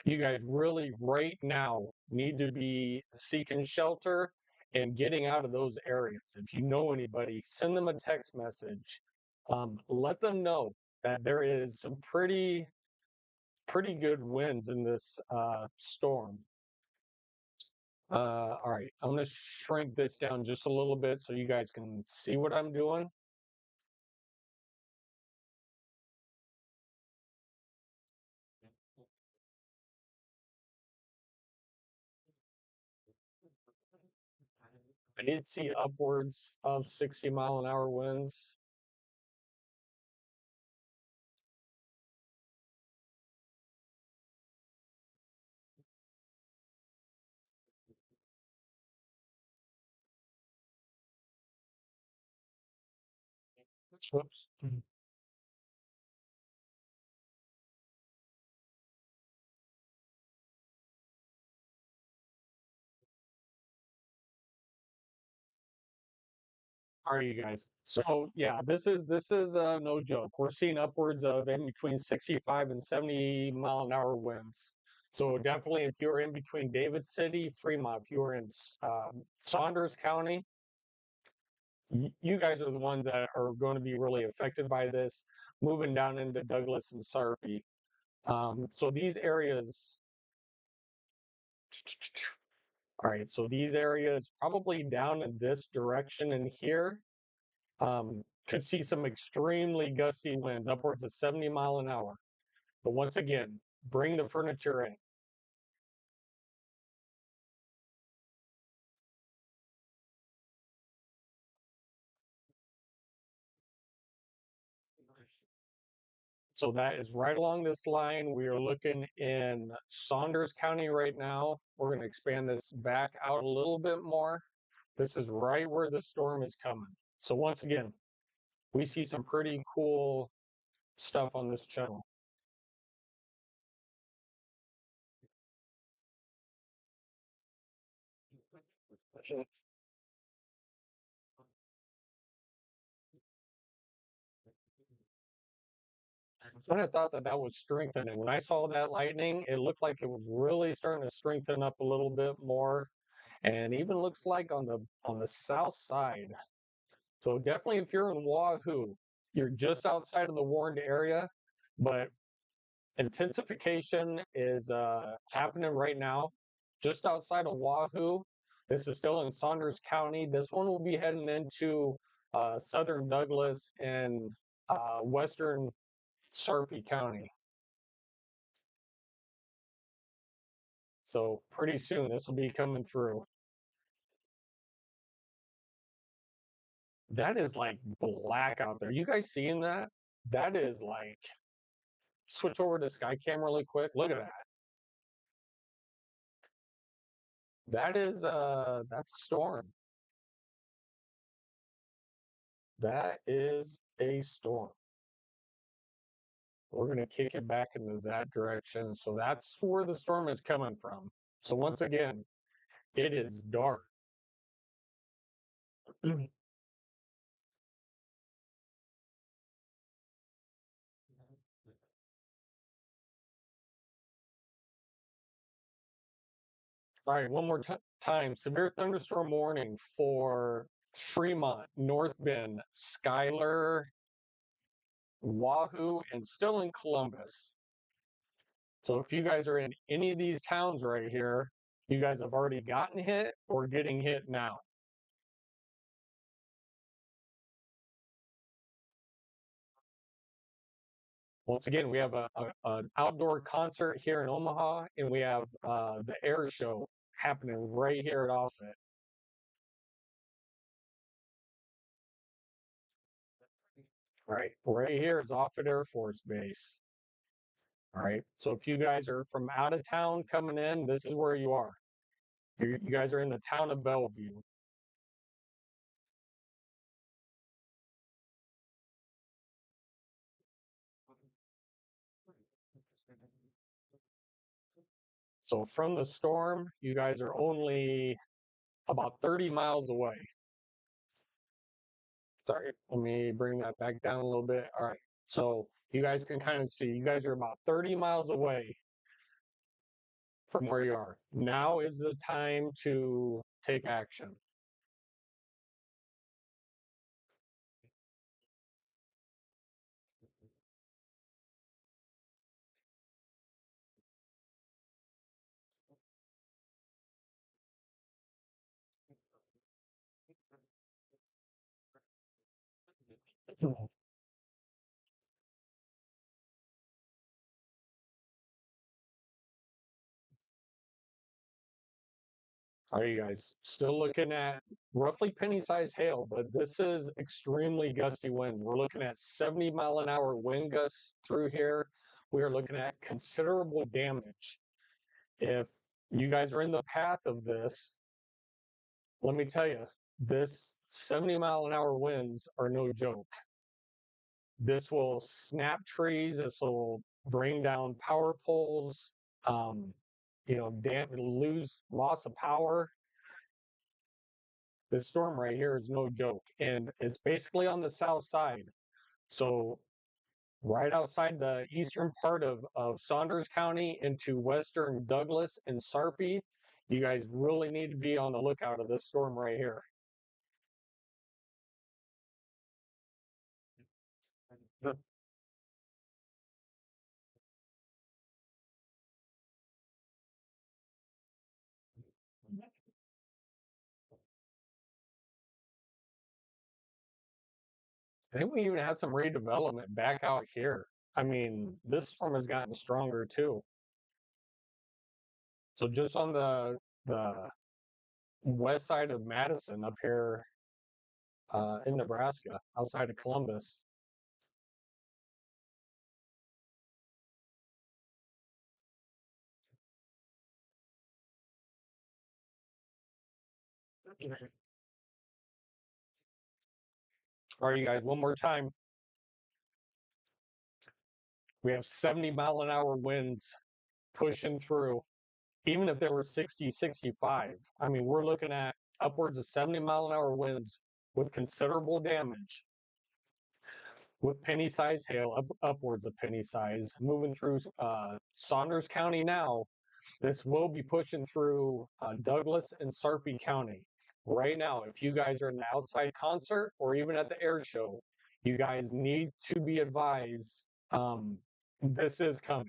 you guys really right now need to be seeking shelter and getting out of those areas. If you know anybody, send them a text message. Let them know that there is some pretty good winds in this storm. All right, I'm going to shrink this down just a little bit so you guys can see what I'm doing. I did see upwards of 60-mile-an-hour winds. Whoops. All right, you guys. So yeah, this is no joke. We're seeing upwards of in between 65 and 70-mile-an-hour winds. So definitely, if you're in between David City, Fremont, if you're in Saunders County, you guys are the ones that are going to be really affected by this. Moving down into Douglas and Sarpy. So these areas. All right, so these areas probably down in this direction in here could see some extremely gusty winds, upwards of 70 mile an hour. But once again, bring the furniture in. So that is right along this line. We are looking in Saunders County right now. We're going to expand this back out a little bit more. This is right where the storm is coming. So once again, we see some pretty cool stuff on this channel. I kind of thought that that was strengthening. When I saw that lightning, it looked like it was really starting to strengthen up a little bit more, and even looks like on the south side. So definitely, if you're in Wahoo, you're just outside of the warned area, but intensification is happening right now, just outside of Wahoo. This is still in Saunders County. This one will be heading into southern Douglas and western Sarpy County. So pretty soon this will be coming through. That is like black out there. You guys seeing that? That is like, switch over to skycam really quick. Look at that. That's a storm. That is a storm. We're going to kick it back into that direction. So that's where the storm is coming from. So once again, it is dark. All right, one more time. Severe thunderstorm warning for Fremont, North Bend, Schuyler, Wahoo, and still in Columbus. So if you guys are in any of these towns right here, You guys have already gotten hit or getting hit now? Once again, we have an outdoor concert here in Omaha, and we have the air show happening right here at Offutt. Right here is Offutt Air Force Base. All right, so if you guys are from out of town coming in, this is where you are. You guys are in the town of Bellevue. So from the storm, you guys are only about 30 miles away. Sorry, let me bring that back down a little bit. All right, so you guys can kind of see, you guys are about 30 miles away from where you are. Now is the time to take action. Are you guys still looking at roughly penny-sized hail, but this is extremely gusty wind. We're looking at 70-mile-an-hour wind gusts through here. We are looking at considerable damage. If you guys are in the path of this, let me tell you, this 70-mile-an-hour winds are no joke. This will snap trees. This will bring down power poles. Um, lose loss of power. This storm right here is no joke, and it's basically on the south side. So right outside the eastern part of Saunders County into western Douglas and Sarpy, you guys really need to be on the lookout of this storm right here. I think we even had some redevelopment back out here. I mean, this storm has gotten stronger too. So just on the west side of Madison up here in Nebraska, outside of Columbus. All right, you guys, one more time. We have 70-mile-an-hour winds pushing through. Even if there were 60, 65, I mean, we're looking at upwards of 70-mile-an-hour winds with considerable damage. With penny size hail, upwards of penny size, moving through Saunders County now. This will be pushing through Douglas and Sarpy County. Right now, if you guys are in the outside concert or even at the air show, you guys need to be advised this is coming.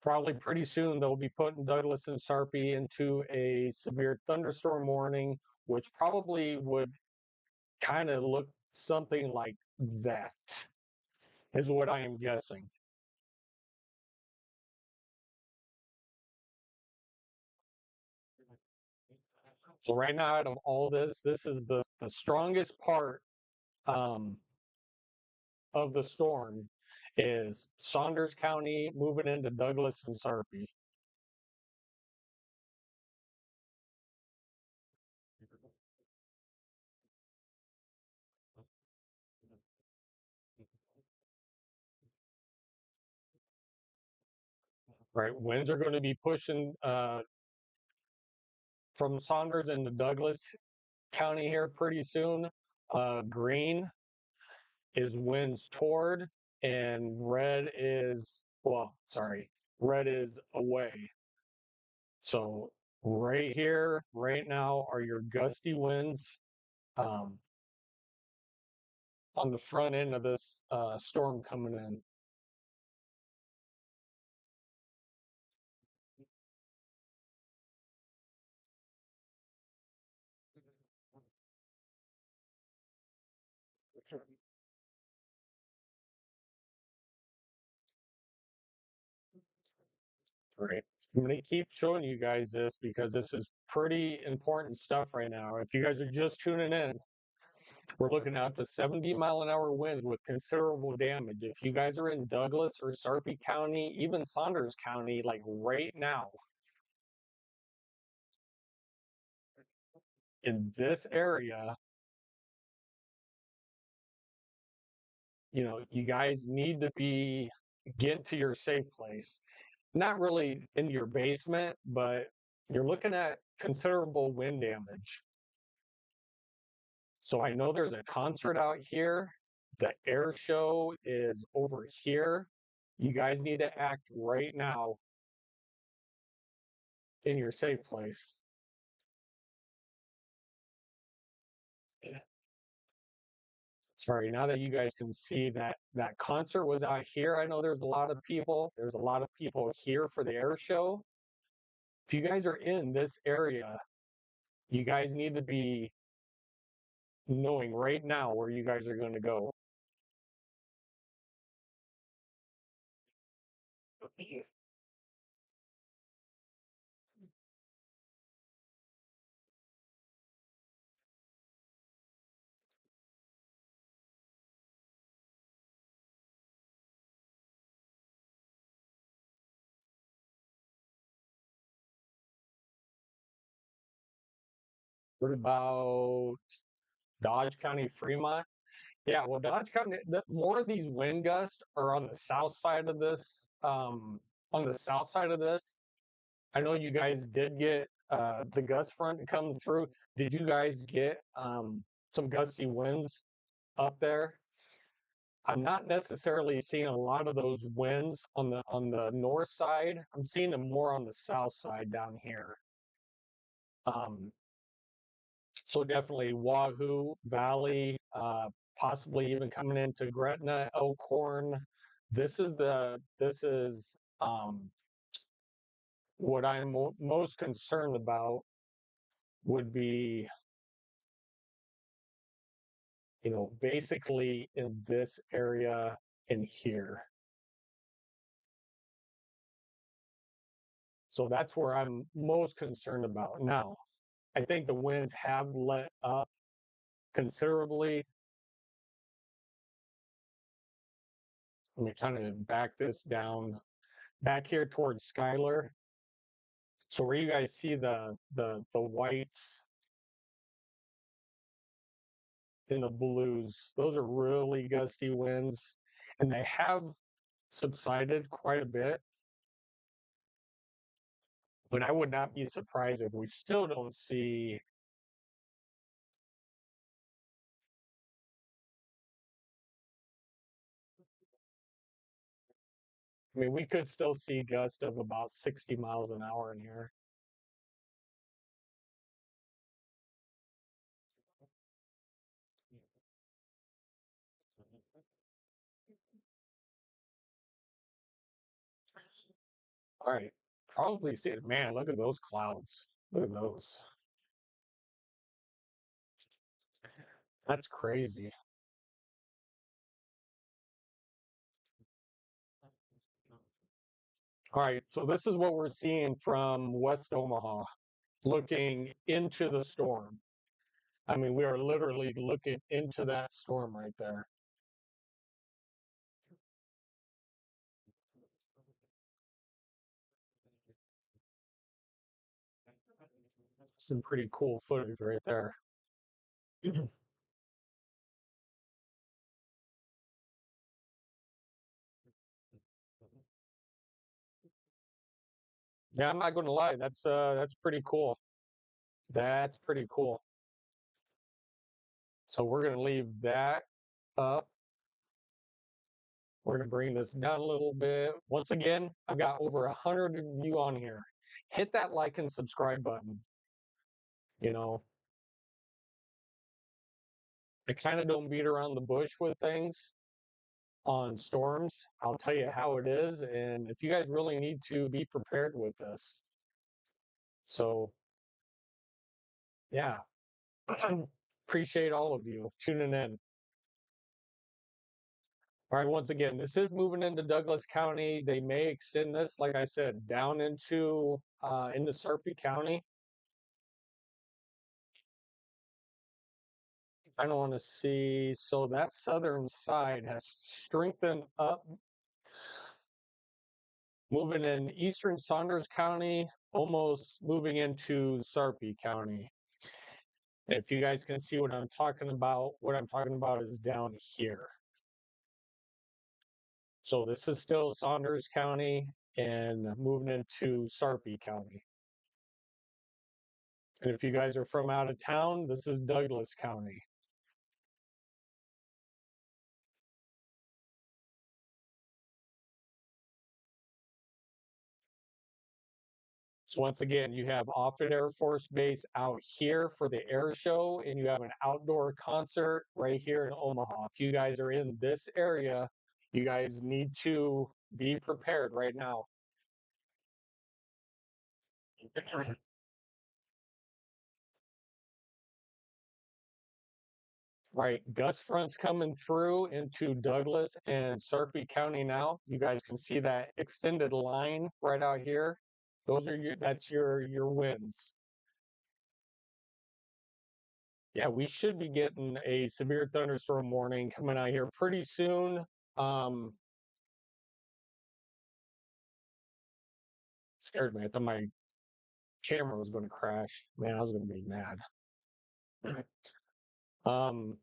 Probably pretty soon they'll be putting Douglas and Sarpy into a severe thunderstorm warning, which probably would kind of look something like that, is what I am guessing. So right now, out of all this is the strongest part um, of the storm is Saunders County moving into Douglas and Sarpy. Right, winds are going to be pushing from Saunders into Douglas County here pretty soon. Green is winds toward, and red is away. So right here, right now, are your gusty winds um, on the front end of this storm coming in. Right. I'm going to keep showing you guys this because this is pretty important stuff right now. If you guys are just tuning in, we're looking at the 70-mile-an-hour winds with considerable damage. If you guys are in Douglas or Sarpy County, even Saunders County, like right now, in this area, you guys need to get to your safe place. Not really in your basement, but you're looking at considerable wind damage. So I know there's a concert out here. The air show is over here. You guys need to act right now in your safe place. Sorry, now that you guys can see that concert was out here, I know there's a lot of people. There's a lot of people here for the air show. If you guys are in this area, you guys need to be knowing right now where you guys are going to go. What about Dodge County, Fremont? Yeah, well, Dodge County, more of these wind gusts are on the south side of this. On the south side of this, I know you guys did get the gust front that comes through. Did you guys get some gusty winds up there? I'm not necessarily seeing a lot of those winds on the north side. I'm seeing them more on the south side down here. Um, so definitely Wahoo Valley, possibly even coming into Gretna, Elkhorn. This is what I'm most concerned about would be, basically in this area in here. So that's where I'm most concerned about. Now, I think the winds have let up considerably. Let me kind of back this down back here towards Schuyler. So where you guys see the whites and the blues, those are really gusty winds, and they have subsided quite a bit. But I would not be surprised if we still don't see. I mean, we could still see gusts of about 60 miles an hour in here. All right. Probably see it. Man, look at those clouds. Look at those. That's crazy. All right. So this is what we're seeing from West Omaha, looking into the storm. I mean, we are literally looking into that storm right there. Some pretty cool footage right there. Yeah, I'm not going to lie. That's pretty cool. That's pretty cool. So we're going to leave that up. We're going to bring this down a little bit. Once again, I've got over 100 of you on here. Hit that like and subscribe button. You know, I kind of don't beat around the bush with things on storms. I'll tell you how it is. And if you guys really need to be prepared with this. So, yeah, appreciate all of you tuning in. All right, once again, this is moving into Douglas County. They may extend this, like I said, down into Sarpy County. I don't want to see. So that southern side has strengthened up, moving in eastern Saunders County, almost moving into Sarpy County. If you guys can see what I'm talking about is down here. So this is still Saunders County and moving into Sarpy County. And if you guys are from out of town, this is Douglas County. So once again, you have Offutt Air Force Base out here for the air show, and you have an outdoor concert right here in Omaha. If you guys are in this area, you guys need to be prepared right now. Right, gust fronts coming through into Douglas and Sarpy County now. You guys can see that extended line right out here. That's your winds. Yeah, we should be getting a severe thunderstorm warning coming out here pretty soon. Scared me. I thought my camera was going to crash. Man, I was going to be mad. Um,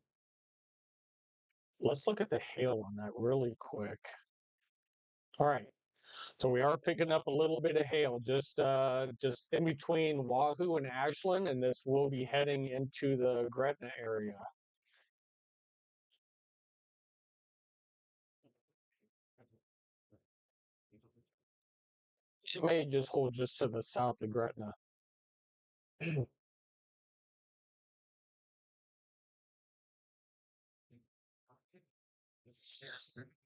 let's look at the hail on that really quick. All right. So we are picking up a little bit of hail just in between Wahoo and Ashland, and this will be heading into the Gretna area. It may just hold just to the south of Gretna.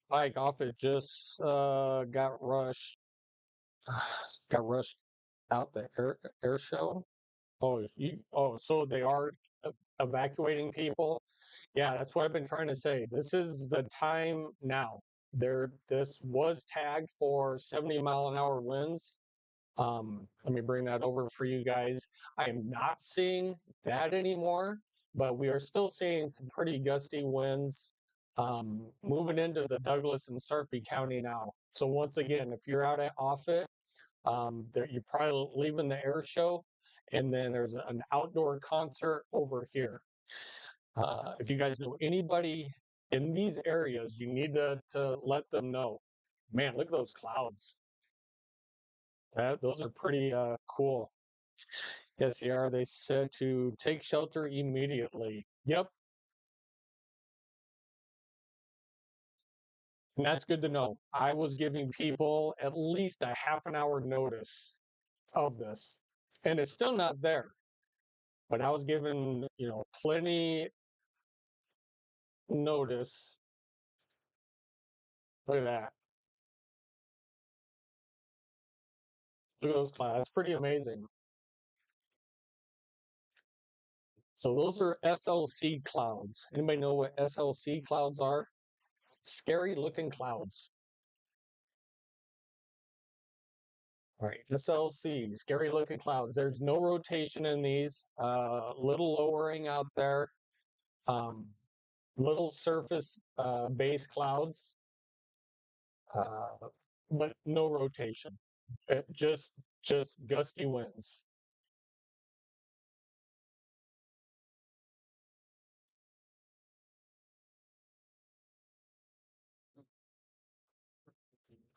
Mike Offit just got rushed out the air show. So they are evacuating people. Yeah, that's what I've been trying to say. This is the time now. This was tagged for 70-mile-an-hour winds. Let me bring that over for you guys. I am not seeing that anymore, but we are still seeing some pretty gusty winds moving into the Douglas and Sarpy County now. So once again, if you're out at Offutt, you're probably leaving the air show, and then there's an outdoor concert over here. If you guys know anybody in these areas, you need to let them know. Man, look at those clouds. Those are pretty cool. Yes, they are. They said to take shelter immediately. Yep. And that's good to know. I was giving people at least a half an hour notice of this, and it's still not there. But I was given, plenty notice. Look at that. Look at those clouds. That's pretty amazing. So those are SLC clouds. Anybody know what SLC clouds are? Scary looking clouds. All right, SLC, scary looking clouds. There's no rotation in these. Little lowering out there. Um, little surface base clouds, uh, but no rotation. Just gusty winds.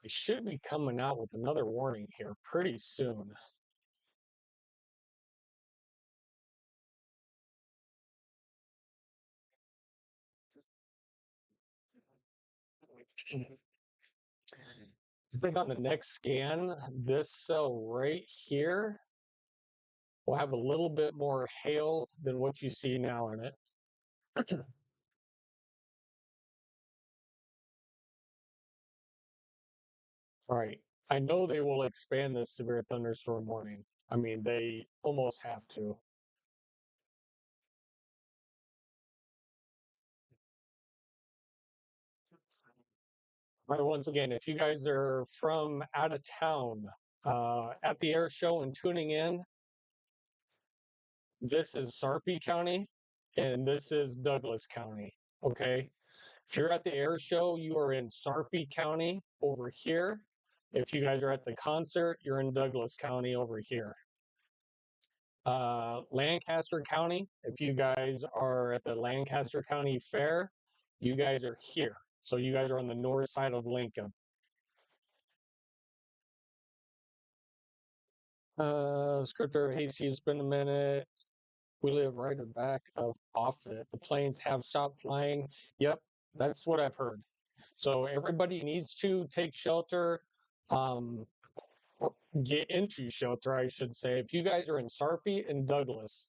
They should be coming out with another warning here pretty soon. I think on the next scan, this cell right here will have a little bit more hail than what you see now in it. All right. I know they will expand this severe thunderstorm warning. I mean, they almost have to. All right, once again, if you guys are from out of town at the air show and tuning in, this is Sarpy County and this is Douglas County. Okay. If you're at the air show, you are in Sarpy County over here. If you guys are at the concert, you're in Douglas County over here. Lancaster County, if you guys are at the Lancaster County Fair, you guys are here. So you guys are on the north side of Lincoln. Scripter, hey, see, it's been a minute. We live right at the back of Offutt. The planes have stopped flying. Yep, that's what I've heard. So everybody needs to take shelter, um, or get into shelter, I should say. If you guys are in Sarpy and Douglas,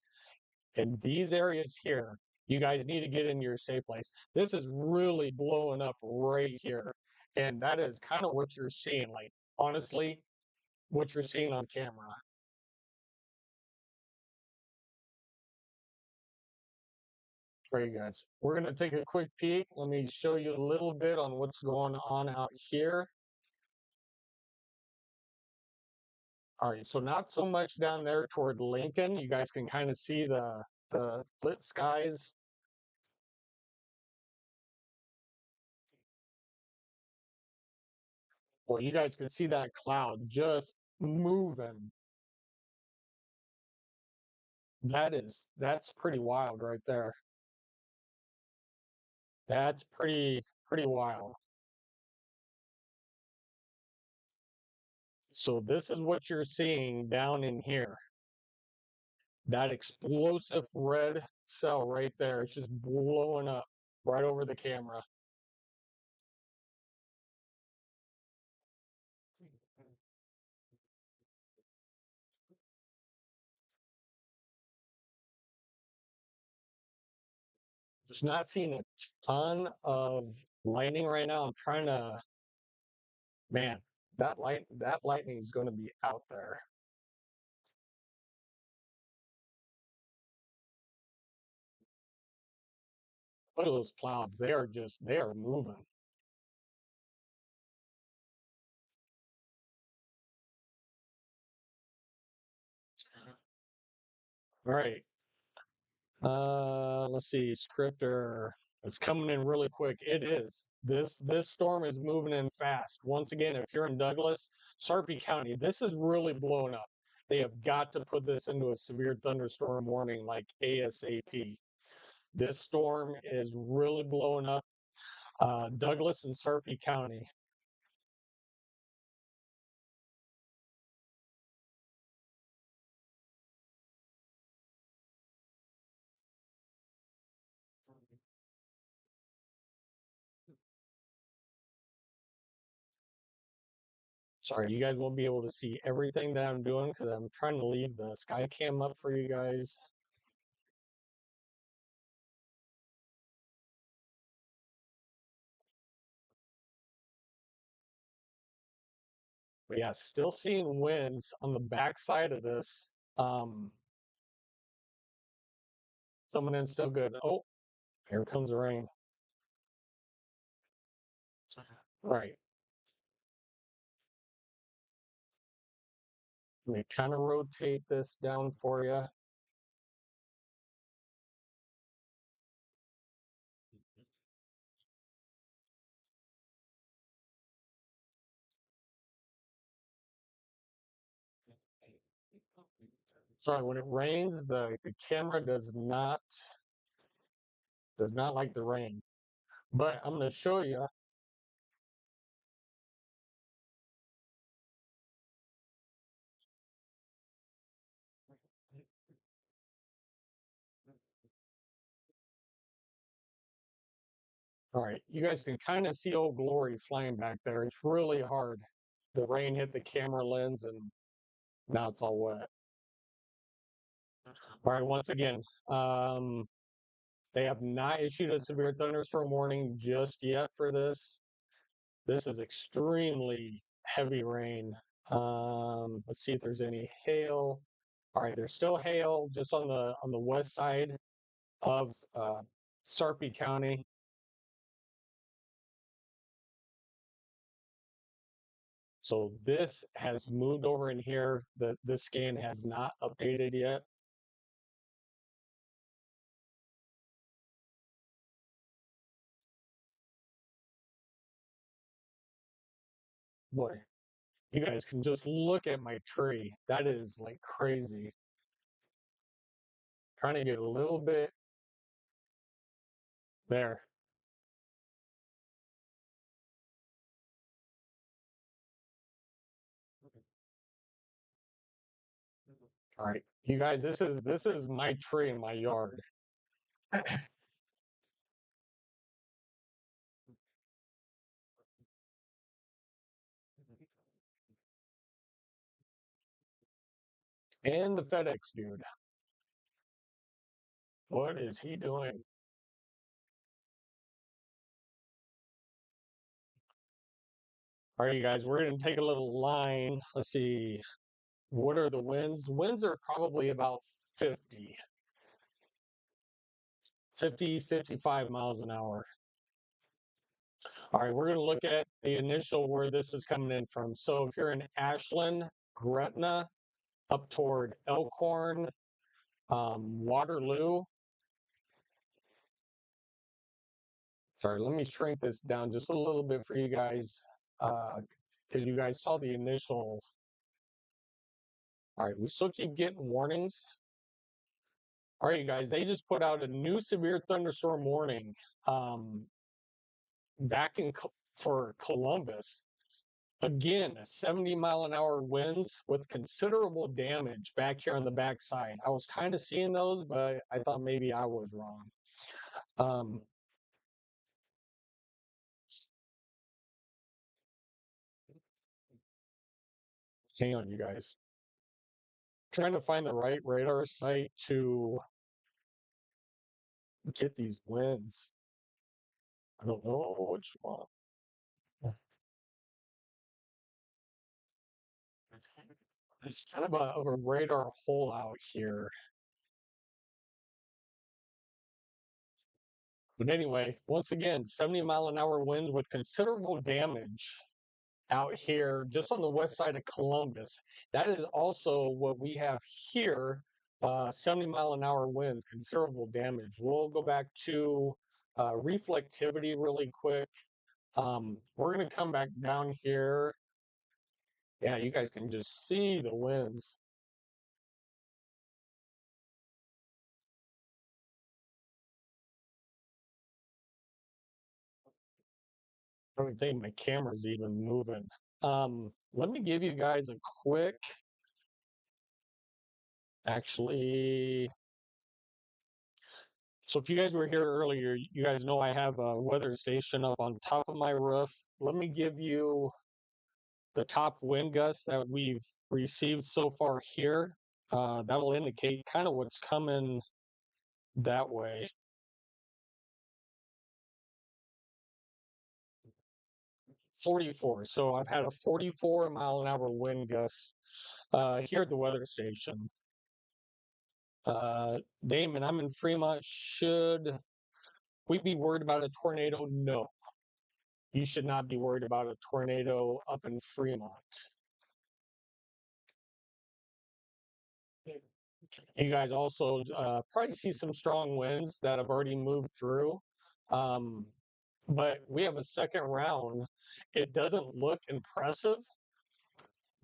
in these areas here, you guys need to get in your safe place. This is really blowing up right here. And that is kind of what you're seeing, like, honestly, what you're seeing on camera. Great, guys. We're going to take a quick peek. Let me show you a little bit on what's going on out here. All right, so not so much down there toward Lincoln. You guys can kind of see the lit skies. Well, you guys can see that cloud just moving. That's pretty wild right there. That's pretty wild. So this is what you're seeing down in here. That explosive red cell right there. It's just blowing up right over the camera. Just not seeing a ton of lightning right now. I'm trying to, man, that lightning is going to be out there. Look at those clouds. They are moving. All right. Let's see, scripter. It's coming in really quick. It is. This storm is moving in fast. Once again, if you're in Douglas, Sarpy County, this is really blowing up. They have got to put this into a severe thunderstorm warning like ASAP. This storm is really blowing up Douglas and Sarpy County. Sorry, you guys won't be able to see everything that I'm doing because I'm trying to leave the skycam up for you guys. But yeah, still seeing winds on the backside of this. Coming in still good. Oh, here comes the rain. All right. Let me kind of rotate this down for you. Sorry, when it rains, the camera does not like the rain. But I'm going to show you. All right, you guys can kind of see Old Glory flying back there. It's really hard. The rain hit the camera lens and now it's all wet. All right, once again, they have not issued a severe thunderstorm warning just yet for this. This is extremely heavy rain. Let's see if there's any hail. All right, there's still hail just on the west side of Sarpy County. So this has moved over in here. This scan has not updated yet. Boy, you guys can just look at my tree. That is like crazy. Trying to get a little bit there. All right, you guys, this is my tree in my yard. And the FedEx dude. What is he doing? All right, you guys, we're going to take a little line. Let's see. What are the winds? Winds are probably about 50, 50, 55 miles an hour. All right, we're going to look at the initial where this is coming in from. So if you're in Ashland, Gretna, up toward Elkhorn, Waterloo. Sorry, let me shrink this down just a little bit for you guys, because you guys saw the initial. All right, we still keep getting warnings. All right, you guys, they just put out a new severe thunderstorm warning um, back for Columbus. Again, 70-mile-an-hour winds with considerable damage back here on the backside. I was kind of seeing those, but I thought maybe I was wrong. Um, Hang on, you guys. Trying to find the right radar site to get these winds. I don't know which one. It's kind of a radar hole out here. But anyway, once again, 70-mile-an-hour winds with considerable damage out here just on the west side of Columbus. That is also what we have here, 70-mile-an-hour winds, considerable damage. We'll go back to reflectivity really quick. We're going to come back down here. Yeah, you guys can just see the winds. I don't think my camera's even moving. Let me give you guys a quick, actually. So if you guys were here earlier, you guys know I have a weather station up on top of my roof. Let me give you the top wind gusts that we've received so far here. That'll indicate kind of what's coming that way. 44. So I've had a 44-mile-an-hour wind gust here at the weather station. Damon, I'm in Fremont. Should we be worried about a tornado? No. You should not be worried about a tornado up in Fremont. You guys also probably see some strong winds that have already moved through. But we have a second round. It doesn't look impressive,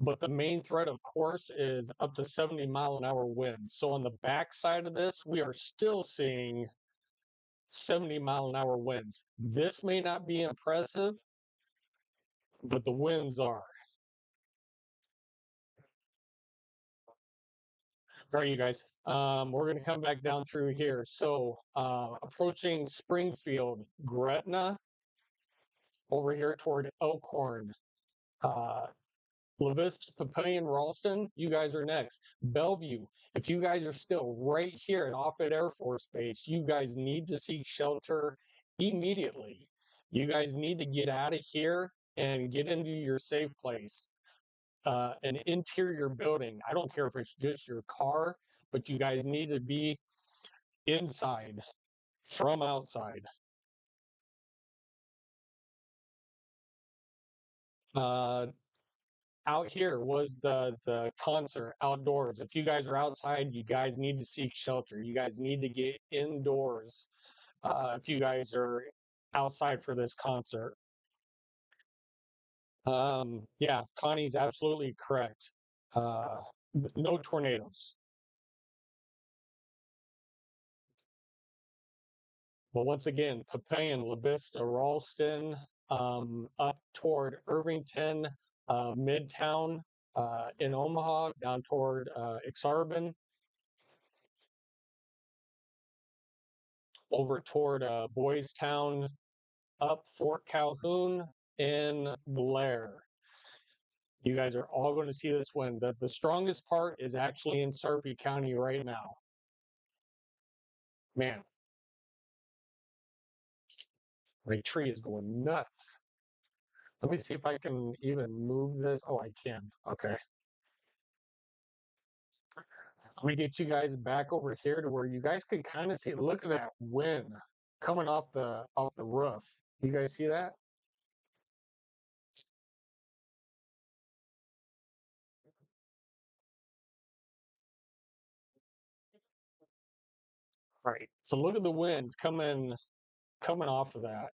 but the main threat, of course, is up to 70-mile-an-hour winds. So on the backside of this, we are still seeing 70-mile-an-hour winds. This may not be impressive, but the winds are. All right, you guys. We're going to come back down through here. So approaching Springfield, Gretna, over here toward Elkhorn, uh, La Vista, Papillion, Ralston, you guys are next. Bellevue, if you guys are still right here at Offutt Air Force Base, you guys need to seek shelter immediately. You guys need to get out of here and get into your safe place. An interior building. I don't care if it's just your car, but you guys need to be inside from outside. Uh, out here was the concert outdoors. If you guys are outside, you guys need to seek shelter. You guys need to get indoors if you guys are outside for this concert. Yeah, Connie's absolutely correct. Uh, no tornadoes. But once again, Papillion, La Vista, Ralston, up toward Irvington, Midtown, in Omaha, down toward Exarban, over toward Boys Town, up Fort Calhoun, in Blair. You guys are all going to see this one. The strongest part is actually in Sarpy County right now. Man, my tree is going nuts. Let me see if I can even move this. Oh, I can. Okay. Let me get you guys back over here to where you guys can kind of see. Look at that wind coming off the roof. You guys see that? All right. So look at the winds coming off of that.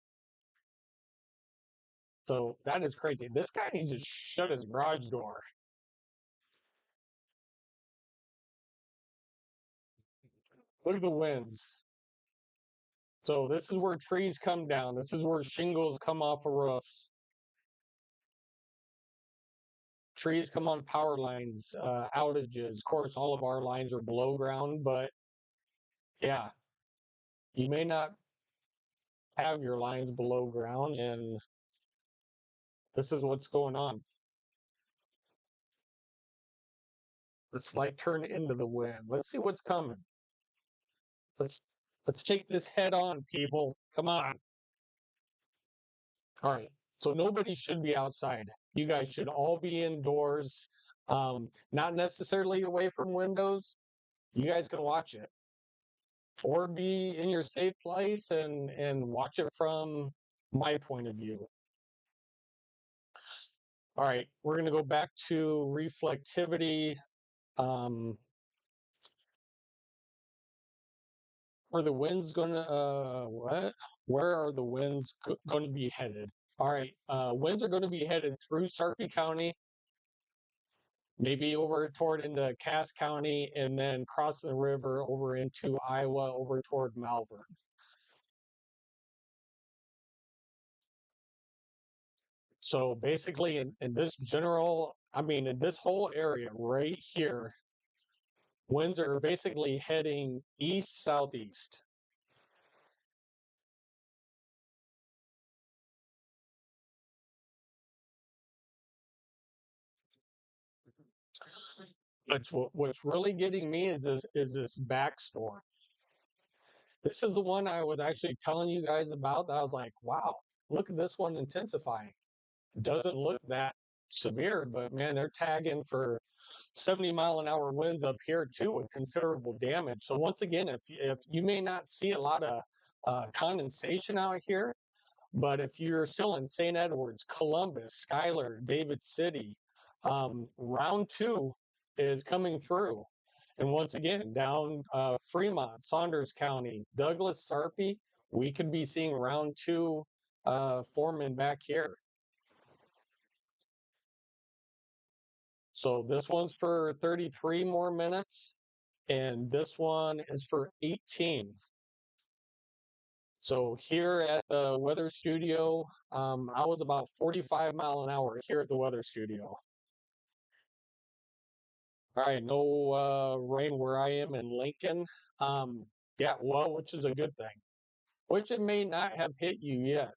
So that is crazy. This guy needs to shut his garage door. Look at the winds. So this is where trees come down. This is where shingles come off of roofs. Trees come on power lines, outages. Of course, all of our lines are below ground, but yeah, you may not have your lines below ground, and this is what's going on. Let's like turn into the wind. Let's see what's coming. Let's let's take this head on, people. Come on. All right. So nobody should be outside. You guys should all be indoors. Not necessarily away from windows. You guys can watch it. Or be in your safe place and watch it from my point of view. All right, we're going to go back to reflectivity. Um, are the winds going to what? Where are the winds going to be headed? All right, winds are going to be headed through Sarpy County, maybe over toward into Cass County, and then cross the river over into Iowa, over toward Malvern. So basically, in this general, I mean, in this whole area right here, winds are basically heading east southeast. But what's really getting me is this backstory. This is the one I was actually telling you guys about. That I was like, wow, look at this one intensifying. Doesn't look that severe, but man, they're tagging for 70-mile-an-hour winds up here too, with considerable damage. So once again, if you may not see a lot of condensation out here, but if you're still in St. Edwards, Columbus, Schuyler, David City, round two is coming through. And once again, down Fremont, Saunders County, Douglas, Sarpy, we could be seeing round two forming back here. So this one's for 33 more minutes, and this one is for 18. So here at the weather studio, I was about 45 mile an hour here at the weather studio. All right, no rain where I am in Lincoln. Um, yeah, well, which is a good thing. Which it may not have hit you yet.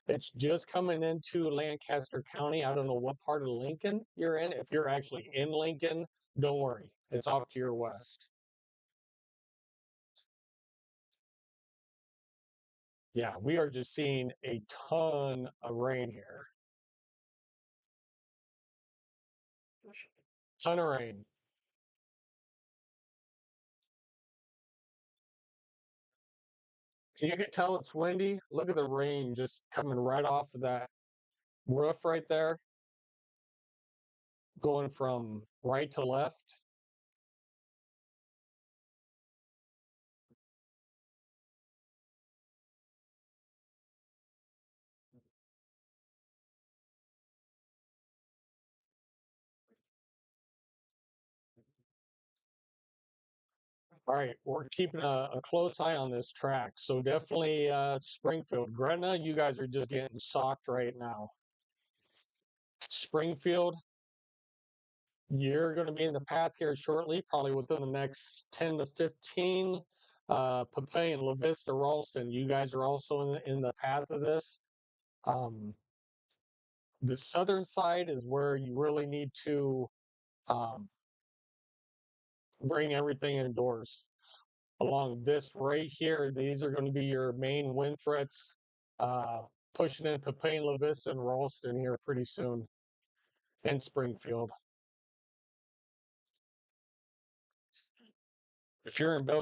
It's just coming into Lancaster County. I don't know what part of Lincoln you're in. If you're actually in Lincoln, don't worry. It's off to your west. Yeah, we are just seeing a ton of rain here. Ton of rain. You can tell it's windy. Look at the rain just coming right off of that roof right there. going from right to left. All right, we're keeping a close eye on this track. So definitely Springfield. Gretna, you guys are just getting socked right now. Springfield, you're going to be in the path here shortly, probably within the next 10 to 15. Papay La Vista, Ralston, you guys are also in the path of this. The southern side is where you really need to um, bring everything indoors. Along this right here, these are going to be your main wind threats. Pushing in Papay La Vista and Ralston here pretty soon, and Springfield. If you're in